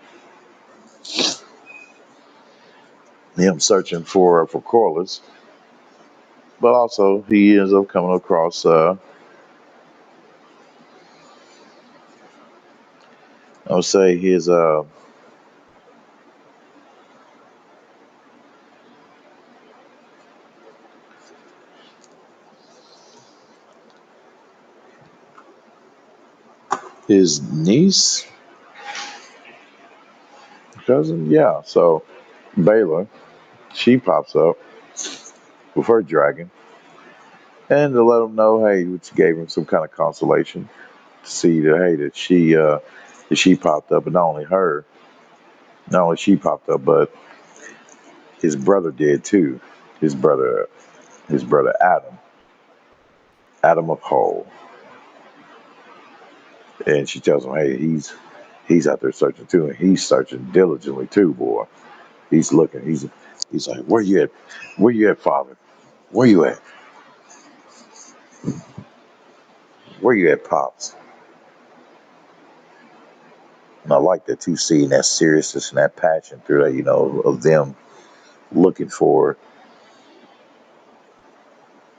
him searching for Corliss, but also he ends up coming across, I would say his niece, cousin, yeah. So Bayla, she pops up with her dragon, and to let him know, hey, which gave him some kind of consolation to see that, hey, that she popped up, and not only she popped up, but his brother did too. His brother, Adam, Adam of Hull, and she tells him, hey, he's out there searching too, and he's searching diligently too, boy. He's looking. He's like, where you at? Where you at, father? Where you at? Where you at, pops? And I like that too, seeing that seriousness and that passion through that, of them looking for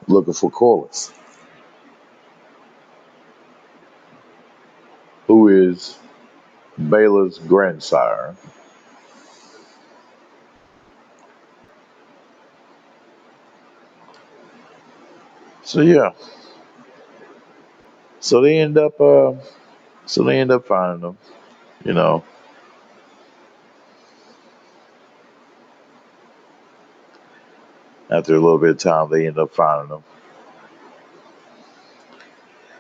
Corliss, who is Baylor's grandsire. So yeah, so they end up, finding them. You know, after a little bit of time, they end up finding them.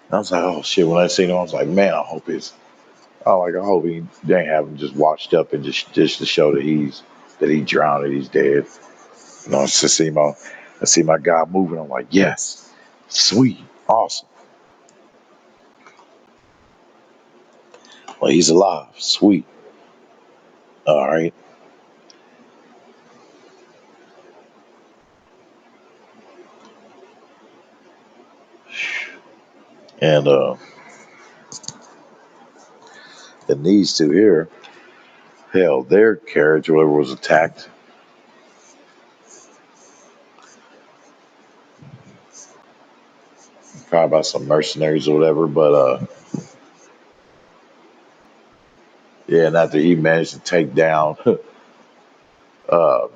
And I was like, oh shit! When I seen him, I was like, man, I hope he they ain't have him just washed up and just to show that he drowned and he's dead. I see my guy moving. I'm like, yes, sweet, awesome. Well, he's alive, sweet. All right, and these two here, hell, their carriage or whatever was attacked, probably by some mercenaries or whatever. But Yeah, and after he managed to take down uh,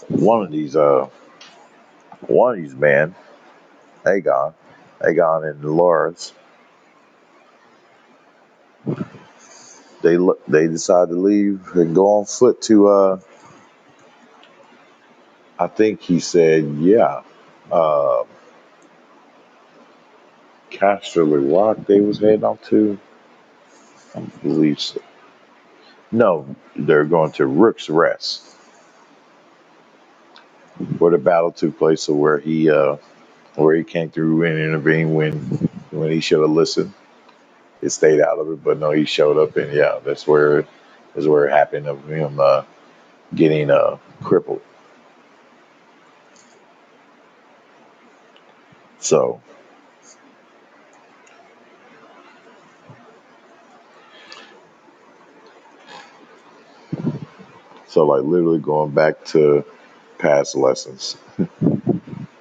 one of these men, Aegon and Loras, they decided to leave and go on foot to I think he said, yeah, uh, Casterly Rock they was heading off to. I believe so. No, they're going to Rook's Rest, where the battle took place, so where he came through and intervened when he should have listened. It stayed out of it, but no, he showed up, and yeah, that's where it happened of him getting crippled. So like literally going back to past lessons,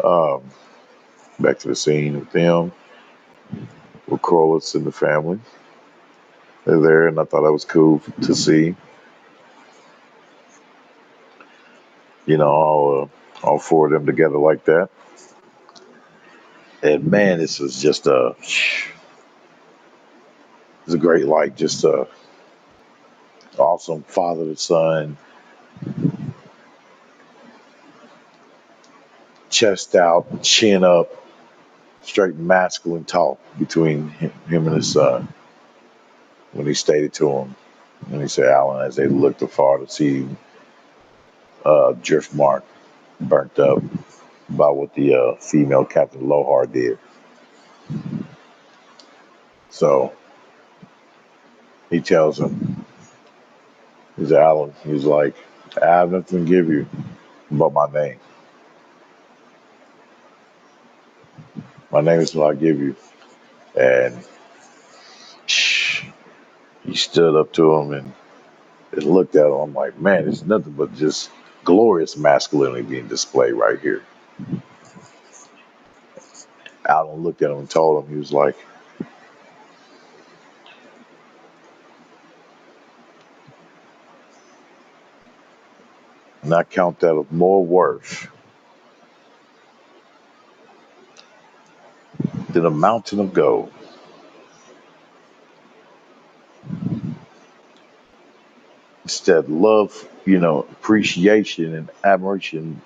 um, back to the scene with them with Corliss and the family. They're there, and I thought that was cool to see. You know, all four of them together like that. And man, this was just it's a great like just a awesome father to son, chest out, chin up, straight masculine talk between him and his son when he stated to him, when he said Alan, as they looked afar to see Driftmark burnt up by what the female Captain Lohar did. So he tells him, he's Alan, he's like, I have nothing to give you but my name. My name is what I give you. And he stood up to him and looked at him. I'm like, man, it's nothing but just glorious masculinity being displayed right here. Alan looked at him and told him, he was like, and I count that of more worth than a mountain of gold. Instead, love, appreciation and admiration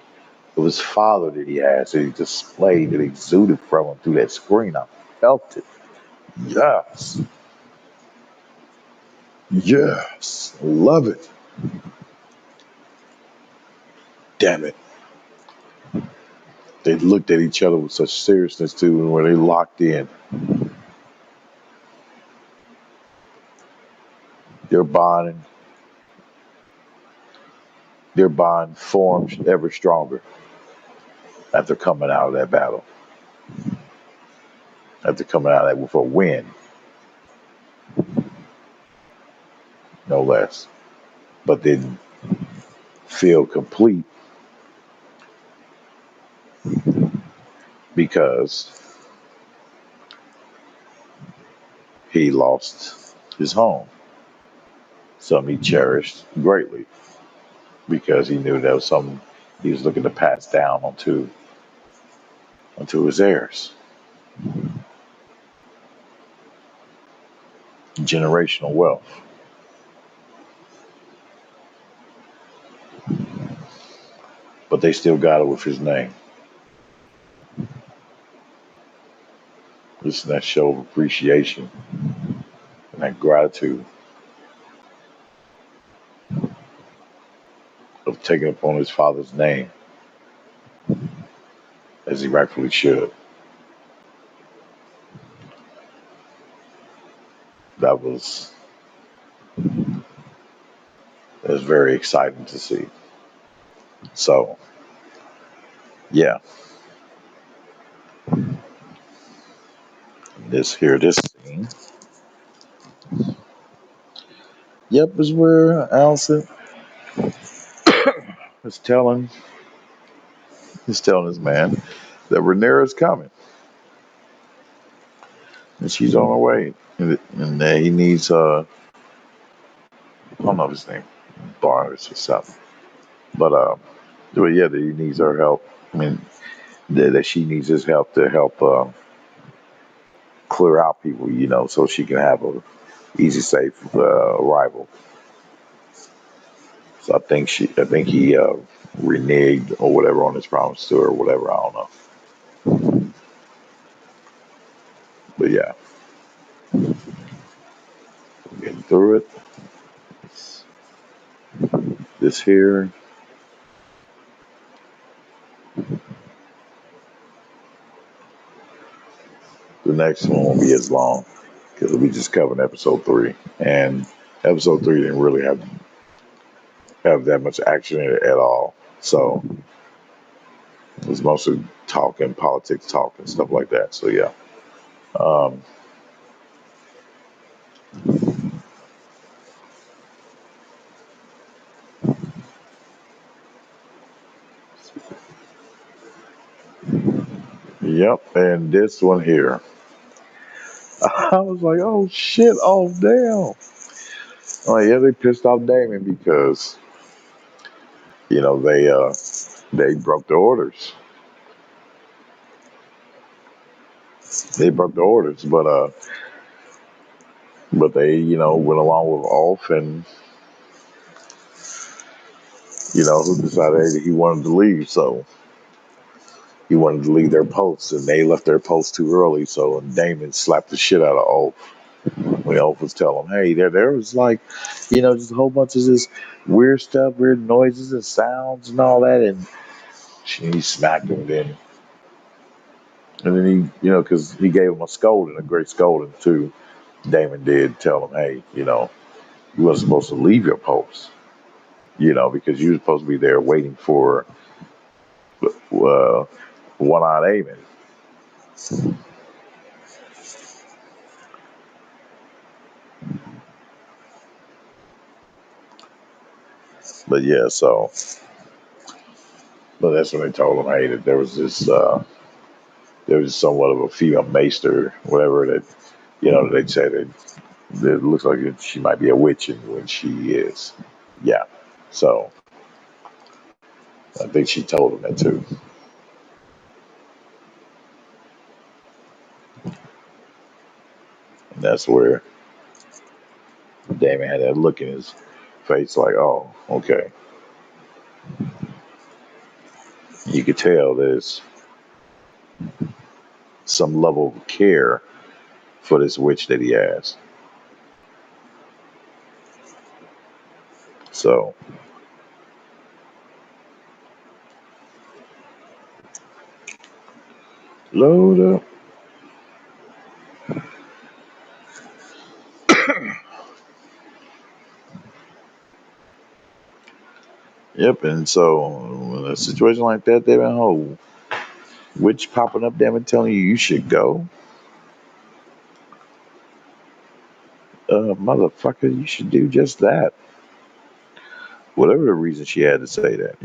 of his father that he has, that he displayed, that exuded from him through that screen. I felt it. Yes. Yes. Love it. Damn it. They looked at each other with such seriousness too, and where they locked in. Their bond, their bond formed ever stronger after coming out of that battle. After coming out of that with a win, no less. But didn't feel complete because he lost his home. Something he cherished greatly because he knew that was something he was looking to pass down onto his heirs. Generational wealth. But they still got it with his name. This is that show of appreciation and that gratitude of taking upon his father's name as he rightfully should. That was very exciting to see. So, yeah, this scene. Yep, is where Allison is telling his man that Rhaenyra's coming and she's on her way, and that he needs don't know if his name Barnes or something. But yeah, that he needs her help. I mean, that she needs his help to help clear out people, so she can have a easy, safe arrival. So I think he reneged or whatever on his promise to her, or whatever. I don't know. But yeah, getting through it. This here, the next one won't be as long because we just covered episode 3, and episode 3 didn't really have that much action in it at all. So it was mostly talking, politics talk, and stuff like that. So yeah. Um, yep, and this one here, I was like, oh shit, oh damn. Oh yeah, they pissed off Damon because they broke the orders. They broke the orders, but they went along with Ulf, and who decided he wanted to leave. So he wanted to leave their posts, and they left their posts too early. So Damon slapped the shit out of Ulf when Ulf was telling him, "Hey, there was like, just a whole bunch of this weird stuff, weird noises and sounds and all that," and he smacked him then. And then because he gave him a scolding, a great scolding too. Damon did tell him, "Hey, you wasn't supposed to leave your post, because you were supposed to be there waiting for uh, one-eyed Amen." But yeah, but that's when they told him, "Hey, that there was somewhat of a female maester, whatever that they said that it looks like she might be a witch, and when she is, yeah." So I think she told him that too. And that's where Damon had that look in his face, like, "Oh, okay." You could tell there's some level of care for this witch that he has. So, load up. Yep, and so in a situation like that, they've been whole witch popping up them and telling you should go. Motherfucker, you should do just that. Whatever the reason she had to say that,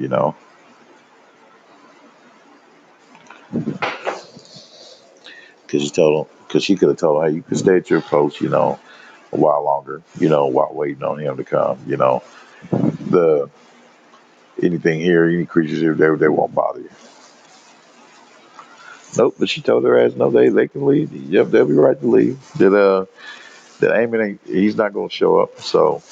because she could have told her, "Hey, you could stay at your post, a while longer, while waiting on him to come, the anything here, any creatures here, they won't bother you." Nope, but she told her ass, no, they can leave. Yep, they'll be right to leave. That Eamon he's not gonna show up. So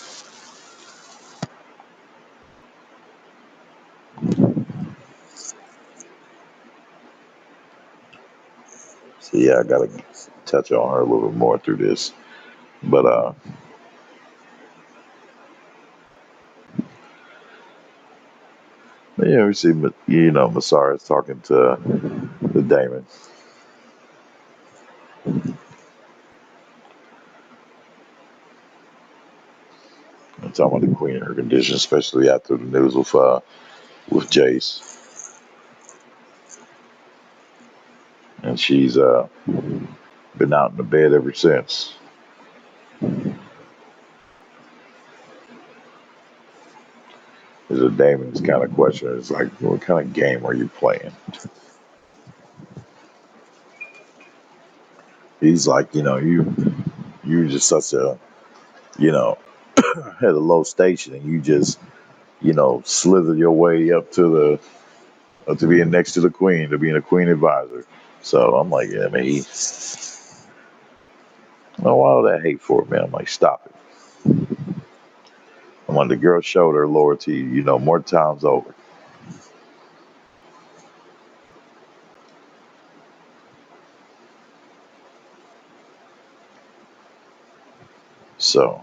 yeah, I gotta touch on her a little bit more through this. But yeah, we see Masara's talking to the Damon. And talking about the queen and her condition, especially after the news with Jace. And she's been out in the bed ever since. Is a Damon's kind of question. It's like, what kind of game are you playing? He's like, you're just such a, you know, at a low station, and you just, slither your way up to being next to the queen, to being a queen advisor. So I'm like, yeah, man, why all that hate for it, man? I'm like, stop it. I'm like, the girl showed her loyalty, more times over. So,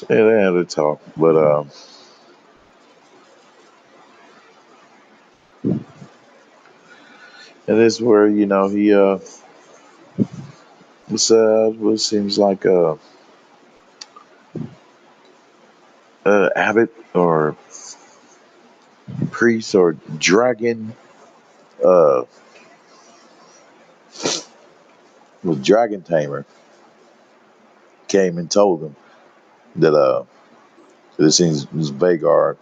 yeah, they had to talk, but it is where he what seems like a abbot or priest or dragon uh was dragon tamer came and told him that it seems this Vagar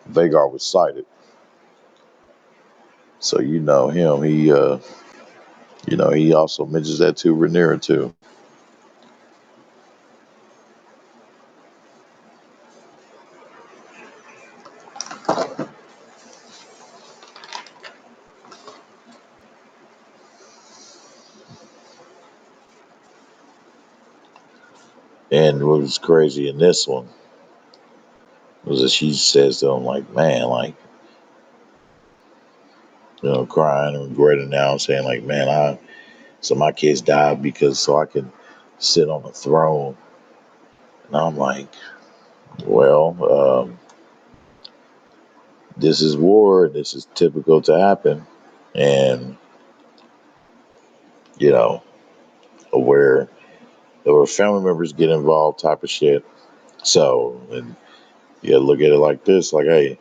was sighted. So him, he also mentions that to Rhaenyra too. And what was crazy in this one was that she says to him, like, man, like, crying and regretting now, saying like, man, so my kids died because so I can sit on the throne. And I'm like, well, this is war. This is typical to happen. And, you know, where there were family members get involved type of shit. So, and you look at it like this, like, hey,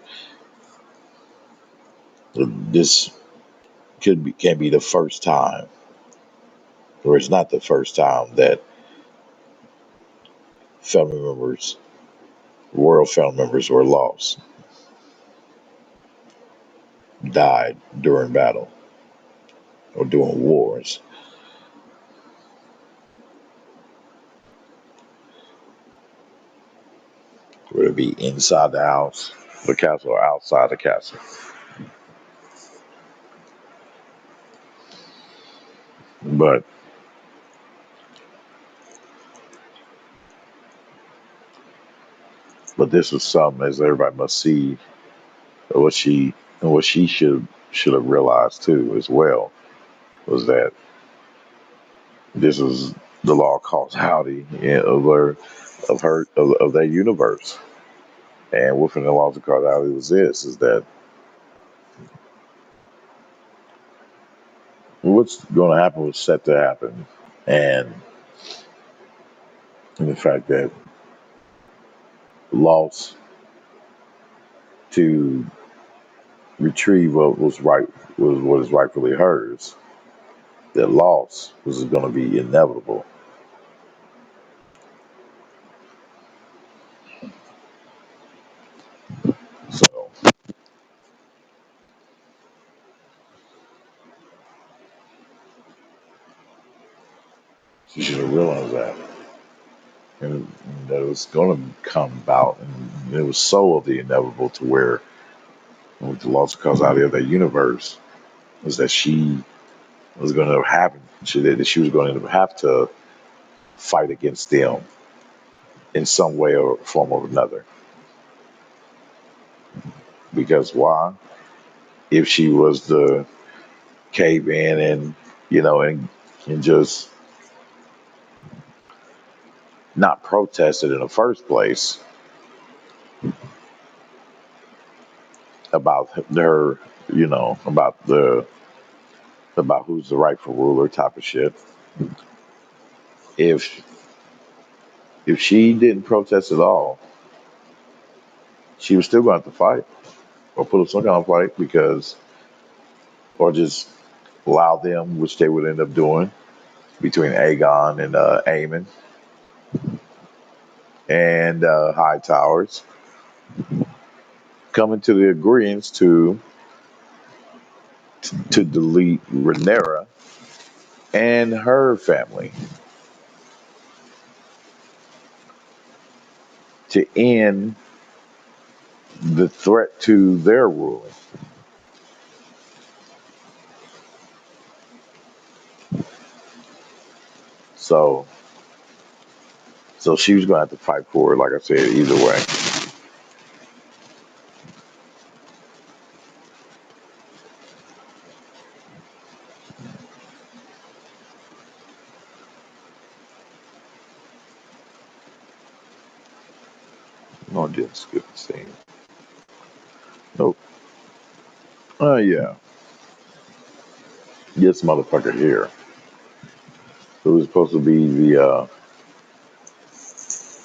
this can't be the first time, or it's not the first time that family members, royal family members, were lost, died during battle or during wars. Whether it be inside the house, the castle, or outside the castle. But this was something, as everybody must see, what she should have realized too as well, was that this was the law of causality of their universe. And within the laws of causality was this, is that what's going to happen was set to happen. And the fact that loss to retrieve what was right, was what is rightfully hers, that loss was going to be inevitable. So she should have realized that. And that it was going to come about. And it was so of the inevitable to where, with the laws of causality of that universe, was that she was going to have, that she was going to have to fight against them in some way or form or another. Because why? If she was to cave in and, and just not protest it in the first place about her, about who's the rightful ruler type of shit. If she didn't protest at all, she was still going to have to fight or put up some kind of fight, because, or just allow them, which they would end up doing between Aegon and Aemon and High Towers, coming to the agreements to delete Rhaenyra and her family to end the threat to their ruling. So, so she was going to have to fight for it, like I said, either way. No, I didn't skip the scene. Nope. Oh, yeah. This motherfucker here, who was supposed to be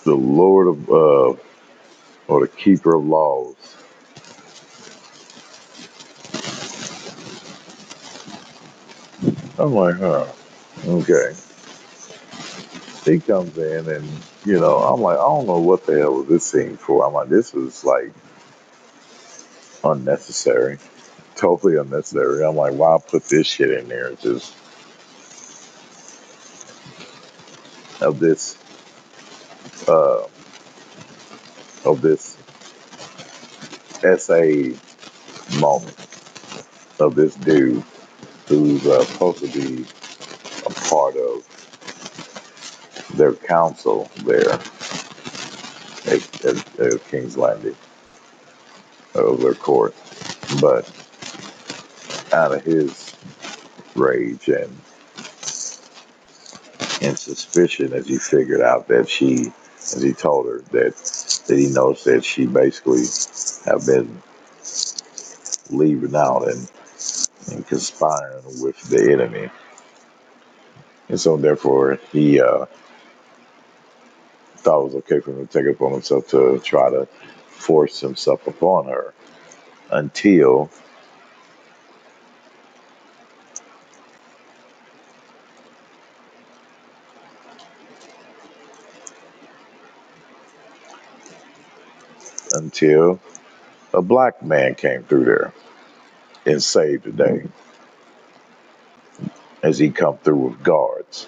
the Lord of, or the Keeper of Laws. I'm like, huh, okay. He comes in and, I'm like, I don't know what the hell was this scene for. I'm like, this was like unnecessary. Totally unnecessary. I'm like, why put this shit in there? Just of this, uh, of this essay moment of this dude who's supposed to be a part of their council there at King's Landing, of their court. But out of his rage and suspicion, as he figured out that as he told her that he knows that she basically have been leaving out and conspiring with the enemy. And so therefore he thought it was okay for him to take it upon himself to try to force himself upon her until until a black man came through there and saved the day as he come through with guards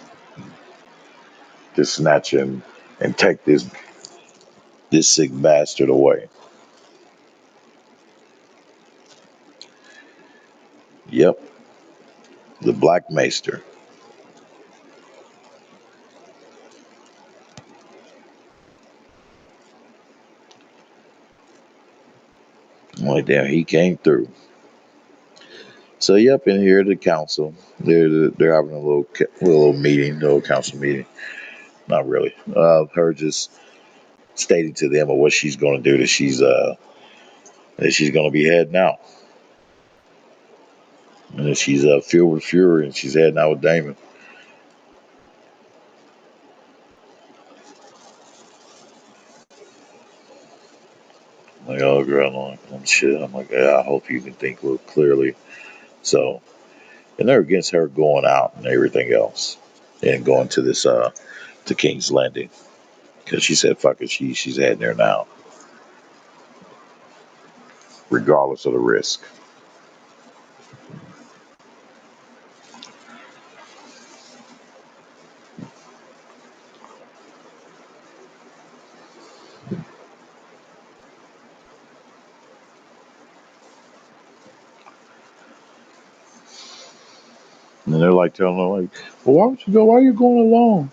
to snatch him and take this sick bastard away. Yep, the Black Maester. I'm like, damn, he came through. So yep, in here the council, they're having a little meeting, little council meeting. Not really. Her just stating to them of what she's going to do. That she's going to be heading out, and that she's filled with fury, and she's heading out with Damon. I'm like, oh girl, I'm shit. I'm like, yeah, I hope you can think a little clearly. So, and they're against her going out and everything else, and going to this to King's Landing because she said, fuck it, she's heading there now, regardless of the risk. And they're like telling her, like, well, why would you go? Why are you going alone?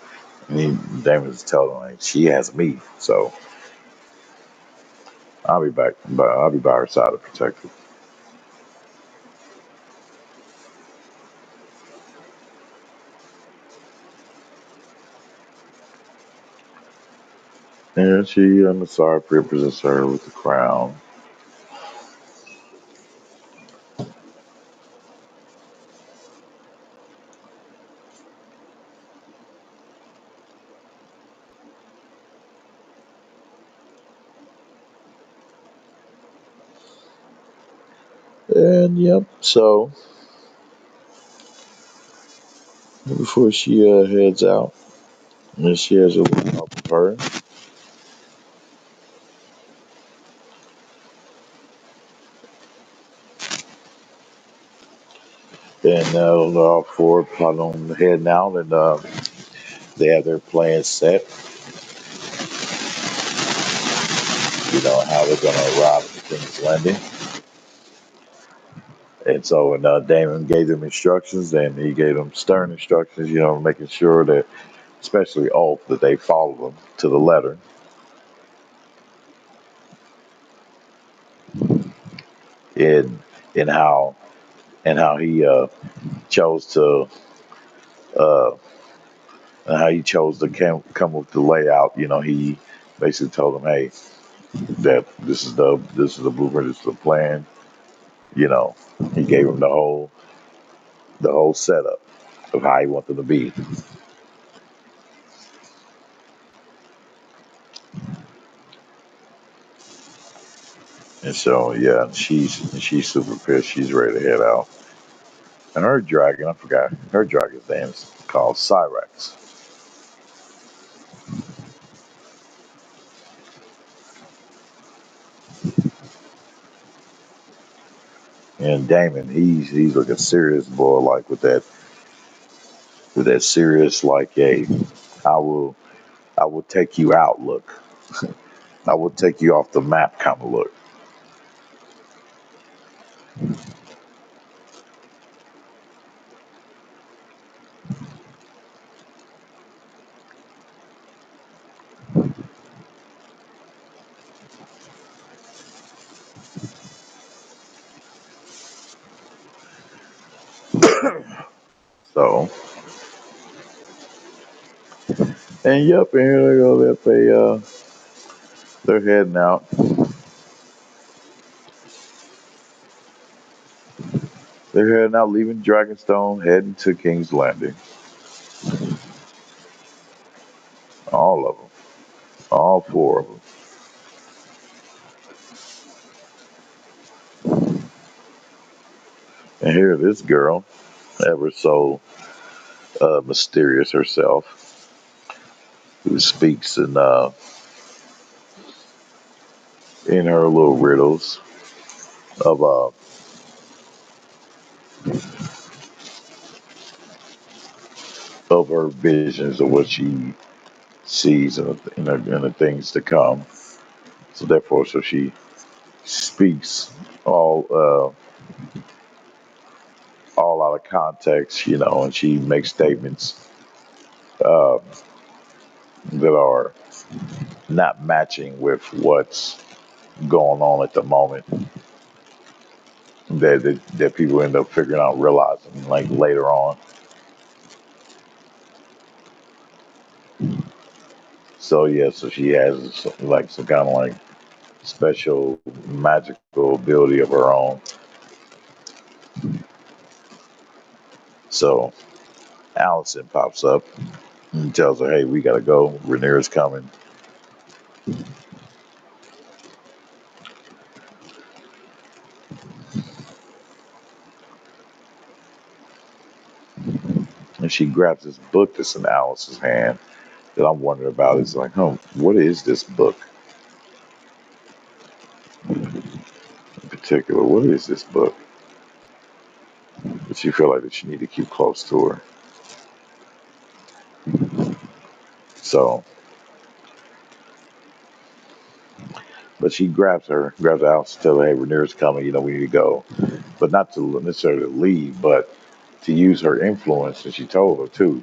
And Damon's telling her, like, she has me, so I'll be back. But I'll be by her side to protect her. And she, Masara represents her with the crown. And yep, so before she heads out, and she has a little help with her. And now all four plotting on heading out, and they have their plan set. You know how they're going to arrive at the King's Landing. And so, and Damon gave them instructions, and he gave them stern instructions. You know, making sure that, especially Ulf, that they follow them to the letter. In in how he chose to uh, how he chose to come with the layout. You know, he basically told them, "Hey, that this is the blueprint, this is the plan." You know, he gave them the whole setup of how he wanted them to be. And so, yeah, she's super pissed. She's ready to head out. And her dragon, I forgot her dragon's name is called Cyrex. And Damon, he's like a serious boy, like with that serious, like, hey, I will I will take you out look. I will take you off the map kind of look. So, and yep, and here they go. They're heading out. They're heading out, leaving Dragonstone, heading to King's Landing. All of them, all four of them. And here, this girl, ever so mysterious herself, who speaks in her little riddles of her visions of what she sees in the things to come. So therefore, so she speaks all all out of context, you know, and she makes statements uh, that are not matching with what's going on at the moment. That people end up figuring out, realizing like later on. So yeah, so she has like some kind of like special magical ability of her own. So Allison pops up and tells her, "Hey, we gotta go. Rhaenyra's coming." And she grabs this book that's in Alice's hand that I'm wondering about. Is like, what is this book in particular? What is this book? But she feel like that she need to keep close to her. So, but she grabs Alice, tells her, "Hey, Rhaenyra's coming. You know, we need to go." But not to necessarily leave, but to use her influence. And she told her too.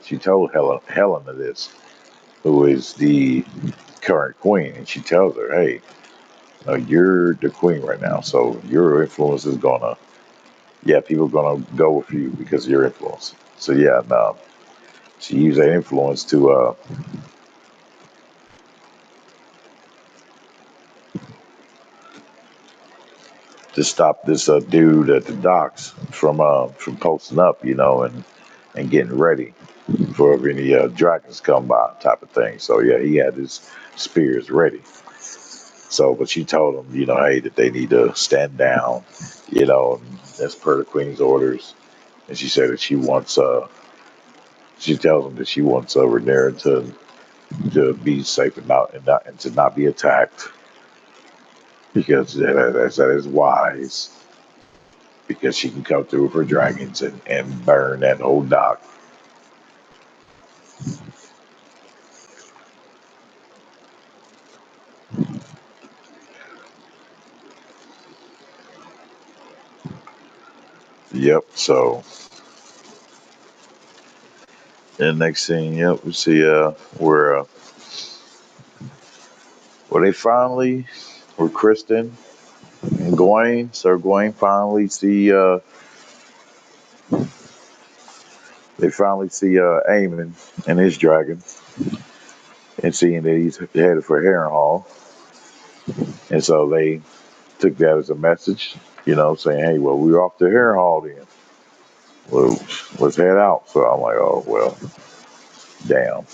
She told Helena this, who is the current queen, and she tells her, "Hey, you're the queen right now, so your influence is gonna, yeah, people are gonna go with you because of your influence." So yeah, no, she used that influence to stop this dude at the docks from posting up, you know, and getting ready for if any dragons come by, type of thing. So yeah, he had his spears ready. So, but she told him, you know, hey, that they need to stand down, you know, and as per the queen's orders. And she said that she tells him that she wants Rhaenyra to be safe and to not be attacked because that is wise. because she can come through with her dragons and burn that whole dock. Yep. So and next thing, yep, we see where they finally where Kristen and Gawain, Sir Gawain finally see they finally see Aemon and his dragon and seeing that he's headed for Harrenhal. And so they took that as a message, saying, hey, well, we're off to Harrenhal then. Well, let's head out. So I'm like, oh, well, damn.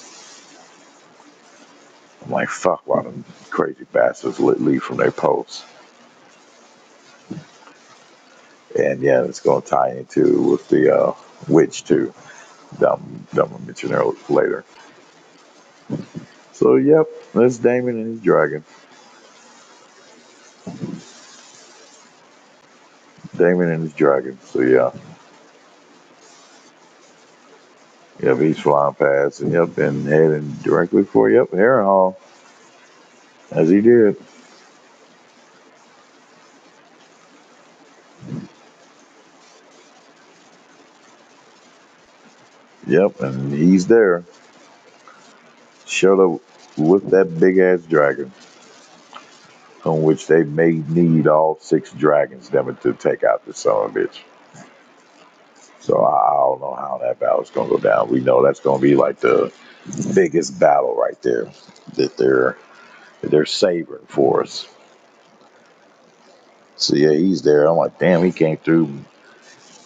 I'm like, fuck, why them crazy bastards leave from their posts. And yeah, it's going to tie into with the witch too. That I'm going to mention her later. So, yep, that's Daemon and his dragon. Daemon and his dragon. So, yeah. Yep, he's flying past and, yep, and heading directly for, Harrenhal. As he did. Yep, and he's there. Showed up with that big ass dragon, on which they may need all 6 dragons them to take out this son of a bitch. So I don't know how that battle's gonna go down. We know that's gonna be like the biggest battle right there that they're savoring for us. So yeah, he's there. I'm like, damn, he came through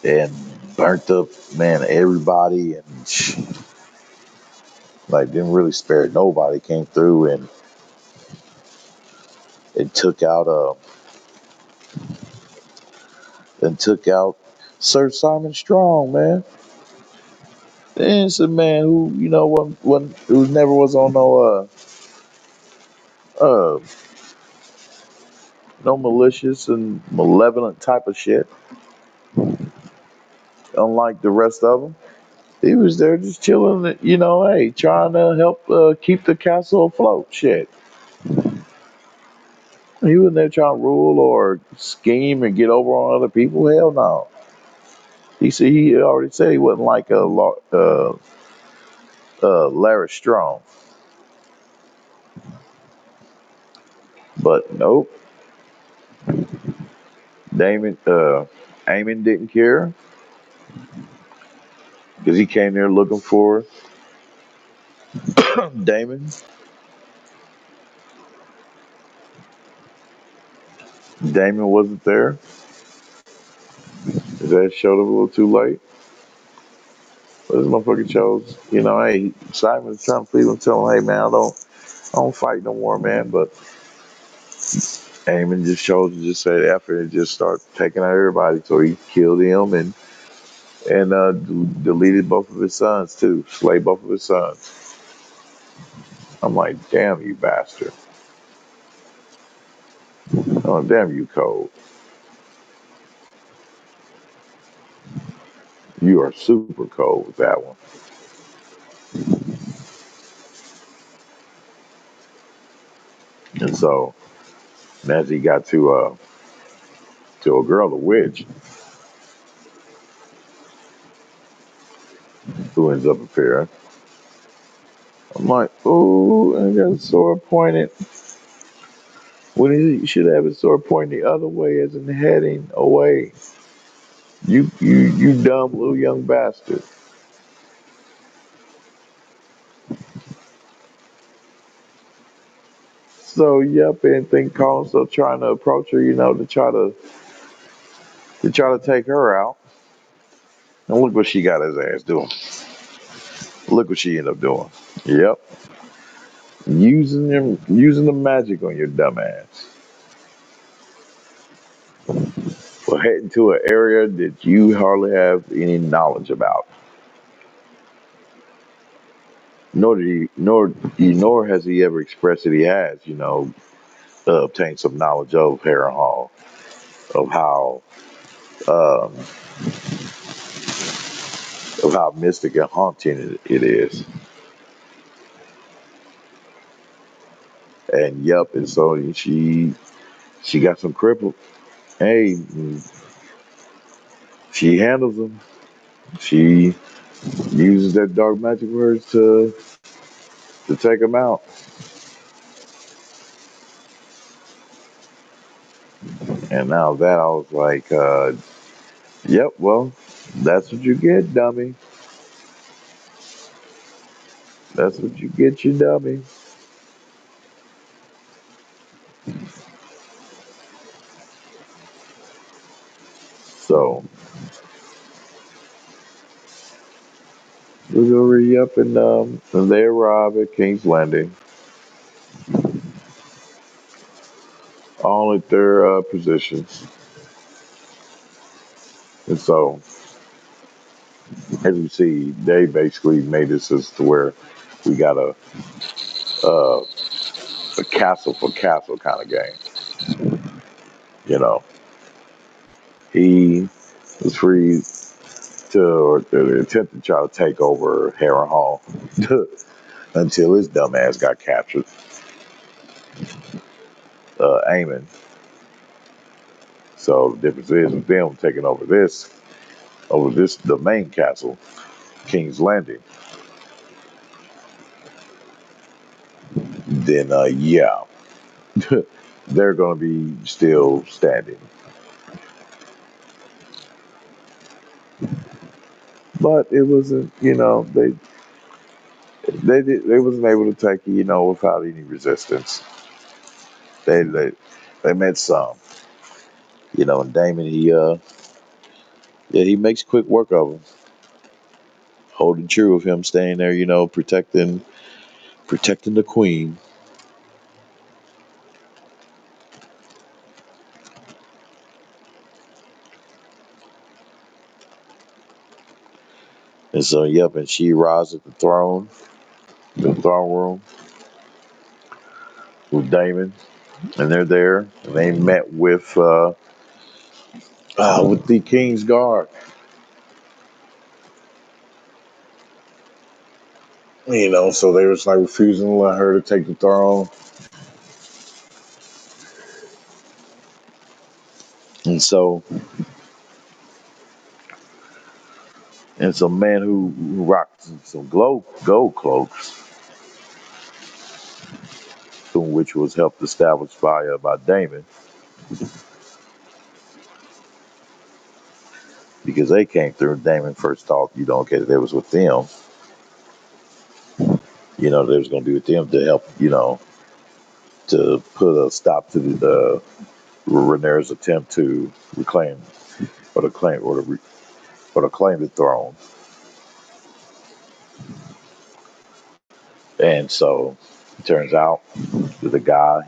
and burnt up, man, everybody, and like didn't really spare nobody. Came through and took out Sir Simon Strong, man. And it's a man who, who never was on uh, no malicious and malevolent type of shit. Unlike the rest of them, he was there just chilling, hey, trying to help keep the castle afloat. Shit, he wasn't there trying to rule or scheme and get over on other people. Hell no. He already said he wasn't like Larry Strong, but nope. Damon, Eamon didn't care because he came there looking for Damon. Damon wasn't there. That showed up a little too late. But this motherfucker chose, hey, Simon's trying to plead him, tell him, hey man, I don't fight no more, man. But Eamon just chose to just say effort and just start taking out everybody. So he killed him and deleted both of his sons too, slayed both of his sons. I'm like, damn you bastard. Oh, damn you cold. You are super cold with that one. And so, and as he got to a girl, the witch, who ends up appearing, I'm like, oh, I got a sword pointed. When he should have his sword pointing the other way, as in heading away. You dumb little young bastard. So yep, and think Colin's still trying to approach her, to try to take her out. And look what she got his ass doing. Look what she ended up doing. Yep. Using the magic on your dumb ass. For heading to an area that you hardly have any knowledge about. Nor has he ever expressed that he has, obtained some knowledge of Harrenhal, of how um, of how mystic and haunting it is. And yep, and so she got some crippled. Hey, she handles them. She uses that dark magic words to take them out. And now that I was like, yep, well, that's what you get, dummy. That's what you get, you dummy. So we go re up and they arrive at King's Landing, all at their positions. And so, as you see, they basically made this as to where we got uh, a castle for castle kind of game. You know, he was free to attempt to try to take over Harrenhal Hall until his dumb ass got captured. Aemon. So the difference is with them taking over this, the main castle, King's Landing. Then, yeah, they're going to be still standing. But it wasn't, they wasn't able to take it, without any resistance. They they they met some, and Damon he makes quick work of them, holding true of him, staying there, protecting the queen. And so, yep, and she arrives at the throne room with Damon, and they're there, and they met with the King's Guard. So they was like refusing to let her to take the throne. And so, and some man who rocked some gold cloaks, which was helped established by Damon, because they came through. Damon first thought, okay, that they was with them. They was going to be with them to help, to put a stop to the Rhaenyra's attempt to reclaim or to claim or to claim the throne. And so it turns out that the guy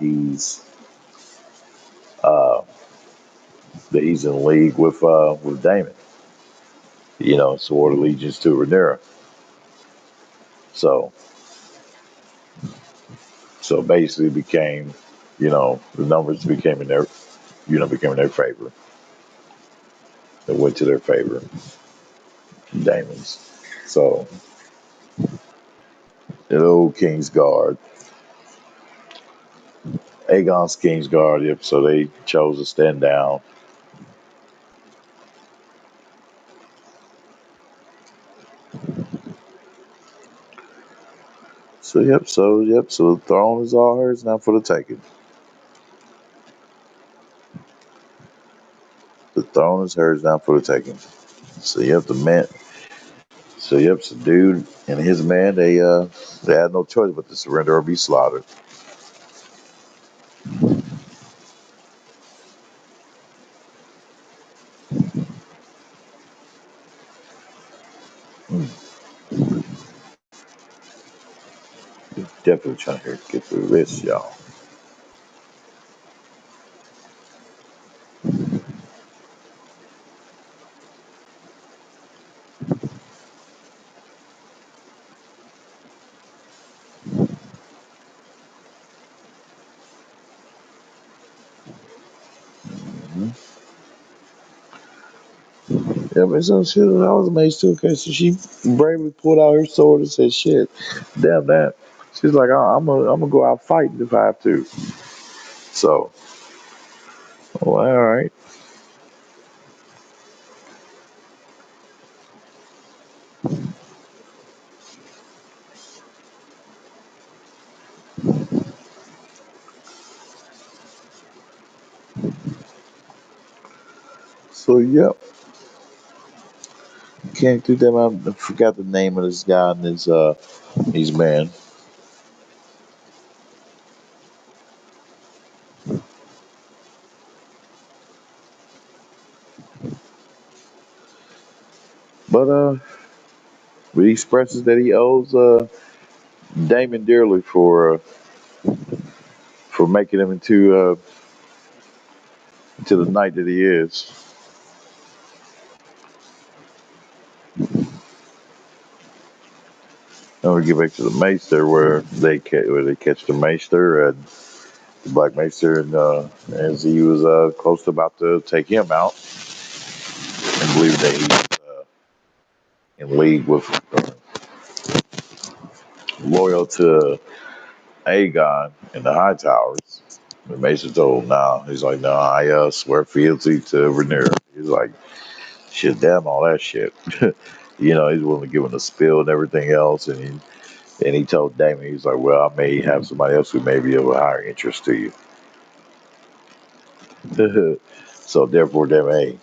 uh, he's in league with Damon. Swore allegiance to Rhaenyra. So basically became, the numbers became in their favor. It went to their favor, Damon's. So the old King's Guard, Aegon's King's Guard. Yep. So they chose to stand down. So the throne is all hers now for the taking. The throne is hers now for the taking. So the man. So dude and his man, they had no choice but to surrender or be slaughtered. Definitely trying to get through this, y'all. Yeah, but so she, I was amazed too. Okay, so she bravely pulled out her sword and said, "Shit, damn that." She's like, I'm gonna go out fighting if I have to." So, well, all right. So, yep. Can't do that. I forgot the name of this guy and his man. But he expresses that he owes Damon dearly for making him into the knight that he is. And we get back to the Maester where they catch the Maester and the Black Maester, and as he was close to about to take him out, and believe that he's in league with loyal to Aegon in the High Towers. The Maester told him, "No." He's like, "No, I swear fealty to Rhaenyra." He's like, "Shit, damn all that shit." He's willing to give him the spill and everything else, and he told Damon, he's like, "Well, I may have somebody else who may be of a higher interest to you." So therefore, Damon, hey,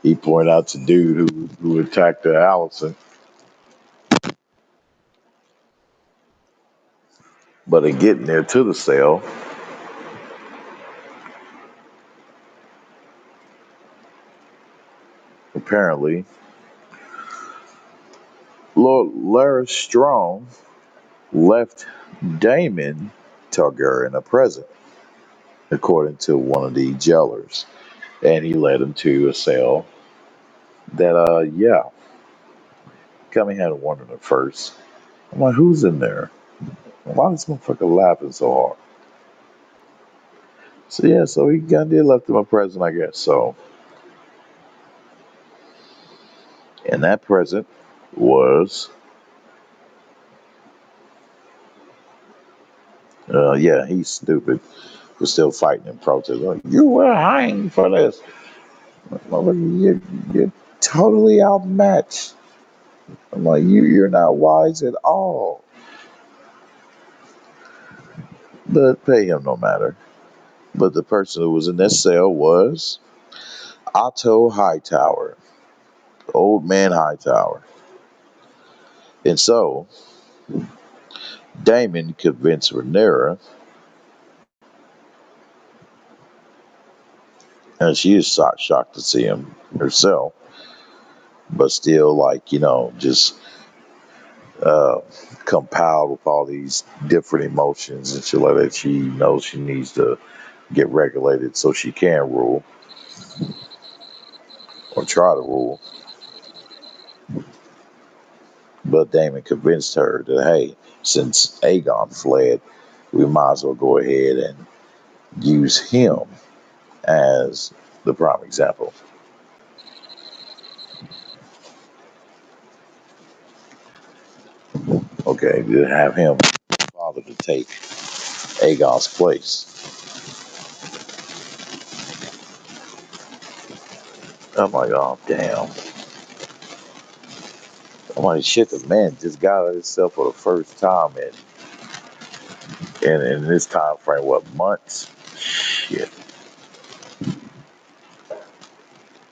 he pointed out to dude who attacked Allison. But in getting there to the cell, apparently, Lord Larry Strong left Damon Targaryen a present, according to one of the jailers. And he led him to a cell that, yeah, Kami had wondered at first. I'm like, who's in there? Why is this motherfucker laughing so hard? So, yeah, so he kind of left him a present, I guess. So, and that present was, yeah, he's stupid for still fighting in protest. Like, you were hanged for this. Motherfucker, you're totally outmatched. I'm like, you're not wise at all. But pay him no matter. But the person who was in that cell was Otto Hightower, old man Hightower. And so Damon convinced Rhaenyra, and she is shocked to see him herself, but still, like, just uh, compiled with all these different emotions and shit like that. She knows she needs to get regulated so she can rule or try to rule. But Damon convinced her that, hey, since Aegon fled, we might as well go ahead and use him as the prime example. Okay, to have him father to take Aegon's place. I'm like, oh damn. I'm like, shit, the man just got out himself for the first time in this time frame, what, months? Shit.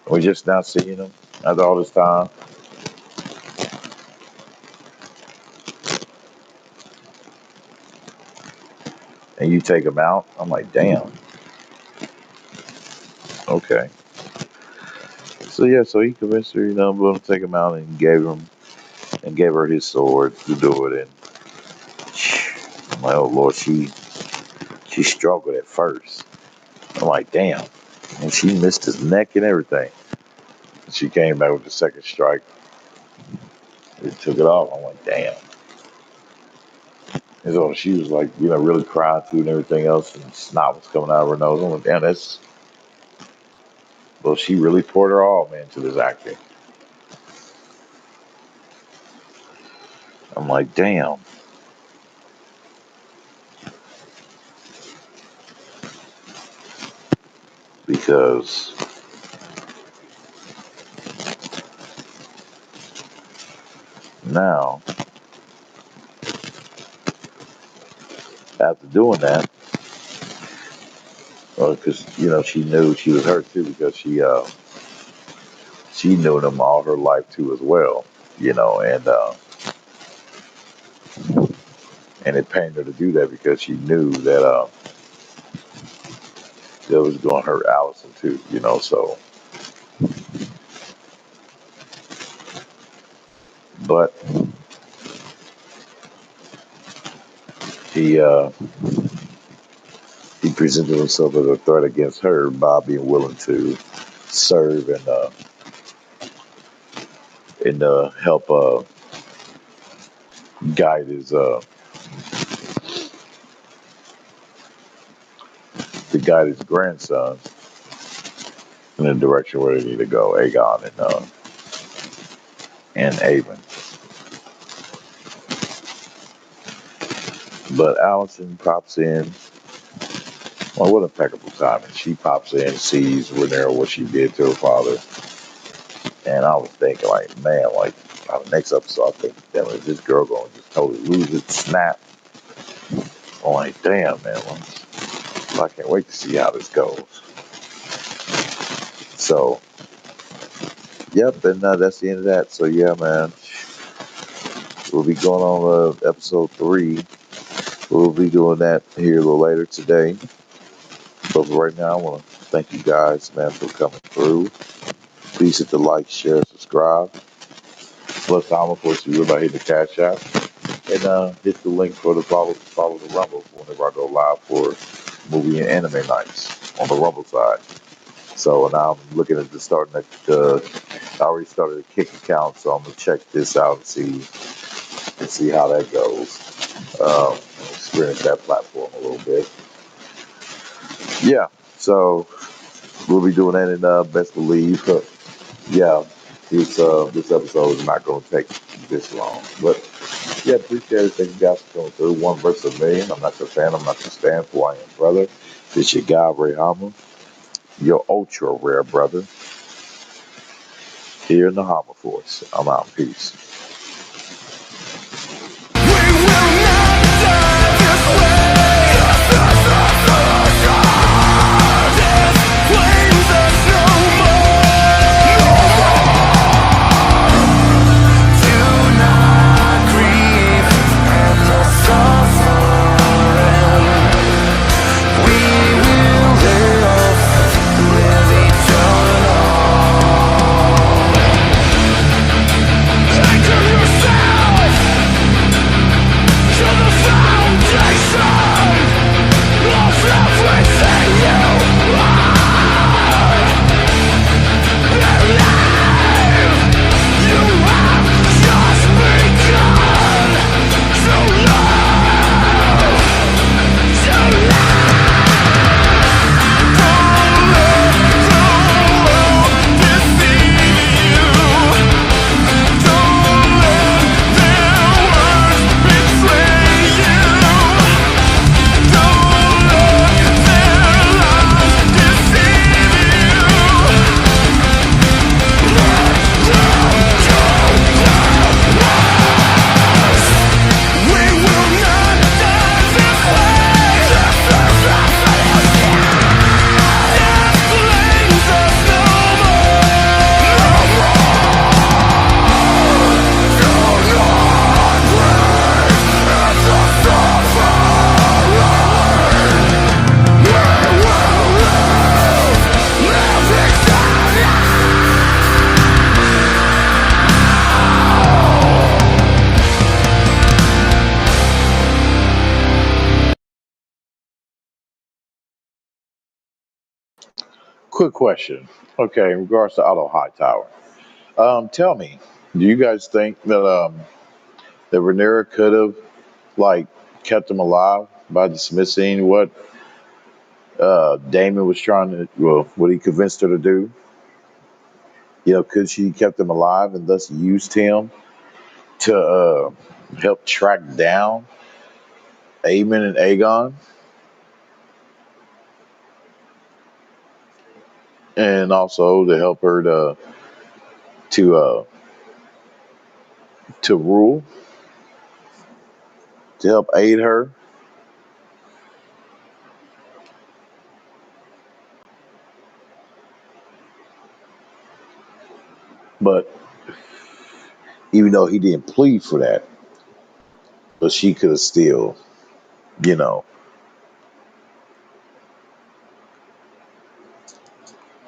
We're just now seeing him after all this time. And you take him out. I'm like, damn. Okay. So yeah, so he convinced her, to take him out and gave her his sword to do it. And I'm like, oh Lord, she struggled at first. I'm like, damn. And she missed his neck and everything. She came back with the second strike. It took it off. I'm like, damn. And so she was like, really crying through and everything else, and snot was coming out of her nose. I'm like, damn, well, she really poured her all, man, to this acting. I'm like, damn. Because now, after doing that, because she knew she was hurt too, because she knew them all her life too as well, and it pained her to do that because she knew that it was going to hurt Allison too, So, but he he presented himself as a threat against her by being willing to serve and help guide his to guide his grandson in the direction where they need to go, Aegon and Aemon. But Allison pops in. Well, what impeccable timing. She pops in, sees Rhaenyra, what she did to her father. And I was thinking, like, man, like, by the next episode, I think, damn, is this girl going to just totally lose it, snap? I'm like, damn, man, I can't wait to see how this goes. So, yep, and that's the end of that. So, yeah, man, we'll be going on episode 3. We'll be doing that here a little later today. But for right now, I want to thank you guys, man, for coming through. Please hit the like, share, subscribe. Plus, time, of course, you really hit the cash app. And hit the link for the follow the Rumble whenever I go live for movie and anime nights on the Rumble side. So now I'm looking at I already started a Kick account, so I'm gonna check this out and see how that goes. Experience that platform a little bit. Yeah, so we'll be doing that in best believe. Yeah, this episode is not going to take this long, but yeah, appreciate it. Thank you guys for coming through. One versus a million. I'm not your fan. I'm not your stand for. I am brother. This your guy Ray Hama, your ultra rare brother here in the Hama Force. I'm out. Peace. Quick question. Okay, in regards to Otto Hightower, tell me, do you guys think that Rhaenyra could have like kept him alive by dismissing what Damon was trying to, well, what he convinced her to do? Could she kept him alive and thus used him to help track down Aemon and Aegon, and also to help her to to rule, to help aid her. But even though he didn't plead for that, but she could have still, you know,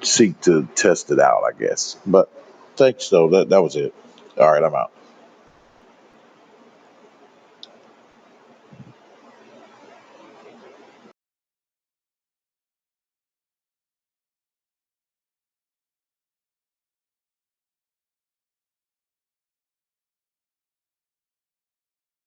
seek to test it out, I guess. But thanks, though. That was it. All right, I'm out.